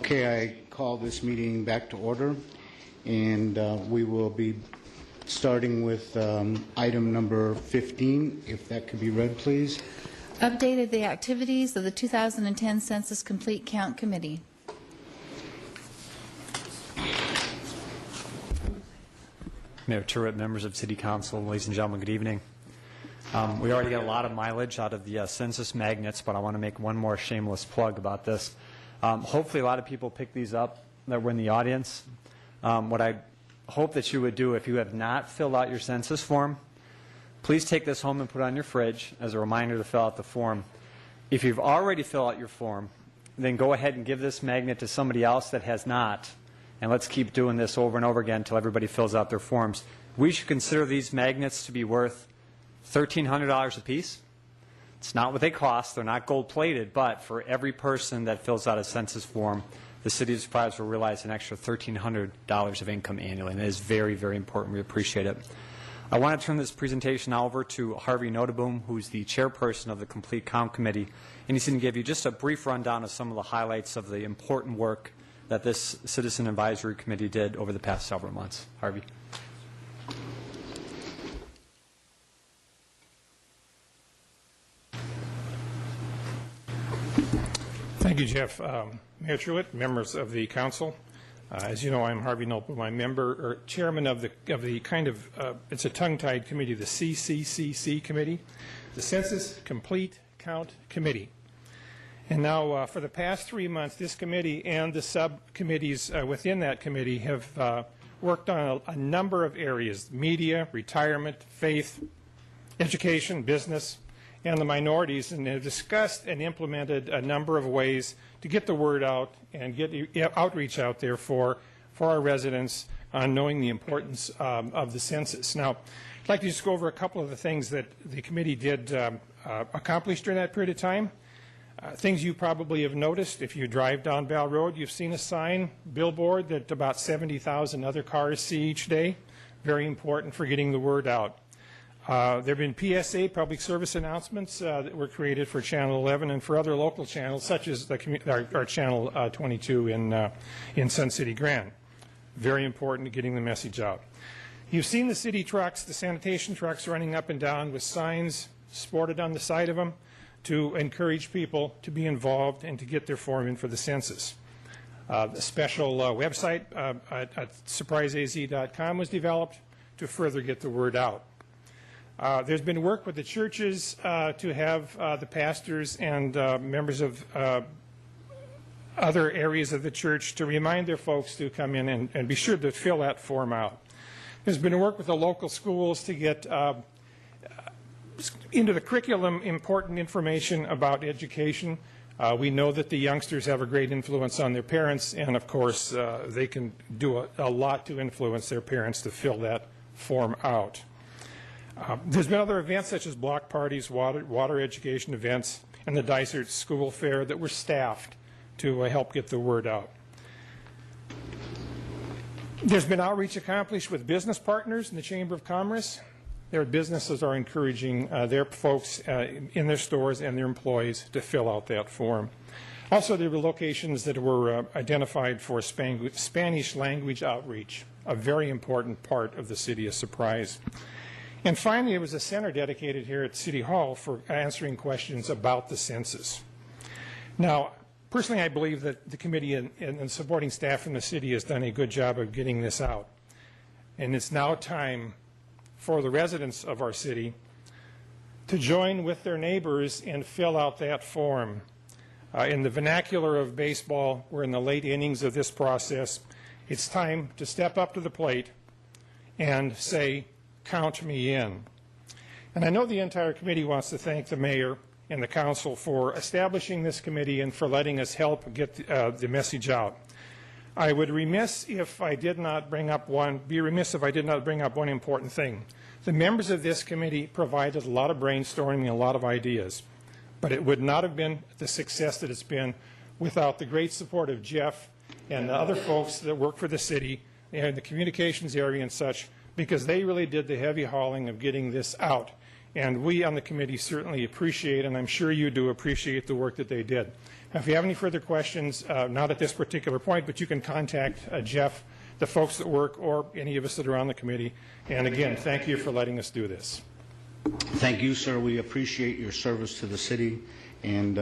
Okay, I call this meeting back to order, and we will be starting with item number 15, if that could be read, please. Updated the activities of the 2010 Census Complete Count Committee. Mayor Turret, members of City Council, ladies and gentlemen, good evening. We already got a lot of mileage out of the census magnets, but I want to make one more shameless plug about this. Hopefully a lot of people pick these up that were in the audience. What I hope that you would do, if you have not filled out your census form, please take this home and put it on your fridge as a reminder to fill out the form. If you've already filled out your form, then go ahead and give this magnet to somebody else that has not, and let's keep doing this over and over again until everybody fills out their forms. We should consider these magnets to be worth $1,300 a piece. It's not what they cost. They're not gold-plated, but for every person that fills out a census form, the City of Surprise will realize an extra $1,300 of income annually, and it is very, very important. We appreciate it. I want to turn this presentation now over to Harvey Noteboom, who's the chairperson of the Complete Count Committee, and he's going to give you just a brief rundown of some of the highlights of the important work that this Citizen Advisory Committee did over the past several months. Harvey. Thank you, Jeff. Mayor Truitt, members of the council. As you know, I'm Harvey Noteboom. I'm chairman of the kind of, it's a tongue-tied committee, the CCCC committee, the Census Complete Count Committee. And now, for the past 3 months, this committee and the subcommittees within that committee have worked on a number of areas: media, retirement, faith, education, business, and the minorities, and have discussed and implemented a number of ways to get the word out and get outreach out there for our residents on knowing the importance of the census. Now, I'd like to just go over a couple of the things that the committee did accomplish during that period of time. Things you probably have noticed. If you drive down Bell Road, you've seen a sign, billboard, that about 70,000 other cars see each day. Very important for getting the word out. There have been PSA, public service announcements, that were created for Channel 11 and for other local channels, such as our Channel 22 in Sun City Grand. Very important to getting the message out. You've seen the city trucks, the sanitation trucks running up and down with signs sported on the side of them to encourage people to be involved and to get their form in for the census. A special website at surpriseaz.com was developed to further get the word out. There's been work with the churches to have the pastors and members of other areas of the church to remind their folks to come in and be sure to fill that form out. There's been work with the local schools to get into the curriculum important information about education. We know that the youngsters have a great influence on their parents, and of course they can do a lot to influence their parents to fill that form out. There's been other events such as block parties, water education events, and the Dysart School Fair that were staffed to help get the word out. There's been outreach accomplished with business partners in the Chamber of Commerce. Their businesses are encouraging their folks in their stores and their employees to fill out that form. Also, there were locations that were identified for Spanish language outreach, a very important part of the City of Surprise. And finally, there was a center dedicated here at City Hall for answering questions about the census. Now, personally, I believe that the committee and supporting staff from the city has done a good job of getting this out. And it's now time for the residents of our city to join with their neighbors and fill out that form. In the vernacular of baseball, we're in the late innings of this process. It's time to step up to the plate and say, "Count me in." And I know the entire committee wants to thank the mayor and the council for establishing this committee and for letting us help get the message out. I would be remiss if I did not bring up one important thing. The members of this committee provided a lot of brainstorming and a lot of ideas, but it would not have been the success that it's been without the great support of Jeff and the other folks that work for the city and the communications area and such, because they really did the heavy hauling of getting this out. and we on the committee certainly appreciate, and I'm sure you do appreciate, the work that they did. Now, if you have any further questions, not at this particular point, but you can contact Jeff, the folks that work, or any of us that are on the committee. And again, thank you for letting us do this. Thank you, sir. We appreciate your service to the city, and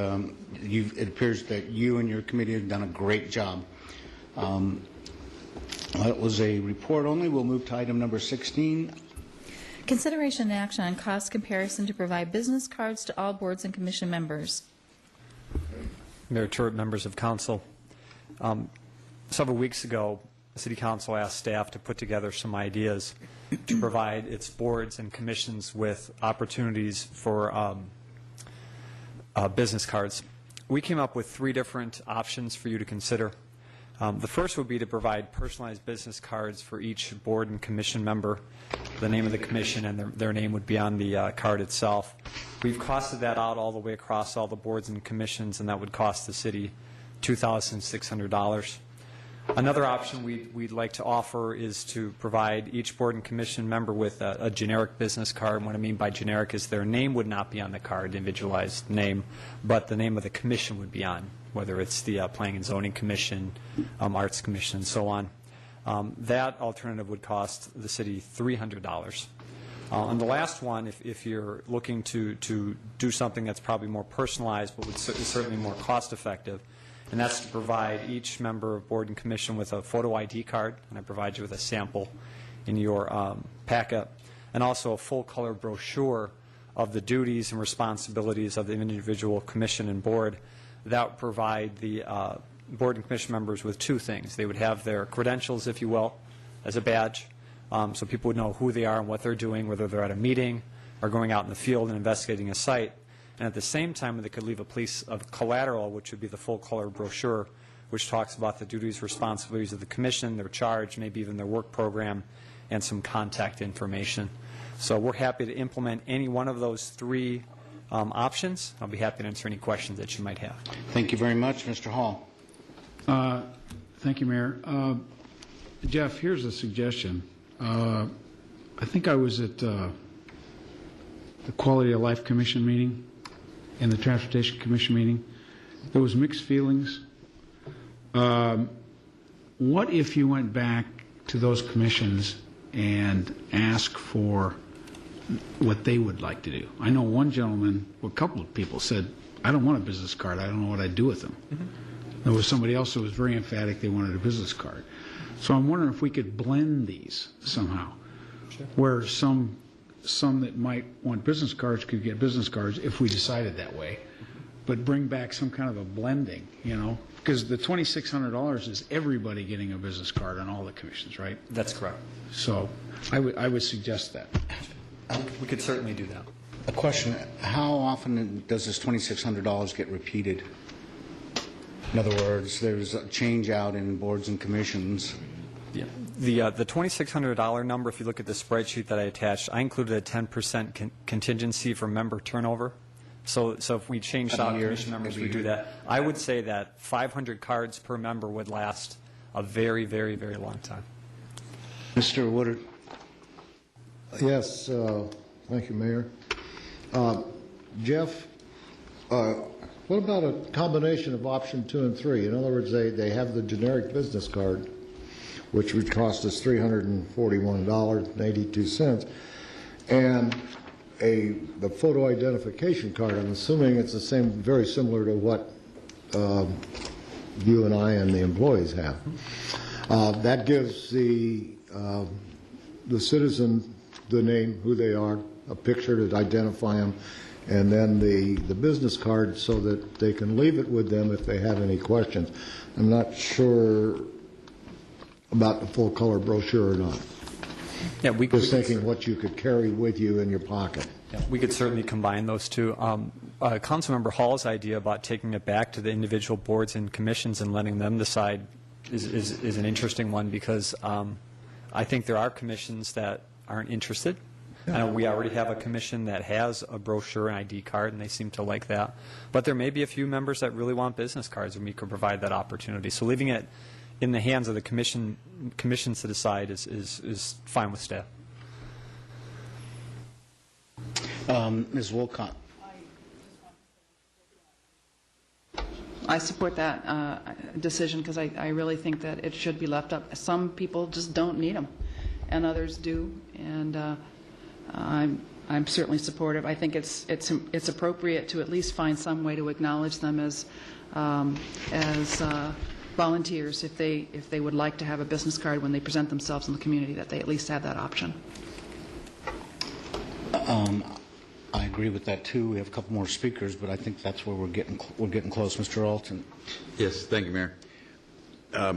it appears that you and your committee have done a great job. That was a report only. We'll move to item number 16. Consideration and action on cost comparison to provide business cards to all boards and commission members. Mayor Turret, members of council, several weeks ago, the City Council asked staff to put together some ideas to provide its boards and commissions with opportunities for business cards. We came up with 3 different options for you to consider. The first would be to provide personalized business cards for each board and commission member. The name of the commission and their name would be on the card itself. We've costed that out all the way across all the boards and commissions, and that would cost the city $2,600. Another option we'd like to offer is to provide each board and commission member with a generic business card. What I mean by generic is their name would not be on the card, individualized name, but the name of the commission would be on, whether it's the Planning and Zoning Commission, Arts Commission, and so on. That alternative would cost the city $300. And the last one, if you're looking to do something that's probably more personalized but would certainly more cost-effective, and that's to provide each member of board and commission with a photo ID card, and I provide you with a sample in your packet, and also a full-color brochure of the duties and responsibilities of the individual commission and board. That would provide the board and commission members with 2 things. They would have their credentials, if you will, as a badge, so people would know who they are and what they're doing, whether they're at a meeting or going out in the field and investigating a site. And at the same time, they could leave a piece of collateral, which would be the full-color brochure, which talks about the duties, responsibilities of the commission, their charge, maybe even their work program, and some contact information. So we're happy to implement any one of those 3 options. I'll be happy to answer any questions that you might have. Thank you very much. Mr. Hall. Thank you, Mayor. Jeff, here's a suggestion. I think I was at the Quality of Life Commission meeting and the Transportation Commission meeting. There was mixed feelings. What if you went back to those commissions and asked for what they would like to do? I know one gentleman, well, a couple of people said, I don't want a business card. I don't know what I'd do with them. There was somebody else who was very emphatic they wanted a business card. So I'm wondering if we could blend these somehow, where some that might want business cards could get business cards if we decided that way, but bring back some kind of a blending, you know, because the $2,600 is everybody getting a business card on all the commissions, right? That's correct. So I would suggest that. We could certainly do that. A question, how often does this $2,600 get repeated? In other words, there's a change out in boards and commissions. Yeah. The $2,600 number, if you look at the spreadsheet that I attached, I included a 10% contingency for member turnover. So if we changed out commission members, we do that. I would say that 500 cards per member would last a very, very, very long time. Mr. Woodard. Yes, thank you, Mayor. Jeff, what about a combination of option 2 and 3? In other words, they have the generic business card, which would cost us $341.82, and the photo identification card. I'm assuming it's the same, very similar to what you and I and the employees have. That gives the citizen the name, who they are, a picture to identify them, and then the business card so that they can leave it with them if they have any questions. I'm not sure about the full color brochure or not. Yeah, we could, just thinking what you could carry with you in your pocket. Yeah, we could certainly combine those 2. Councilmember Hall's idea about taking it back to the individual boards and commissions and letting them decide is an interesting one, because I think there are commissions that aren't interested. I know we already have a commission that has a brochure and ID card, and they seem to like that. But there may be a few members that really want business cards, and we could provide that opportunity. So leaving it in the hands of the commissions to decide is fine with staff. Ms. Wolcott. I support that decision because I really think that it should be left up. Some people just don't need them, and others do, and I'm certainly supportive. I think it's appropriate to at least find some way to acknowledge them as volunteers if they would like to have a business card when they present themselves in the community, that they at least have that option. I agree with that too. We have a couple more speakers, but I think that's where we're getting close. Mr. Alton. Yes, thank you, Mayor.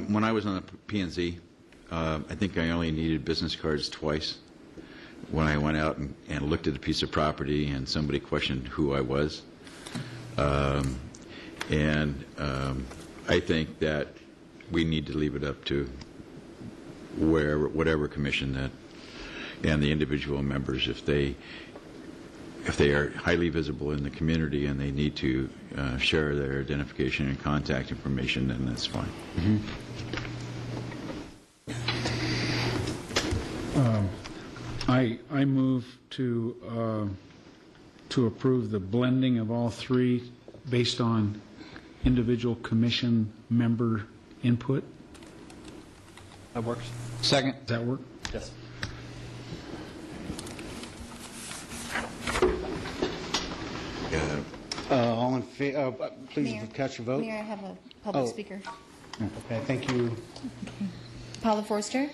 When I was on the P&Z, I think I only needed business cards twice. When I went out and looked at a piece of property and somebody questioned who I was. I think that we need to leave it up to whatever commission that and the individual members, if they are highly visible in the community and they need to share their identification and contact information, then that's fine. I move to approve the blending of all three based on individual commission member input. That works. Second. Does that work? Yes. All in favor? Please Mayor, cast your vote. Mayor, I have a public speaker. Okay, thank you. Okay. Paula Forster.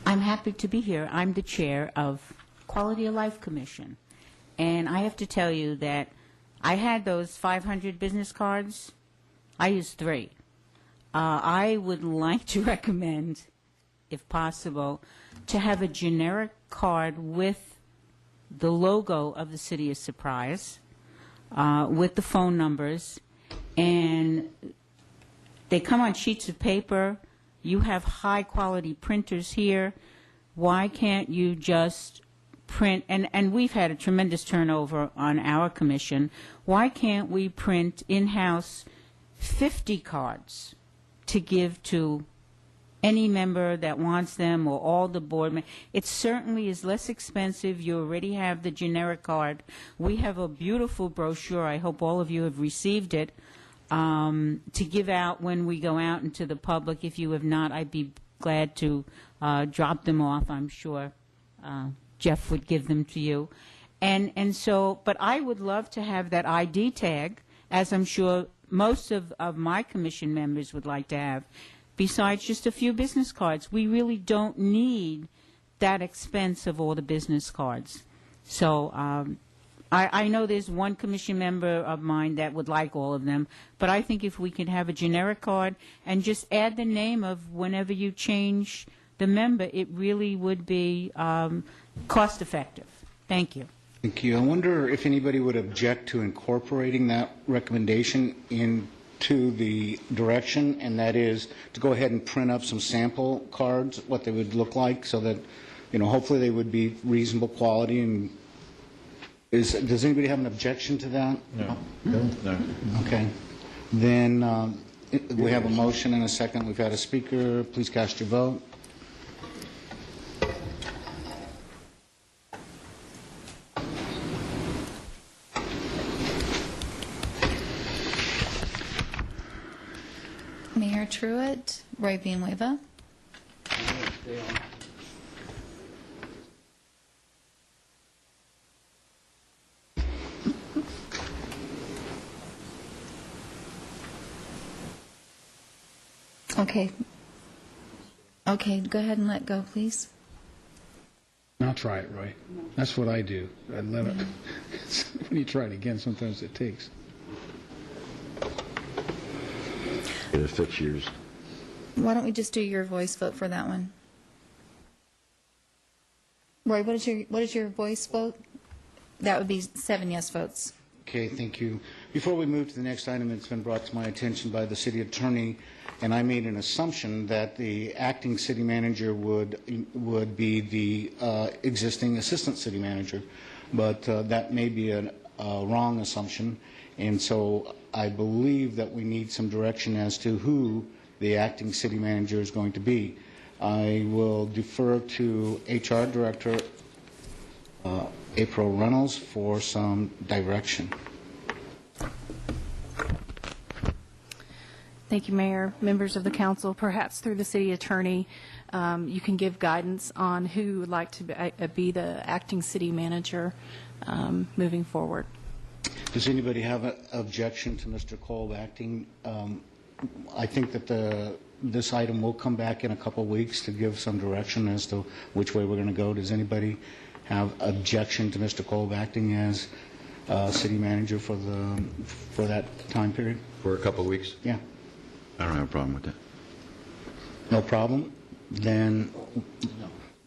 I'm happy to be here. I'm the chair of Quality of Life Commission. And I have to tell you that I had those 500 business cards. I used 3. I would like to recommend, if possible, to have a generic card with the logo of the City of Surprise, with the phone numbers, and they come on sheets of paper. You have high-quality printers here. Why can't you just print, and we've had a tremendous turnover on our commission, why can't we print in-house 50 cards to give to any member that wants them, or all the board members? It certainly is less expensive. You already have the generic card. We have a beautiful brochure. I hope all of you have received it, to give out when we go out into the public. If you have not, I'd be glad to drop them off. I'm sure Jeff would give them to you. And so, but I would love to have that ID tag, as I'm sure most of my commission members would like to have, besides just a few business cards. We really don't need that expense of all the business cards. So I know there's one commission member of mine that would like all of them, but I think if we could have a generic card and just add the name of whenever you change the member, it really would be cost effective. Thank you. Thank you. I wonder if anybody would object to incorporating that recommendation into the direction, and that is to go ahead and print up some sample cards, what they would look like, so that, you know, hopefully they would be reasonable quality. And does anybody have an objection to that? No. No. Okay. Then we have a motion and a second. We've had a speaker. Please cast your vote. Mayor Truitt, Roy Villanueva. Okay. Okay, go ahead and let go, please. I'll try it, Roy. That's what I do. I let it. When you try it again, sometimes it takes. It affects yours. Why don't we just do your voice vote for that one? Roy, what is your voice vote? That would be 7 yes votes. Okay, thank you. Before we move to the next item, it's been brought to my attention by the city attorney, and I made an assumption that the acting city manager would be the existing assistant city manager, but that may be a wrong assumption, and so I believe that we need some direction as to who the acting city manager is going to be. I will defer to HR Director April Reynolds for some direction. Thank you, Mayor. Members of the council, perhaps through the city attorney, you can give guidance on who would like to be the acting city manager moving forward. Does anybody have an objection to Mr. Kolb acting? I think that this item will come back in a couple of weeks to give some direction as to which way we're going to go. Does anybody have objection to Mr. Kolb acting as city manager for that time period? For a couple of weeks? Yeah. I don't have a problem with that. No problem. Then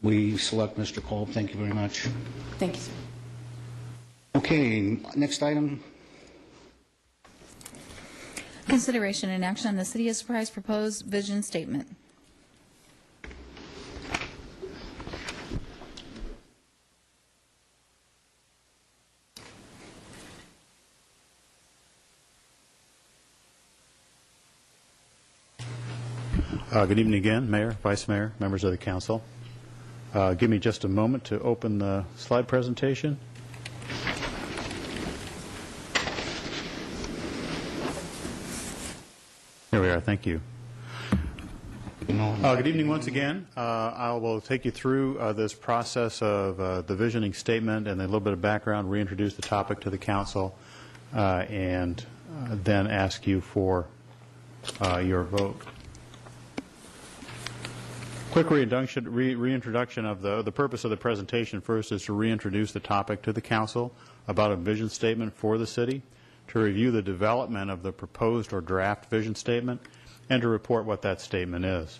we select Mr. Kolb. Thank you very much. Thank you, sir. Okay, next item. Consideration and action on the City of Surprise proposed vision statement. Good evening again, Mayor, Vice Mayor, members of the council. Give me just a moment to open the slide presentation. Here we are. Thank you. Good evening once again. I will take you through this process of the visioning statement and a little bit of background, reintroduce the topic to the council, and then ask you for your vote. Quick reintroduction of the purpose of the presentation. First is to reintroduce the topic to the council about a vision statement for the city, to review the development of the proposed or draft vision statement, and to report what that statement is.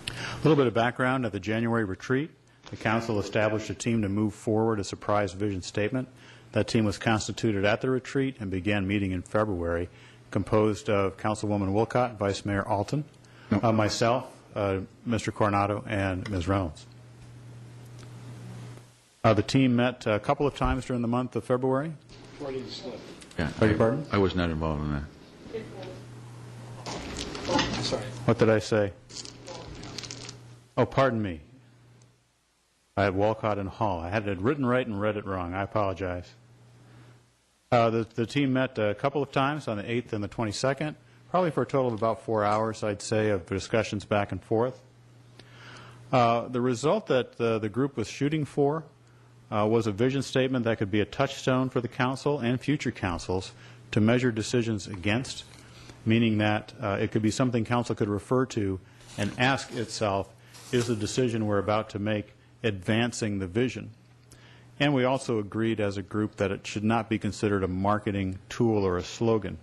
A little bit of background. At the January retreat, the council established a team to move forward a surprise vision statement. That team was constituted at the retreat and began meeting in February, composed of Councilwoman Wilcott, Vice Mayor Alton, myself, Mr. Coronado, and Ms. Reynolds. The team met a couple of times during the month of February. Yeah, Beg your pardon? I was not involved in that. Sorry. What did I say? Oh, pardon me. I had Walcott and Hall. I had it written right and read it wrong. I apologize. The team met a couple of times on the 8th and the 22nd, probably for a total of about 4 hours, I'd say, of discussions back and forth. The result that the group was shooting for was a vision statement that could be a touchstone for the council and future councils to measure decisions against, meaning that it could be something council could refer to and ask itself, is the decision we're about to make advancing the vision? And we also agreed as a group that it should not be considered a marketing tool or a slogan.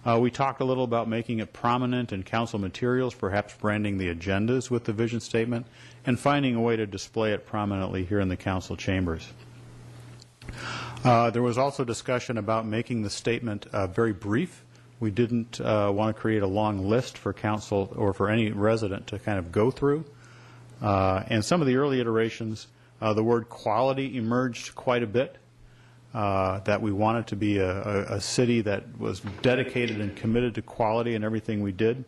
We talked a little about making it prominent in council materials, perhaps branding the agendas with the vision statement, and finding a way to display it prominently here in the council chambers. There was also discussion about making the statement very brief. We didn't want to create a long list for council or for any resident to kind of go through. And some of the early iterations, the word quality emerged quite a bit. That we wanted to be a city that was dedicated and committed to quality in everything we did.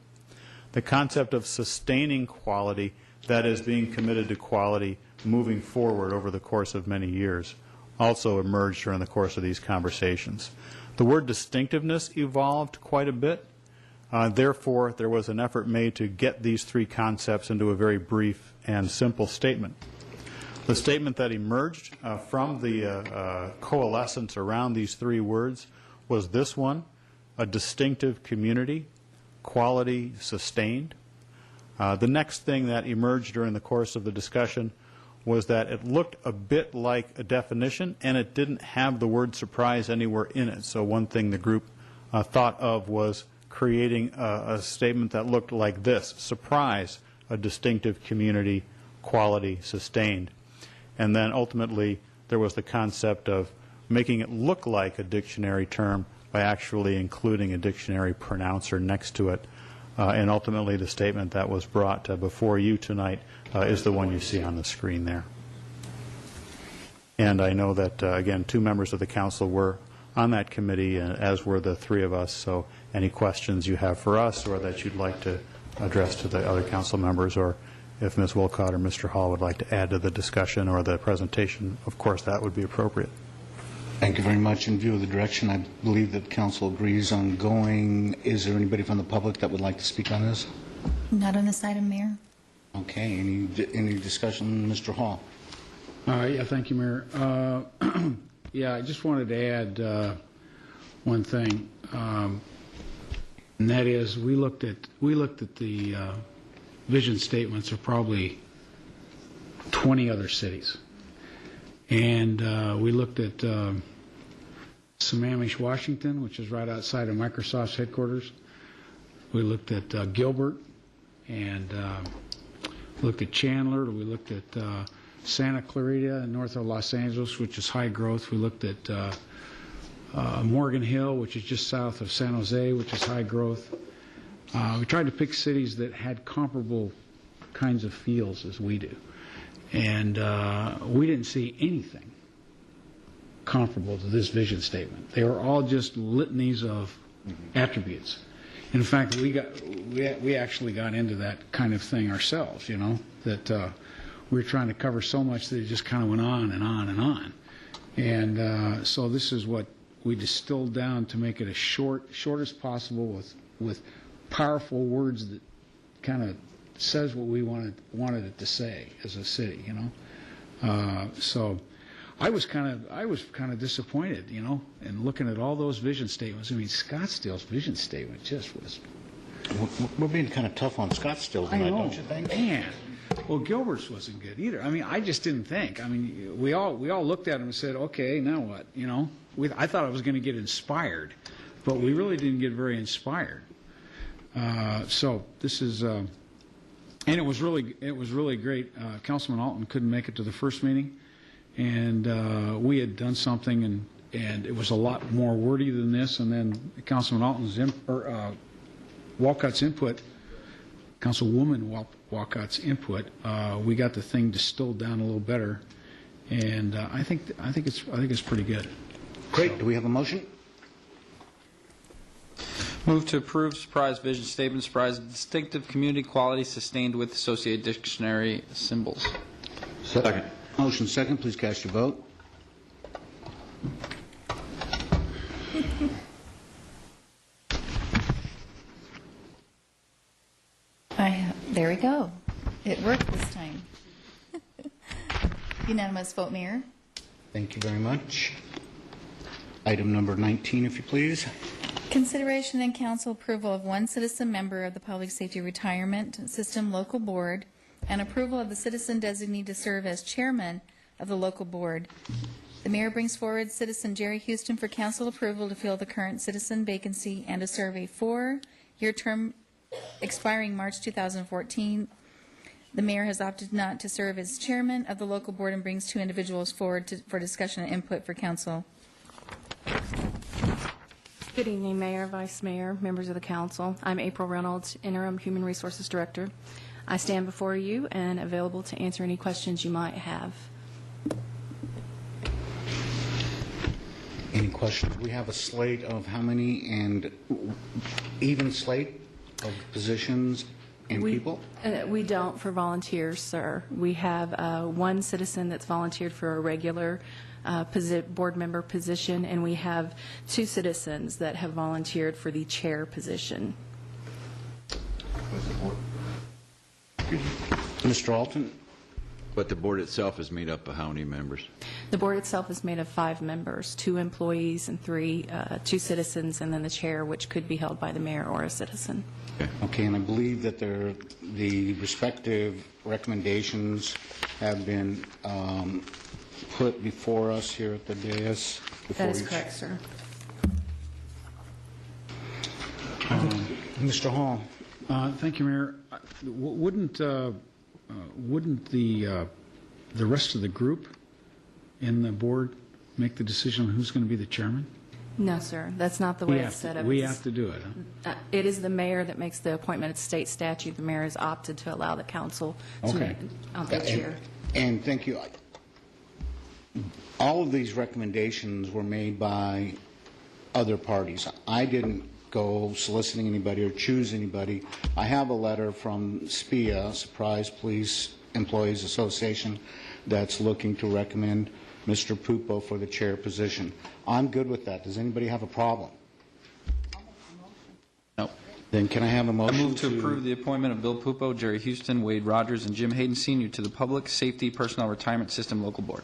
The concept of sustaining quality, that is being committed to quality moving forward over the course of many years, also emerged during the course of these conversations. The word distinctiveness evolved quite a bit. Therefore, there was an effort made to get these three concepts into a very brief and simple statement. The statement that emerged from the coalescence around these three words was this one: a distinctive community, quality sustained. The next thing that emerged during the course of the discussion was that it looked a bit like a definition, and it didn't have the word surprise anywhere in it. So one thing the group thought of was creating a statement that looked like this: surprise, a distinctive community, quality sustained. And then ultimately there was the concept of making it look like a dictionary term by actually including a dictionary pronouncer next to it. And ultimately the statement that was brought before you tonight is the one you see on the screen there. And I know that, again, 2 members of the council were on that committee, as were the 3 of us. So any questions you have for us or that you'd like to address to the other council members or if Ms. Wolcott or Mr. Hall would like to add to the discussion or the presentation, of course, that would be appropriate. Thank you very much. In view of the direction, I believe that council agrees on going. Is there anybody from the public that would like to speak on this? Not on this item, Mayor. Okay. Any discussion, Mr. Hall? Yeah, thank you, Mayor. Yeah, I just wanted to add one thing, and that is we looked at the vision statements of probably 20 other cities, and we looked at Sammamish, Washington, which is right outside of Microsoft's headquarters. We looked at Gilbert, and looked at Chandler. We looked at Santa Clarita, north of Los Angeles, which is high growth. We looked at Morgan Hill, which is just south of San Jose, which is high growth. We tried to pick cities that had comparable kinds of feels as we do. And we didn't see anything comparable to this vision statement. They were all just litanies of attributes. In fact, we actually got into that kind of thing ourselves, you know, that we were trying to cover so much that it just kind of went on and on and on. And so this is what we distilled down to make it as short as possible with powerful words that kind of says what we wanted it to say as a city, you know. So I was kind of disappointed, you know, in looking at all those vision statements. I mean, Scottsdale's vision statement just was. We're being kind of tough on Scottsdale tonight, don't you think? Man. Well, Gilbert's wasn't good either. I mean, I just didn't think. I mean, we all looked at him and said, okay, now what? You know, I thought I was going to get inspired, but we really didn't get very inspired. So this is, and it was really great. Councilman Alton couldn't make it to the first meeting, and we had done something, and it was a lot more wordy than this. And then Councilman Alton's Walcott's input, Councilwoman Walcott's input, we got the thing distilled down a little better, and I think it's pretty good. Great. Do we have a motion? Move to approve surprise vision statement, surprise distinctive community quality sustained with associated dictionary symbols. Second. Motion second. Please cast your vote. There we go. It worked this time. Unanimous vote, Mayor. Thank you very much. Item number 19, if you please. Consideration and council approval of one citizen member of the Public Safety Retirement System Local Board and approval of the citizen designee to serve as chairman of the local board. The mayor brings forward citizen Jerry Houston for council approval to fill the current citizen vacancy and to serve a 4-year term expiring March 2014. The mayor has opted not to serve as chairman of the local board and brings 2 individuals forward for discussion and input for council. Good evening, Mayor, Vice Mayor, members of the council. I'm April Reynolds, Interim Human Resources Director. I stand before you and available to answer any questions you might have. Any questions? We have a slate of how many, and even slate of positions and people? We don't for volunteers, sir. We have one citizen that's volunteered for a regular board member position, and we have 2 citizens that have volunteered for the chair position. Mr. Alton? But the board itself is made up of how many members? The board itself is made of 5 members, 2 employees and 2 citizens, and then the chair, which could be held by the mayor or a citizen. Okay, and I believe that the respective recommendations have been put before us here at the dais. That is correct, sir. Mr. Hall. Thank you, Mayor. Wouldn't the rest of the group in the board make the decision on who's going to be the chairman? No, sir. That's not the way it's set up. We have to do it, huh? It is the mayor that makes the appointment. It's state statute. The mayor has opted to allow the council to make the chair. And thank you. All of these recommendations were made by other parties. I didn't go soliciting anybody or choose anybody. I have a letter from SPIA, Surprise Police Employees Association, that's looking to recommend Mr. Pupo for the chair position. I'm good with that. Does anybody have a problem? No. Then can I have a motion? I move to approve the appointment of Bill Pupo, Jerry Houston, Wade Rogers, and Jim Hayden Sr. to the Public Safety Personnel Retirement System Local Board.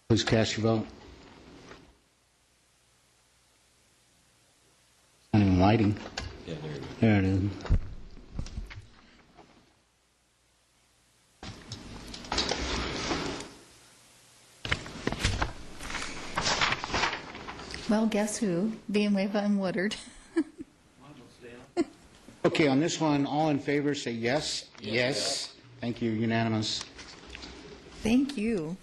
Please cast your vote. Not even lighting. Yeah, there it is. Well, guess who? Villanueva and Woodard. Okay, on this one, all in favor say yes. Yes. Thank you. Unanimous. Thank you.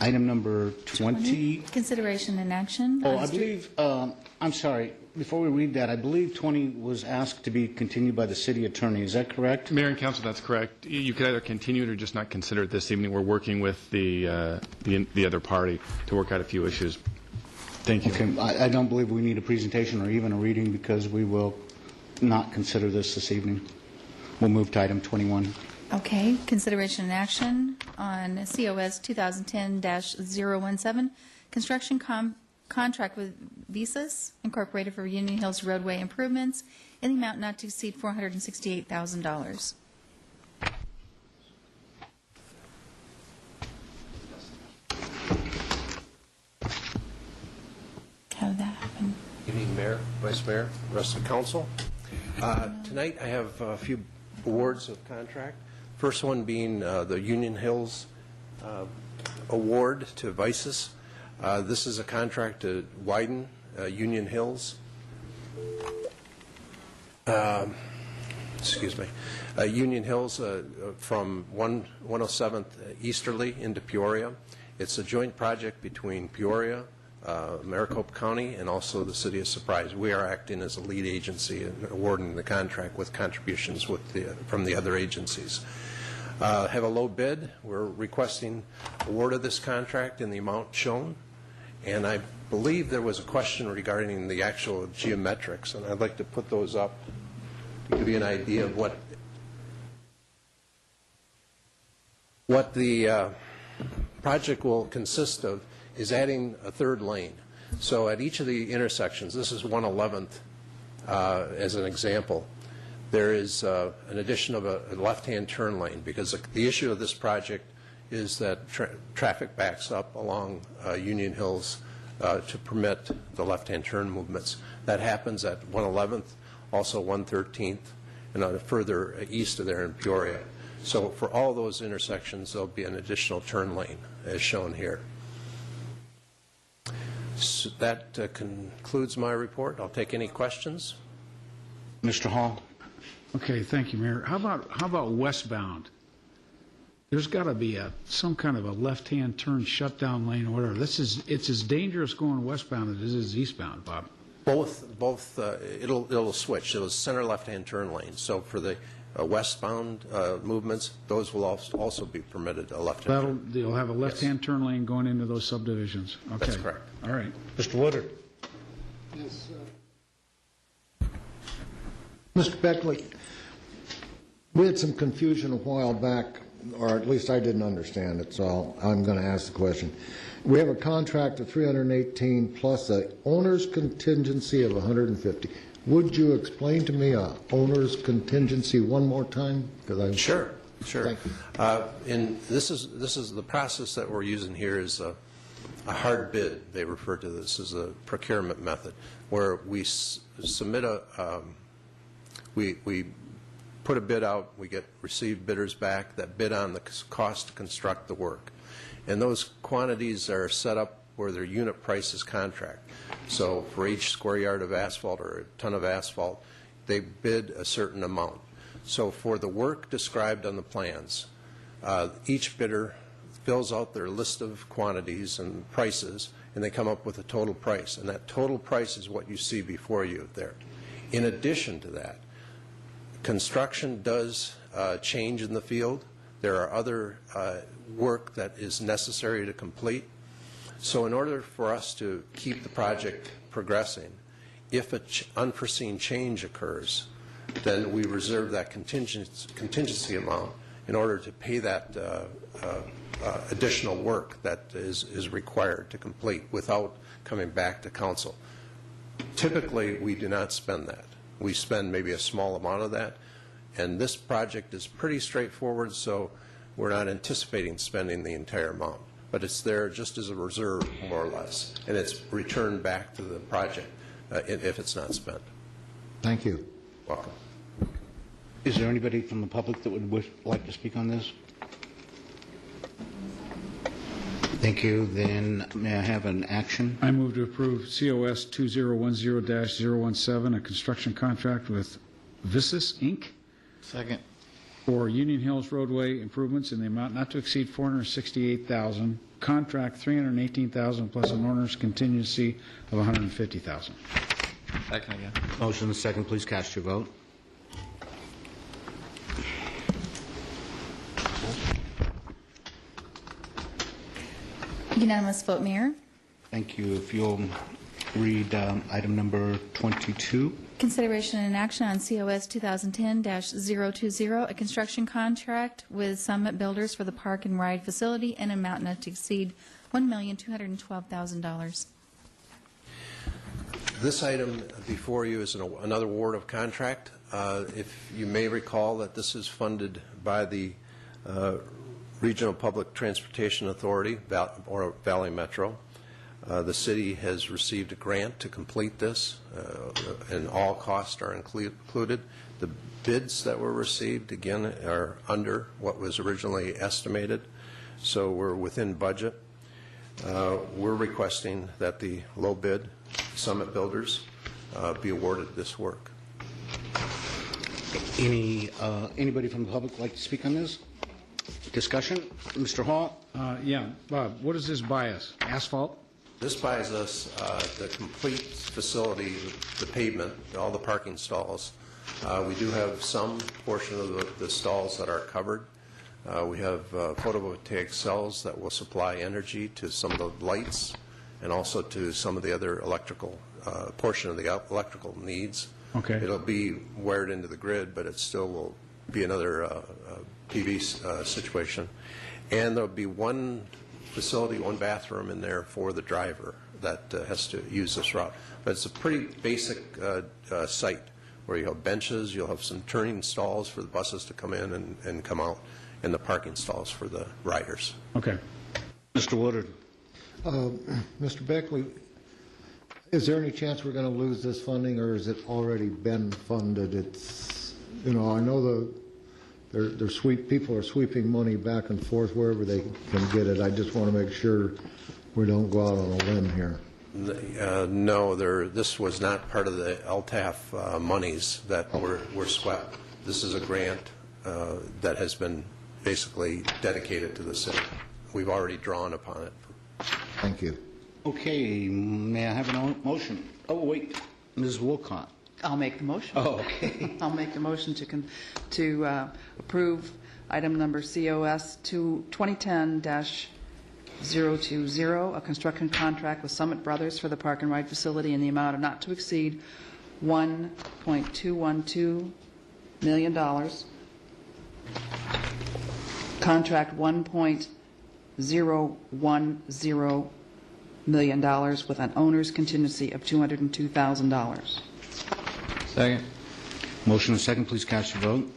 Item number 20. Consideration and action. Oh, I believe, I'm sorry, before we read that, I believe 20 was asked to be continued by the city attorney. Is that correct? Mayor and Council, that's correct. You could either continue it or just not consider it this evening. We're working with the other party to work out a few issues. Thank you. Okay, I don't believe we need a presentation or even a reading because we will not consider this evening. We'll move to item 21. Okay, consideration and action on COS 2010-017, construction contract with Visas Incorporated for Union Hills roadway improvements in the amount not to exceed $468,000. How did that happen? Good evening, Mayor, Vice Mayor, rest of the council. Tonight I have a few awards of contract. First one being the Union Hills award to Vices. This is a contract to widen Union Hills. Union Hills from 107th Easterly into Peoria. It's a joint project between Peoria, Maricopa County, and also the City of Surprise. We are acting as a lead agency and awarding the contract with contributions from the other agencies. Have a low bid. We're requesting award of this contract in the amount shown. And I believe there was a question regarding the actual geometrics, and I'd like to put those up to give you an idea of what the project will consist of is adding a third lane. So at each of the intersections, this is 111th as an example, there is an addition of a left-hand turn lane because the issue of this project is that traffic backs up along Union Hills to permit the left-hand turn movements. That happens at 111th, also 113th, and further east of there in Peoria. So for all those intersections, there'll be an additional turn lane as shown here. So that concludes my report. I'll take any questions. Mr. Hall. Okay, thank you, Mayor. How about westbound? There's got to be some kind of a left-hand turn shutdown lane or whatever. It's as dangerous going westbound as it is eastbound, Bob. Both. It'll switch. It'll center left-hand turn lane. So for the westbound movements, those will also be permitted a left-hand turn. You'll have a left-hand turn lane going into those subdivisions. Okay. That's correct. All right. Mr. Woodard. Yes, Mr. Beckley, we had some confusion a while back, or at least I didn't understand it, so I'm going to ask the question. We have a contract of 318 plus a owner's contingency of 150. Would you explain to me a owner's contingency one more time? Sure. And this is the process that we're using here is a hard bid. They refer to this as a procurement method, where we submit we put a bid out, we receive bidders back that bid on the cost to construct the work. And those quantities are set up where their unit price is contract. So for each square yard of asphalt or a ton of asphalt, they bid a certain amount. So for the work described on the plans, each bidder fills out their list of quantities and prices, and they come up with a total price. And that total price is what you see before you there. In addition to that, construction does change in the field. There are other work that is necessary to complete. So in order for us to keep the project progressing, if an unforeseen change occurs, then we reserve that contingency amount in order to pay that additional work that is required to complete without coming back to council. Typically, we do not spend that. We spend maybe a small amount of that, and this project is pretty straightforward, so we're not anticipating spending the entire amount. But it's there just as a reserve, more or less, and it's returned back to the project if it's not spent. Thank you. Welcome. Is there anybody from the public that would like to speak on this? Thank you. Then may I have an action? I move to approve COS 2010-017, a construction contract with Visis, Inc. Second. for Union Hills roadway improvements in the amount not to exceed $468,000, contract $318,000 plus an owner's contingency of $150,000. Second again. Motion and second. Please cast your vote. Unanimous vote, Mayor. Thank you. If you'll read item number 22. Consideration and action on COS 2010-020, a construction contract with Summit Builders for the Park and Ride facility in an amount not to exceed $1,212,000. This item before you is another award of contract. If you may recall that this is funded by the Regional Public Transportation Authority, or Valley Metro. The city has received a grant to complete this, and all costs are included. The bids that were received, again, are under what was originally estimated, so we're within budget. We're requesting that the low bid, Summit Builders, be awarded this work. Anybody from the public like to speak on this? Discussion? Mr. Hall? Yeah, Bob, what does this buy us? Asphalt? This buys us the complete facility, the pavement, all the parking stalls. We do have some portion of the stalls that are covered. We have photovoltaic cells that will supply energy to some of the lights and also to some of the other electrical, portion of the electrical needs. Okay. It'll be wired into the grid, but it still will be another PV situation. And there'll be one facility, one bathroom in there for the driver that has to use this route. But it's a pretty basic site where you have benches, you'll have some turning stalls for the buses to come in and come out, and the parking stalls for the riders. Okay. Mr. Woodard. Mr. Beckley, is there any chance we're going to lose this funding, or has it already been funded? It's, I know people are sweeping money back and forth wherever they can get it. I just want to make sure we don't go out on a limb here. No, this was not part of the LTAF monies that were swept. This is a grant that has been basically dedicated to the city. We've already drawn upon it. Thank you. Okay, may I have a motion? Oh, wait, Ms. Wilcott. I'll make the motion. Oh, okay. I'll make the motion to approve item number COS 2010-020, a construction contract with Summit Brothers for the Park and Ride facility in the amount of not to exceed $1.212 million. Contract $1.010 million with an owner's contingency of $202,000. Second. Motion and second. Please cast your vote.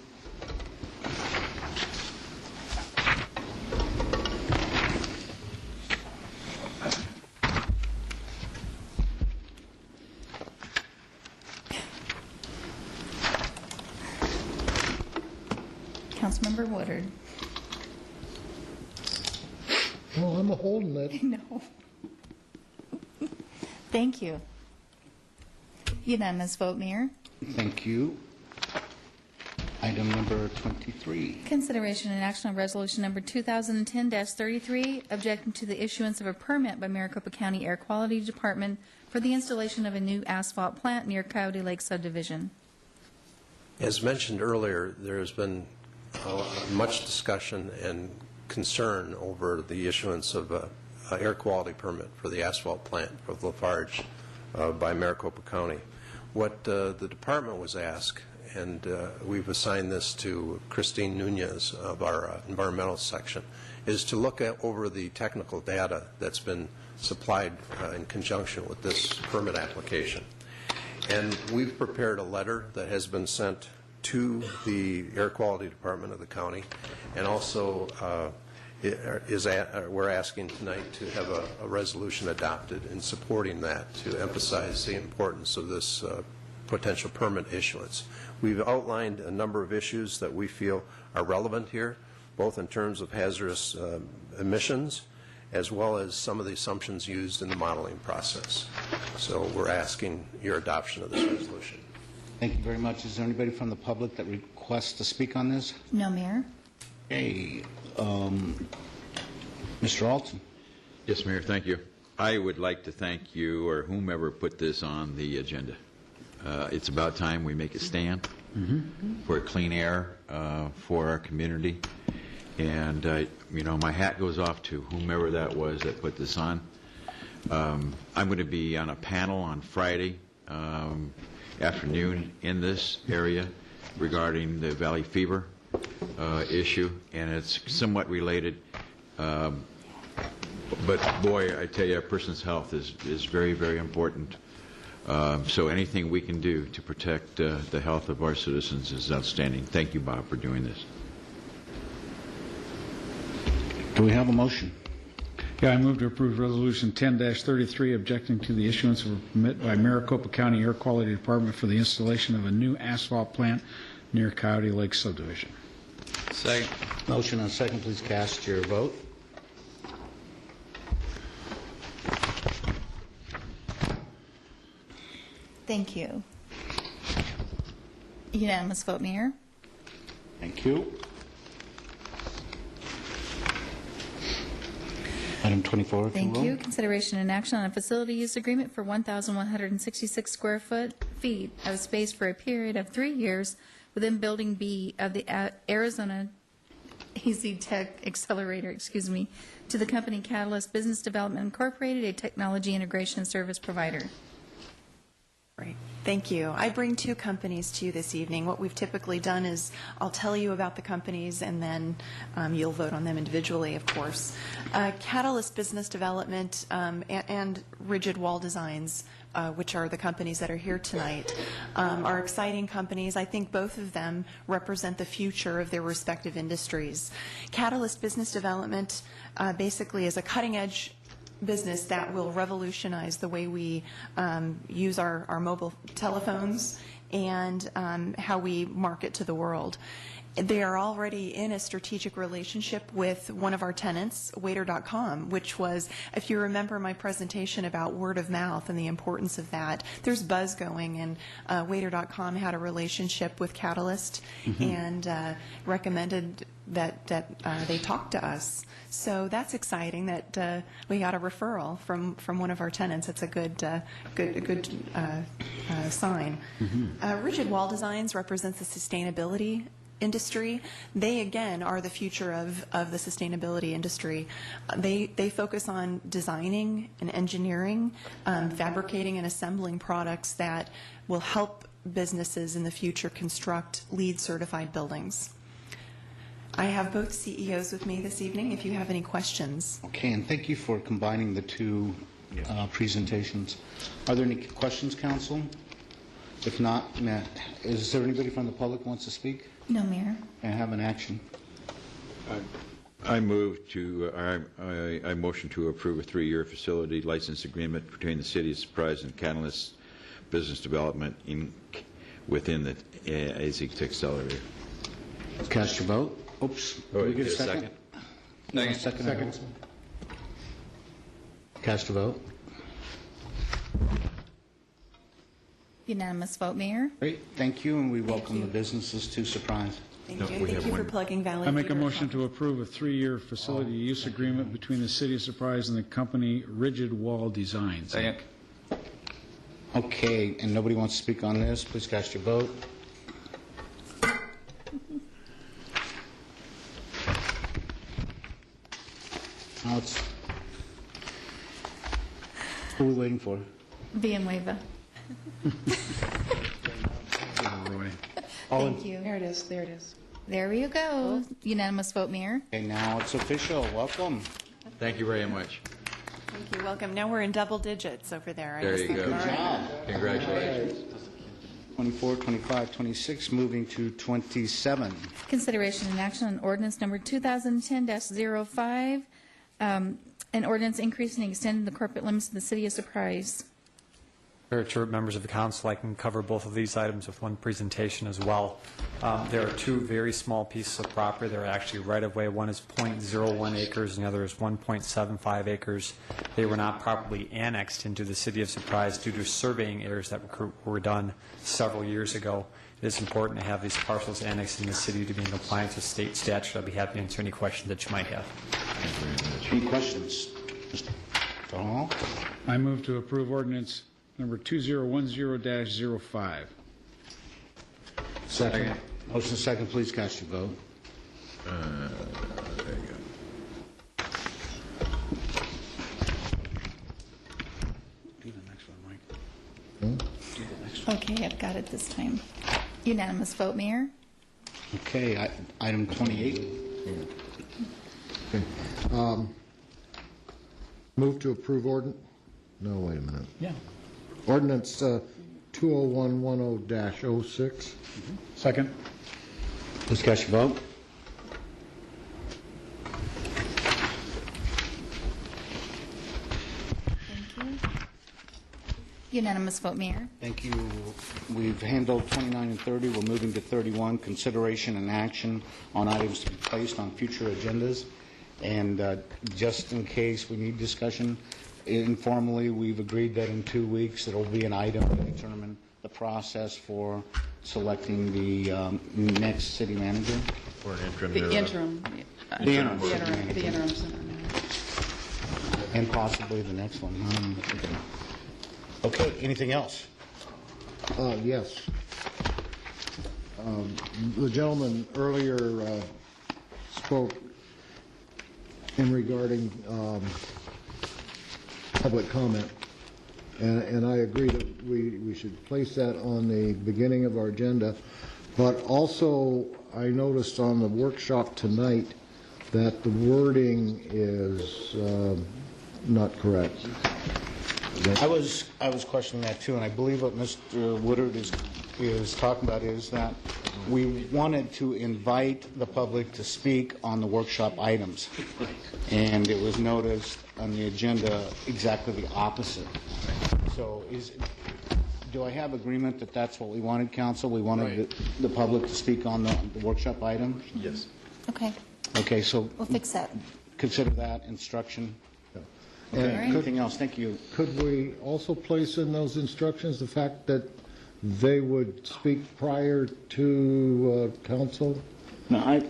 Councilmember Woodard. Well, I'm holding it. No. Thank you. Unanimous vote, Mayor. Thank you. Item number 23. Consideration and action on resolution number 2010-33, objecting to the issuance of a permit by Maricopa County Air Quality Department for the installation of a new asphalt plant near Coyote Lake subdivision. As mentioned earlier, there has been much discussion and concern over the issuance of air quality permit for the asphalt plant of Lafarge by Maricopa County. What the department was asked, and we've assigned this to Christine Nunez of our environmental section, is to look over the technical data that's been supplied in conjunction with this permit application. And we've prepared a letter that has been sent to the Air Quality Department of the county, and also we're asking tonight to have a resolution adopted in supporting that to emphasize the importance of this potential permit issuance. We've outlined a number of issues that we feel are relevant here, both in terms of hazardous emissions as well as some of the assumptions used in the modeling process. So we're asking your adoption of this resolution. Thank you very much. Is there anybody from the public that requests to speak on this? No, Mayor. Hey, Mr. Alton. Yes, Mayor, thank you. I would like to thank you or whomever put this on the agenda. It's about time we make a stand for clean air for our community. And, you know, my hat goes off to whomever that was that put this on. I'm going to be on a panel on Friday afternoon in this area regarding the valley fever issue, and it's somewhat related. But, boy, I tell you, a person's health is very, very important. So anything we can do to protect the health of our citizens is outstanding. Thank you, Bob, for doing this. Do we have a motion? Yeah, I move to approve Resolution 10-33, objecting to the issuance of a permit by Maricopa County Air Quality Department for the installation of a new asphalt plant near Coyote Lake subdivision. Second. Motion and second. Please cast your vote. Thank you. Unanimous vote, Mayor. Thank you. Item 24. Thank you. Consideration and action on a facility use agreement for 1,166 square feet of space for a period of 3 years within Building B of the Arizona AZ Tech Accelerator, to the company Catalyst Business Development Incorporated, a technology integration service provider. Great. Thank you. I bring two companies to you this evening. What we've typically done is I'll tell you about the companies and then you'll vote on them individually, of course. Catalyst Business Development and Rigid Wall Designs, which are the companies that are here tonight, are exciting companies. I think both of them represent the future of their respective industries. Catalyst Business Development basically is a cutting-edge business that will revolutionize the way we use our mobile telephones and how we market to the world. They are already in a strategic relationship with one of our tenants, Waiter.com, which was, if you remember my presentation about word of mouth and the importance of that, there's buzz going, and Waiter.com had a relationship with Catalyst and recommended that they talk to us. So that's exciting that we got a referral from one of our tenants. It's a good sign. Rigid Wall Designs represents the sustainability industry. They, again, are the future of the sustainability industry. They focus on designing and engineering, fabricating and assembling products that will help businesses in the future construct LEED certified buildings. I have both CEOs with me this evening if you have any questions. Okay, and thank you for combining the two presentations. Are there any questions, Council? If not, Matt, is there anybody from the public who wants to speak? No, Mayor. And have an action. I move to, I motion to approve a 3-year facility license agreement between the City of Surprise and Catalyst Business Development Inc. within the AZ Tech Accelerator. Cast your vote. Oops. Did we get a second? Second. Cast your vote. Unanimous vote, Mayor. Great. Thank you, and we welcome the businesses to Surprise. Thank you. Thank you for plugging Valley. I make a motion to approve a 3-year facility use agreement between the City of Surprise and the company Rigid Wall Designs. Second. Okay, and nobody wants to speak on this. Please cast your vote. Now Who are we waiting for? Villanueva. Thank you. There it is, there it is. There you go. Unanimous vote, Mayor. Okay, now it's official. Welcome. Thank you very much. Thank you. Welcome. Now we're in double digits over there. There you go. Good job. Congratulations. 24, 25, 26, moving to 27. Consideration and action on ordinance number 2010-05, an ordinance increasing and extending the corporate limits of the city of Surprise. To members of the council, I can cover both of these items with one presentation as well. There are two very small pieces of property. They're actually right-of-way. One is .01 acres and the other is 1.75 acres. They were not properly annexed into the city of Surprise due to surveying errors that were done several years ago. It is important to have these parcels annexed in the city to be in compliance with state statute. I'll be happy to answer any questions that you might have. Any questions? Mr. Hall? I move to approve ordinance number 2010-05. Second. Motion second, please cast your vote. There you go. Do the next one, Mike. Hmm? Do the next one. Okay, I've got it this time. Unanimous vote, Mayor. Okay, item 28. Okay. Move to approve ordinance, no, wait a minute. Yeah. Ordinance 20110-06. Second. Please cast your vote. Thank you. Unanimous vote, Mayor. Thank you. We've handled 29 and 30. We're moving to 31, consideration and action on items to be placed on future agendas. And just in case we need discussion, informally, we've agreed that in 2 weeks there will be an item to determine the process for selecting the next city manager. For an interim. The interim. The interim. The interim. And possibly the next one. Okay, anything else? Yes. The gentleman earlier spoke in regarding public comment, and I agree that we should place that on the beginning of our agenda, but also I noticed on the workshop tonight that the wording is not correct. I was questioning that too, and I believe what Mr. Woodard is talking about is that we wanted to invite the public to speak on the workshop items, and it was noticed on the agenda exactly the opposite. So do I have agreement that that's what we wanted, Council? We wanted the public to speak on the workshop items? Yes. Okay, Okay, so we'll fix that. consider that instruction. And Okay, anything else? Thank you. Could we also place in those instructions the fact that they would speak prior to council? No,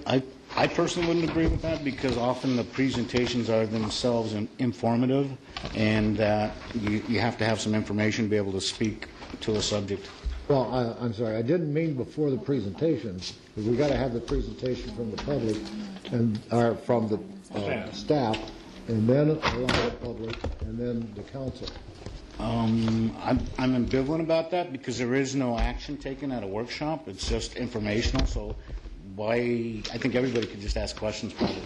I personally wouldn't agree with that because often the presentations are themselves informative, and that you have to have some information to be able to speak to a subject. Well, I'm sorry, I didn't mean before the presentation. We got to have the presentation from the public and or from the staff, and then allow the public, and then the council. I'm ambivalent about that because there is no action taken at a workshop. It's just informational. So I think everybody could just ask questions probably.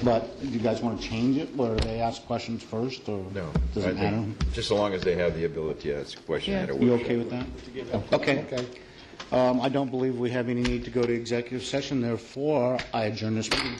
But do you guys want to change it where they ask questions first, or No. does it matter? Just so long as they have the ability to ask a question at a You workshop. okay with that? Okay. I don't believe we have any need to go to executive session. Therefore, I adjourn this meeting.